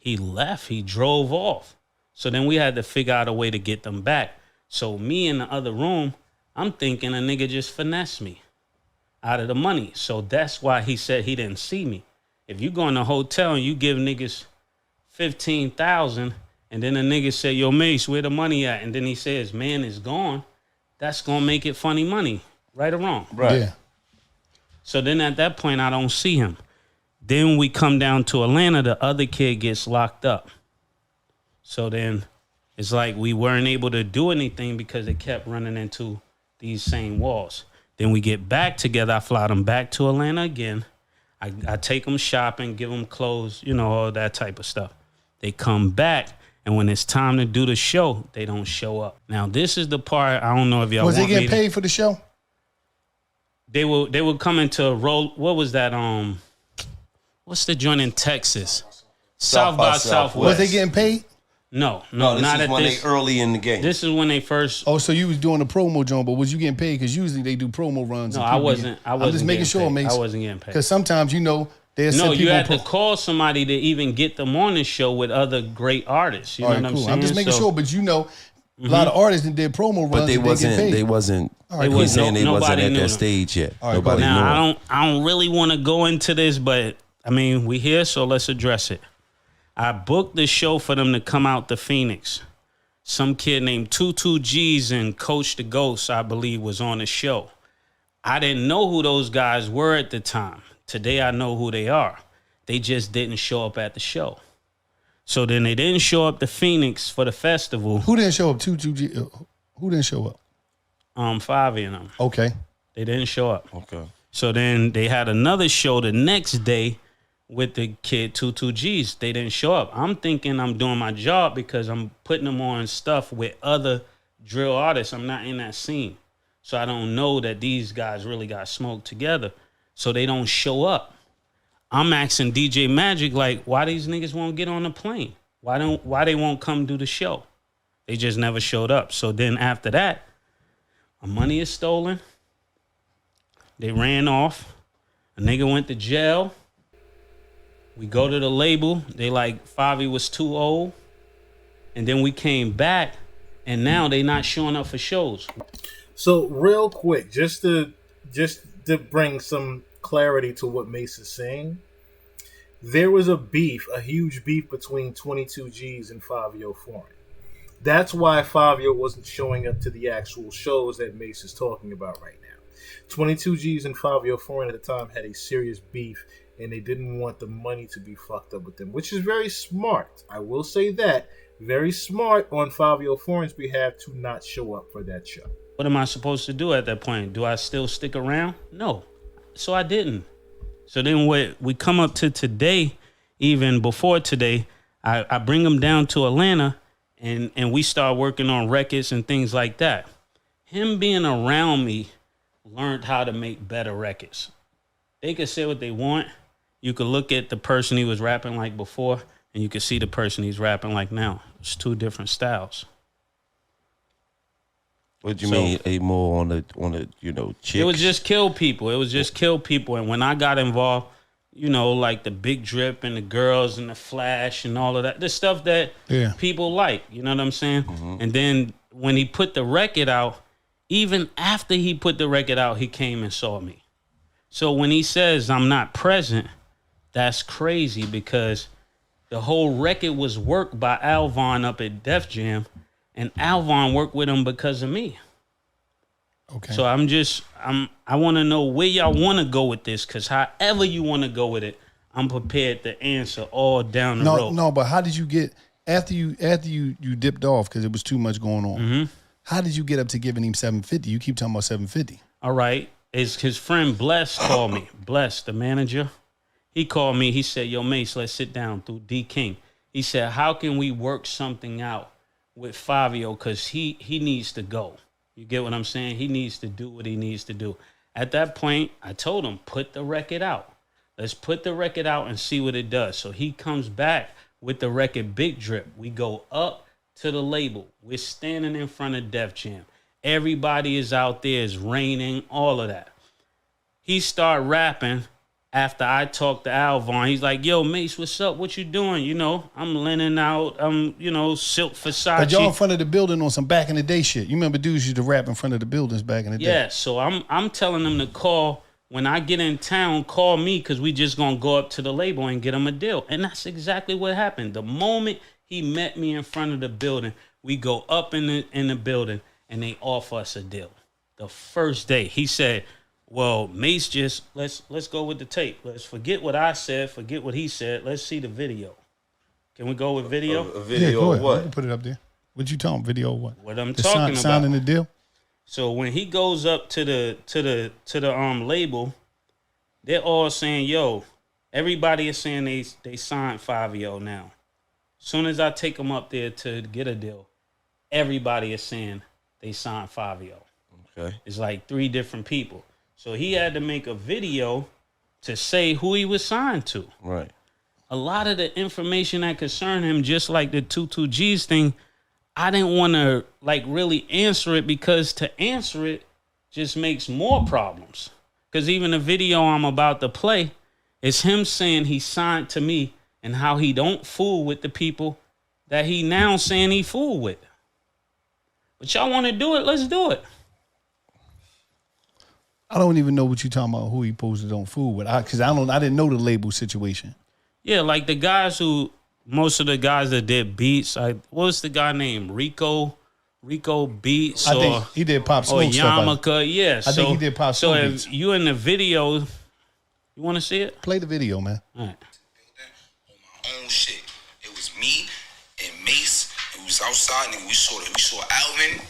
He left. He drove off. So then we had to figure out a way to get them back. So me in the other room, I'm thinking a nigga just finessed me out of the money. So that's why he said he didn't see me. If you go in a hotel and you give niggas $15,000 and then a nigga say, yo, Mace, where the money at? And then he says, man, it's gone. That's going to make it funny money. Right or wrong? Right. Yeah. So then at that point, I don't see him. Then we come down to Atlanta. The other kid gets locked up. So then it's like we weren't able to do anything because they kept running into these same walls. Then we get back together. I fly them back to Atlanta again. I take them shopping, give them clothes, you know, all that type of stuff. They come back, and when it's time to do the show, they don't show up. Now, this is the part I don't know if y'all Was want they getting me to- paid for the show? They will come into roll. What was that? What's the joint in Texas? South by Southwest. Was they getting paid? No, this not is at when this. they early in the game. This is when they first. Oh, so you was doing a promo, John, but was you getting paid? Because usually they do promo runs. No, and I people wasn't. get- I I'm wasn't just making getting sure, paid. Mace. I wasn't getting paid. Because sometimes, you know, they'll No, send you people had to call somebody to even get them on the show with other great artists. You know All right, what I'm cool. saying? I'm just making So- sure, but you know, a lot of artists that did promo runs. But they and get wasn't. paid. They wasn't. All right, He's cool. saying they wasn't nobody at knew that them. stage yet. All right, Nobody knew. Now him. I don't really want to go into this, but I mean we here, so let's address it. I booked the show for them to come out to Phoenix. Some kid named 22 G's and Coach the Ghost, I believe, was on the show. I didn't know who those guys were at the time. Today I know who they are. They just didn't show up at the show. So then they didn't show up to Phoenix for the festival. Who didn't show up? Who didn't show up? Favi and them. Okay. They didn't show up. Okay. So then they had another show the next day with the kid 22 G's. They didn't show up. I'm thinking I'm doing my job because I'm putting them on stuff with other drill artists. I'm not in that scene. So I don't know that these guys really got smoked together. So they don't show up. I'm asking DJ Magic, like, why these niggas won't get on the plane? Why they won't come do the show? They just never showed up. So then after that, my money is stolen. They ran off. A nigga went to jail. We go to the label. They like, Favi was too old. And then we came back, and now they not showing up for shows. So real quick, just to bring some clarity to what Mace is saying, there was a huge beef between 22 G's and Fabio Foreign. That's why Fabio wasn't showing up to the actual shows that Mace is talking about right now. 22 G's and Fabio Foreign at the time had a serious beef, and they didn't want the money to be fucked up with them, which is very smart. I will say that. Very smart on Fabio Foreign's behalf to not show up for that show. What am I supposed to do at that point? Do I still stick around? No. So I didn't. So then what we come up to today, even before today, I bring them down to Atlanta and we start working on records and things like that. Him being around me learned how to make better records. They could say what they want. You could look at the person he was rapping like before, and you could see the person he's rapping like now. It's two different styles. What do you mean? A more on the chicks? It was just kill people. And when I got involved, like the Big Drip and the girls and the Flash and all of that, the stuff that people like, you know what I'm saying? Mm-hmm. And then when he put the record out, even after he put the record out, he came and saw me. So when he says I'm not present, that's crazy because the whole record was worked by Alvon up at Def Jam, and Alvon worked with him because of me. Okay. So I want to know where y'all want to go with this, because however you want to go with it, I'm prepared to answer all down the road. No, but how did you get after you dipped off because it was too much going on? Mm-hmm. How did you get up to giving him $750? You keep talking about $750. All right. His friend Bless called me. Bless, the manager. He called me. He said, yo, Mace, let's sit down through D King. He said, how can we work something out with Fabio? Because he needs to go. You get what I'm saying? He needs to do what he needs to do. At that point, I told him, put the record out. Let's put the record out and see what it does. So he comes back with the record Big Drip. We go up to the label. We're standing in front of Def Jam. Everybody is out there. It's raining, all of that. He start rapping. after I talked to Alvon, he's like, yo, Mace, what's up? What you doing? You know, I'm lending out, Silk Versace. But y'all in front of the building on some back in the day shit. You remember dudes used to rap in front of the buildings back in the day. Yeah, so I'm telling them to call, when I get in town, call me, because we just going to go up to the label and get him a deal. And that's exactly what happened. The moment he met me in front of the building, we go up in the building, and they offer us a deal. The first day, he said, well, Mace just, let's go with the tape. Let's forget what I said, forget what he said. Let's see the video. Can we go with video? A video of what? Put it up there. What you talking? Video of what? What I'm talking about. Signing the deal? So when he goes up to the label, they're all saying, yo, everybody is saying they signed Fabio now. Soon as I take them up there to get a deal, everybody is saying they signed Fabio. Okay. It's like 3 different people. So he had to make a video to say who he was signed to. Right. A lot of the information that concerned him, just like the 22Gs thing, I didn't want to really answer it, because to answer it just makes more problems. Because even the video I'm about to play is him saying he signed to me and how he don't fool with the people that he now saying he fool with. But y'all want to do it? Let's do it. I don't even know what you talking about. Who he posted on food with? Because I didn't know the label situation. Yeah, like the guys most of the guys that did beats. What was the guy named Rico Beats? I think he did Pop Smoke or stuff. Yamaka. Yeah, I think he did Pop Smoke. So if beats. you in the video, you want to see it? Play the video, man. All right. Own shit. It was me and Mace. It was outside, and we saw Alvin.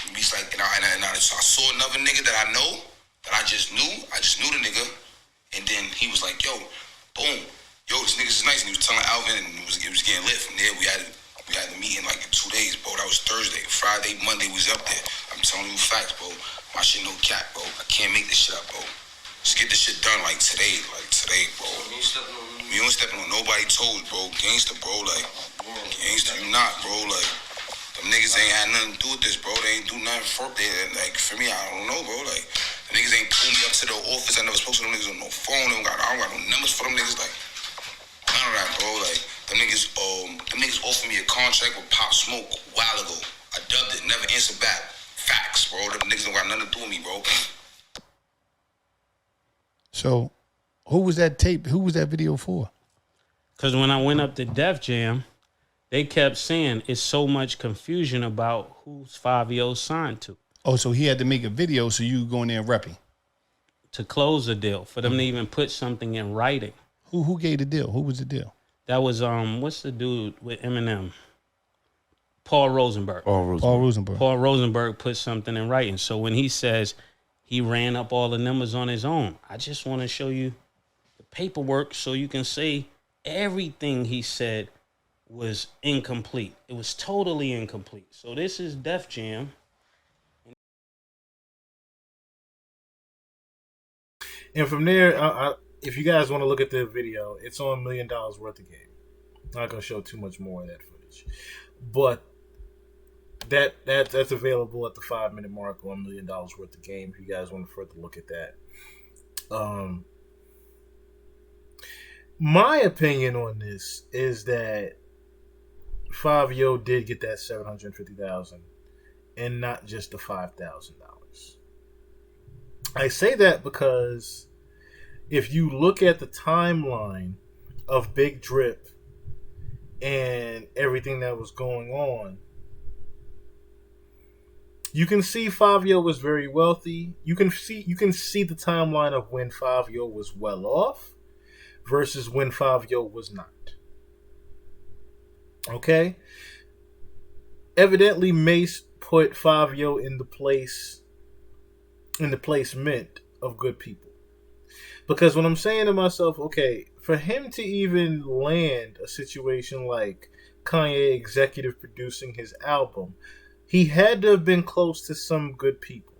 We was like, and I saw another nigga that I know. That I just knew the nigga, and then he was like, yo, boom, this nigga's nice, and he was telling Alvin, and it was getting lit from there. We had the meeting like in 2 days, bro. That was Thursday. Friday, Monday was up there. I'm telling you facts, bro. My shit no cap, bro. I can't make this shit up, bro. Just get this shit done like today, bro. You don't stepping on nobody's toes, bro. Gangster, bro, gangster, you not, bro, them niggas ain't had nothing to do with this, bro. They ain't do nothing for me, I don't know, bro. The niggas ain't pulled me up to the office. I never spoke to them niggas on no phone. I don't got no numbers for them niggas. None of that, bro. Them niggas offered me a contract with Pop Smoke a while ago. I dubbed it, never answered back. Facts, bro. Them niggas don't got nothing to do with me, bro. So, who was that tape? Who was that video for? Because when I went up to Def Jam, they kept saying it's so much confusion about who's Fabio signed to. Oh, so he had to make a video so you go in there and repping. To close a deal, for them to even put something in writing. Who gave the deal? Who was the deal? That was, what's the dude with Eminem? Paul Rosenberg. Paul Rosenberg put something in writing. So when he says he ran up all the numbers on his own, I just want to show you the paperwork so you can say everything he said was incomplete. It was totally incomplete. So this is Def Jam. And from there, if you guys want to look at the video, it's on $1 Million Worth of Game. I'm not going to show too much more of that footage. But that's available at the 5-minute mark on $1 Million Worth of Game if you guys want to further look at that. My opinion on this is that Fabio did get that $750,000 and not just the $5,000. I say that because if you look at the timeline of Big Drip and everything that was going on, you can see Fabio was very wealthy. You can see the timeline of when Fabio was well off versus when Fabio was not. Okay? Evidently, Mace put Fabio in the placement of good people. Because when I'm saying to myself, okay, for him to even land a situation like Kanye executive producing his album, he had to have been close to some good people.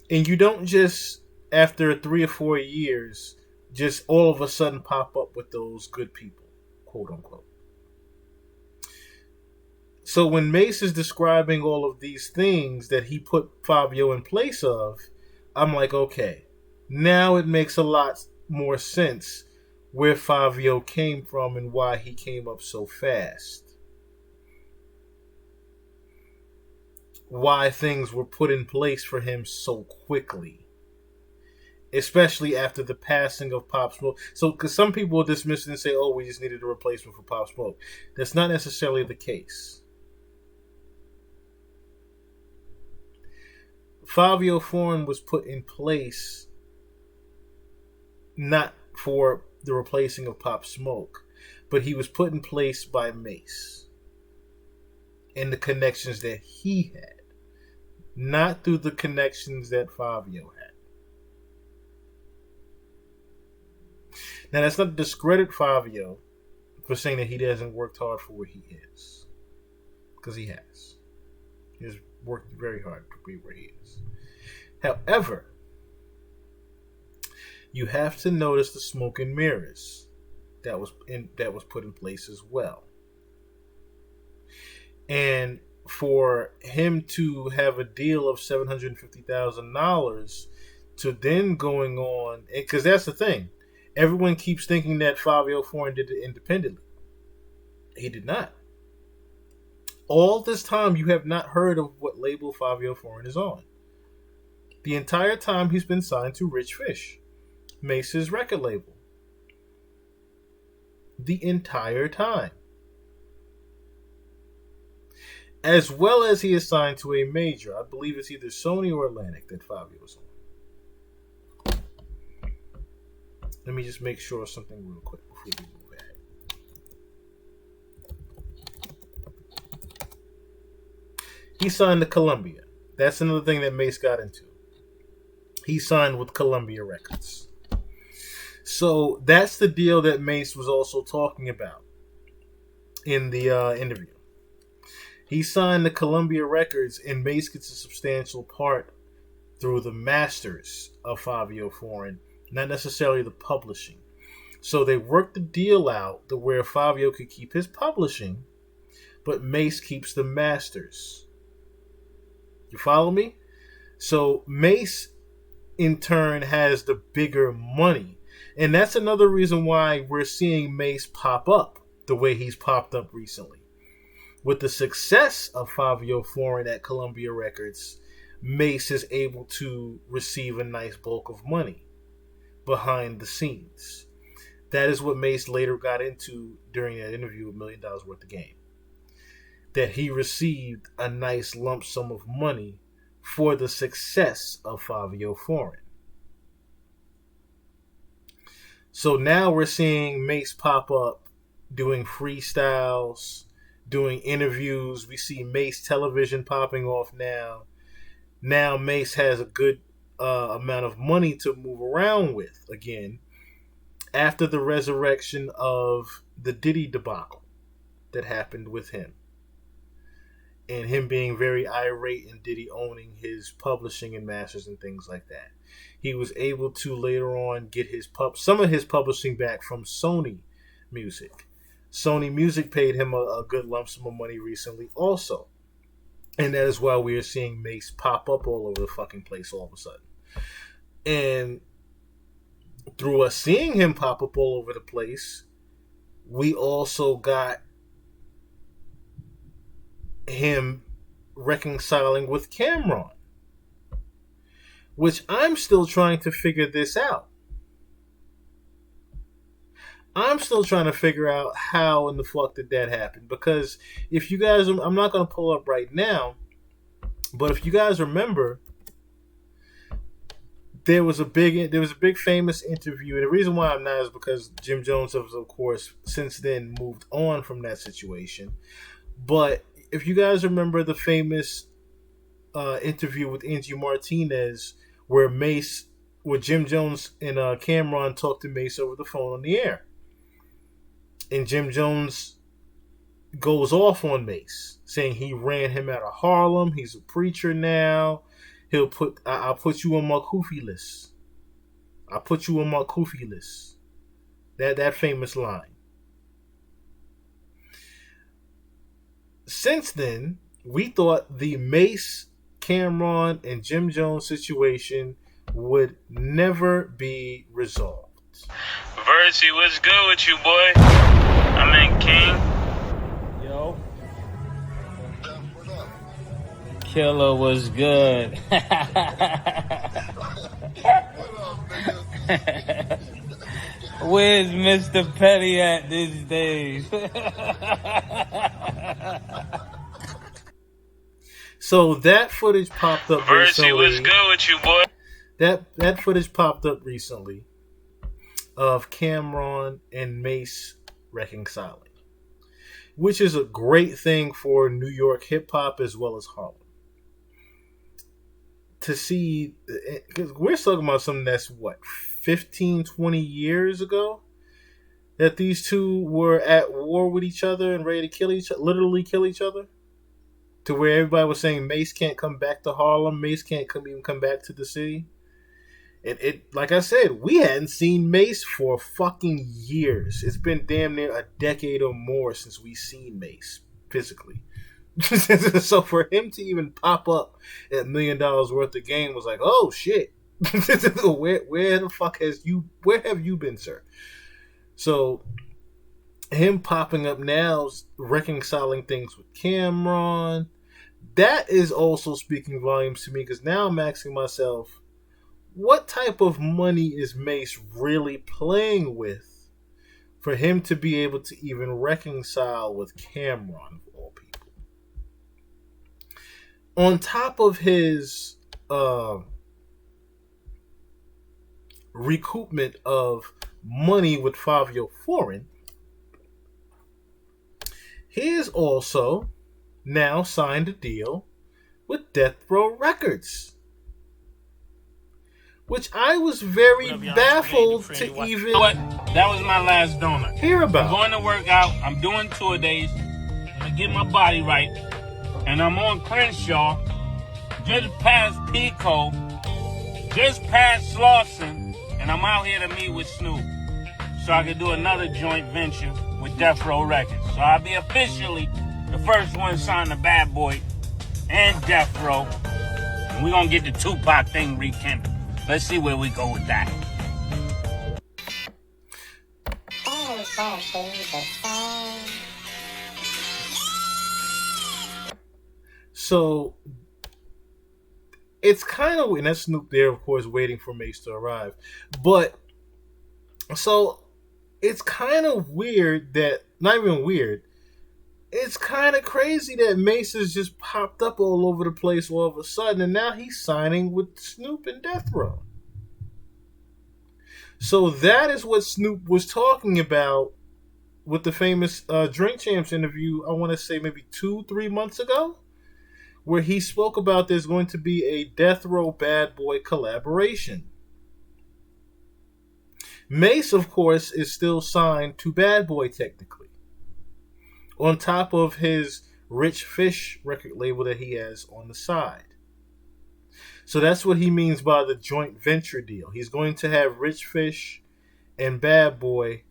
And you don't just, after 3 or 4 years, just all of a sudden pop up with those good people, quote unquote. So when Mace is describing all of these things that he put Fabio in place of, I'm like, okay, now it makes a lot more sense where Fabio came from and why he came up so fast. Why things were put in place for him so quickly. Especially after the passing of Pop Smoke. So, because some people will dismiss it and say, oh, we just needed a replacement for Pop Smoke. That's not necessarily the case. Fabio Foreign was put in place not for the replacing of Pop Smoke, but he was put in place by Mace and the connections that he had, not through the connections that Fabio had. Now, that's not to discredit Fabio for saying that he hasn't worked hard for where he is, because he has. He has worked very hard to be where he is. However, you have to notice the smoke and mirrors that was put in place as well. And for him to have a deal of $750,000 to then going on, because that's the thing, everyone keeps thinking that Fabio Foreign did it independently. He did not. All this time, you have not heard of what label Fabio Foreign is on. The entire time he's been signed to Rich Fish, Mace's record label. The entire time. As well as he is signed to a major. I believe it's either Sony or Atlantic that Fabio is on. Let me just make sure of something real quick before we move ahead. He signed to Columbia. That's another thing that Mace got into. He signed with Columbia Records. So that's the deal that Mace was also talking about in the interview. He signed to Columbia Records, and Mace gets a substantial part through the masters of Fabio Foreign, not necessarily the publishing. So they worked the deal out to where Fabio could keep his publishing, but Mace keeps the masters. You follow me? So Mace, in turn, has the bigger money. And that's another reason why we're seeing Mace pop up the way he's popped up recently. With the success of Fabio Foreign at Columbia Records, Mace is able to receive a nice bulk of money behind the scenes. That is what Mace later got into during that interview with $1 Million Worth of Game. That he received a nice lump sum of money for the success of Fabio Foreign. So now we're seeing Mace pop up doing freestyles, doing interviews. We see Mace Television popping off now. Now Mace has a good amount of money to move around with again after the resurrection of the Diddy debacle that happened with him. And him being very irate and Diddy owning his publishing and masters and things like that. He was able to later on get some of his publishing back from Sony Music. Sony Music paid him a good lump sum of money recently also. And that is why we are seeing Mace pop up all over the fucking place all of a sudden. And through us seeing him pop up all over the place, we also got him reconciling with Cameron, which I'm still trying to figure this out. I'm still trying to figure out how in the fuck did that happen, because if you guys, I'm not going to pull up right now, but if you guys remember, there was a big famous interview, and the reason why I'm not is because Jim Jones has, of course, since then moved on from that situation. But if you guys remember the famous interview with Angie Martinez, where Jim Jones and Cameron talked to Mace over the phone on the air, and Jim Jones goes off on Mace, saying he ran him out of Harlem. He's a preacher now. I'll put you on my Kufi list. I'll put you on my Kufi list. That famous line. Since then, we thought the Mace, Cameron, and Jim Jones situation would never be resolved. this. Versi, what's good with you, boy? I'm in King. Yo. Killer was good. Where's Mr. Petty at these days? So that footage popped up recently. Versi, what's good with you, boy? That footage popped up recently of Cameron and Mace reconciling, which is a great thing for New York hip hop as well as Harlem. To see, because we're talking about something that's what, 15, 20 years ago, that these two were at war with each other and ready to kill each other, literally kill each other, to where everybody was saying Mace can't come back to Harlem, Mace can't even come back to the city. And it, like I said, we hadn't seen Mace for fucking years. It's been damn near a decade or more since we seen Mace physically. So for him to even pop up at $1 million worth of game was like, oh shit. where the fuck where have you been, sir? So him popping up now, reconciling things with Cameron, that is also speaking volumes to me, because now I'm asking myself, what type of money is Mace really playing with for him to be able to even reconcile with Cameron, of all people? On top of his recoupment of money with Fabio Foreign, he has also now signed a deal with Death Row Records, which I was very baffled to even... You know what? That was my last donut. Hear about. I'm going to work out. I'm doing tour days. I'm going to get my body right. And I'm on Crenshaw, just past Pico, just past Slauson, and I'm out here to meet with Snoop, so I can do another joint venture with Death Row Records. So I'll be officially the first one signed to Bad Boy and Death Row. And we're going to get the Tupac thing rekindled. Let's see where we go with that. So it's kind of, and that's Snoop there, of course, waiting for Mace to arrive. But so it's kind of weird that, not even weird, it's kind of crazy that Mace has just popped up all over the place all of a sudden, and now he's signing with Snoop and Death Row. So that is what Snoop was talking about with the famous Drink Champs interview, I want to say maybe 2-3 months ago, where he spoke about there's going to be a Death Row Bad Boy collaboration. Mace, of course, is still signed to Bad Boy technically, on top of his Rich Fish record label that he has on the side. So that's what he means by the joint venture deal. He's going to have Rich Fish and Bad Boy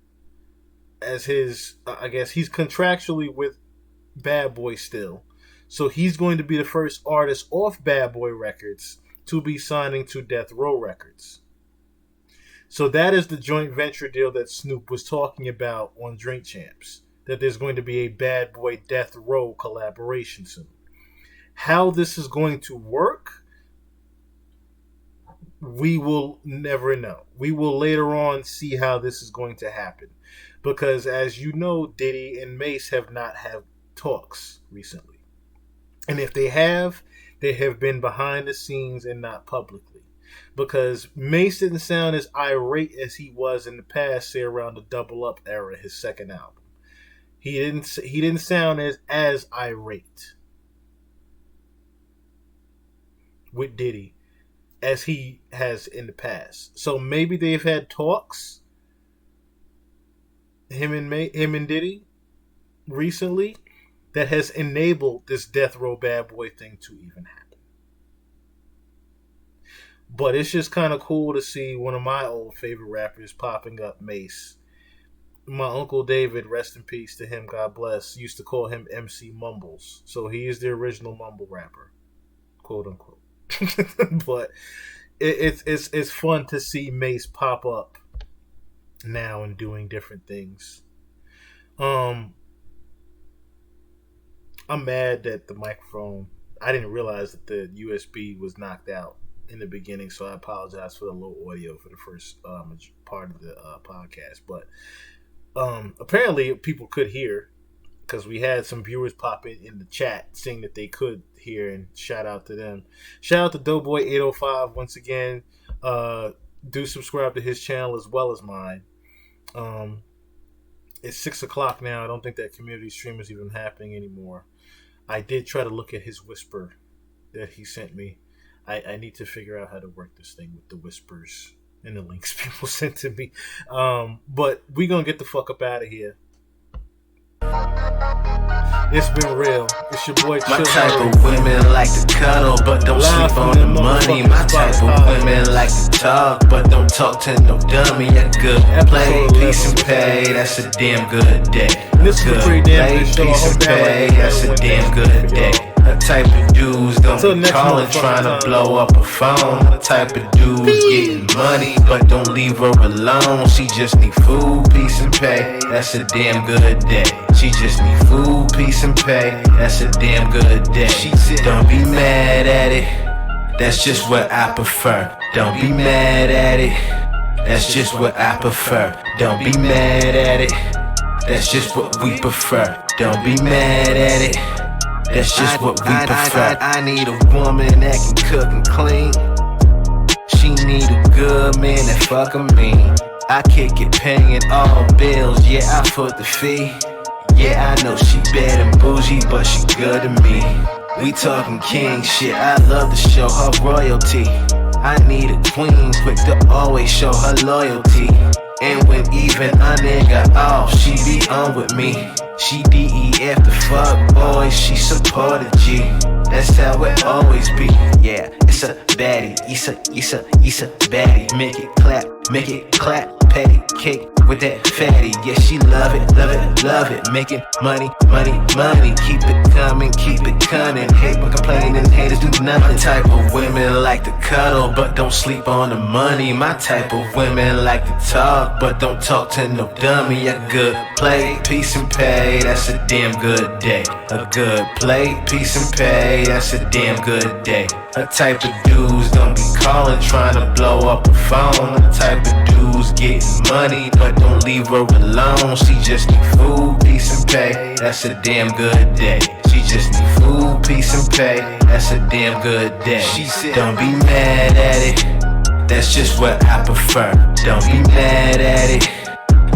as his, I guess he's contractually with Bad Boy still. So he's going to be the first artist off Bad Boy Records to be signing to Death Row Records. So that is the joint venture deal that Snoop was talking about on Drink Champs, that there's going to be a Bad Boy Death Row collaboration soon. How this is going to work, we will never know. We will later on see how this is going to happen. Because as you know, Diddy and Mace have not had talks recently. And if they have been behind the scenes and not publicly. Because Mace didn't sound as irate as he was in the past, say around the Double Up era, his second album. He didn't sound as irate with Diddy as he has in the past. So maybe they've had talks, him and Diddy, recently, that has enabled this Death Row Bad Boy thing to even happen. But it's just kind of cool to see one of my old favorite rappers popping up, Mace. My Uncle David, rest in peace to him, God bless, used to call him MC Mumbles. So he is the original mumble rapper, quote unquote. But it's fun to see Mace pop up now and doing different things. I'm mad that the microphone, I didn't realize that the USB was knocked out in the beginning, so I apologize for the low audio for the first part of the podcast. But apparently people could hear, because we had some viewers pop in the chat saying that they could hear, and shout out to them. Shout out to Doughboy805 once again. Do subscribe to his channel as well as mine. It's 6 o'clock now. I don't think that community stream is even happening anymore. I did try to look at his whisper that he sent me. I need to figure out how to work this thing with the whispers and the links people sent to me. But we gonna get the fuck up out of here. It's been real. It's your boy My Chill type Harry. of women like to cuddle, but don't Live sleep from on the the money. My type of women like to talk, but don't talk to no dummy. A good play, peace and pay, that's a damn good day. This is a Good pretty damn play, good show. I peace hope and that pay, was- that's a that damn went good down. day. A type of dudes Till don't be next calling, motherfucking trying time. to blow up a phone. A type of dudes getting money, but don't leave her alone. She just need food, peace and pay, that's a damn good day. She just need food, peace and pay, that's a damn good day. Don't be mad at it, that's just what I prefer. Don't be mad at it, that's just what I prefer. Don't be mad at it, that's just what we prefer. Don't be mad at it, that's just what we prefer. I need a woman that can cook and clean. She need a good man that fucking mean. I kick it paying all bills, yeah, I foot the fee. Yeah, I know she bad and bougie, but she good to me. We talking king shit, I love to show her royalty. I need a queen, quick to always show her loyalty. And when even a nigga off, she be on with me. She DEF the fuck boy, she supported G. That's how it always be. Yeah, it's a baddie, it's a baddie. Make it clap, patty cake with that fatty. Yeah, she love it, making money. Keep it coming, hate but complaining, haters do nothing. My type of women like to cuddle, but don't sleep on the money. My type of women like to talk, but don't talk to no dummy. A good play, peace and pay, that's a damn good day. A good play, peace and pay, that's a damn good day. A type of dudes don't be calling, trying to blow up a phone. A type of dudes getting money, but don't leave her alone. She just need food, peace and pay, that's a damn good day. She just need food, peace and pay, that's a damn good day. She said, don't be mad at it, that's just what I prefer. Don't be mad at it,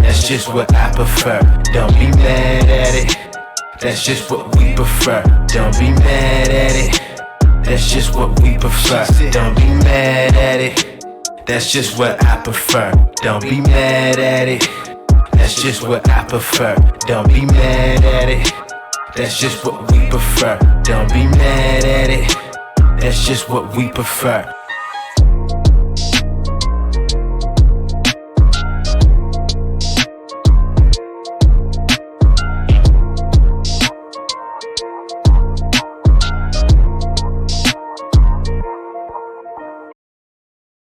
that's just what I prefer. Don't be mad at it, that's just what we prefer. Don't be mad at it, that's just what we prefer. Don't be mad at it, that's just what I prefer. Don't be mad at it, that's just what I prefer. Don't be mad at it, that's just what we prefer. Don't be mad at it, that's just what we prefer.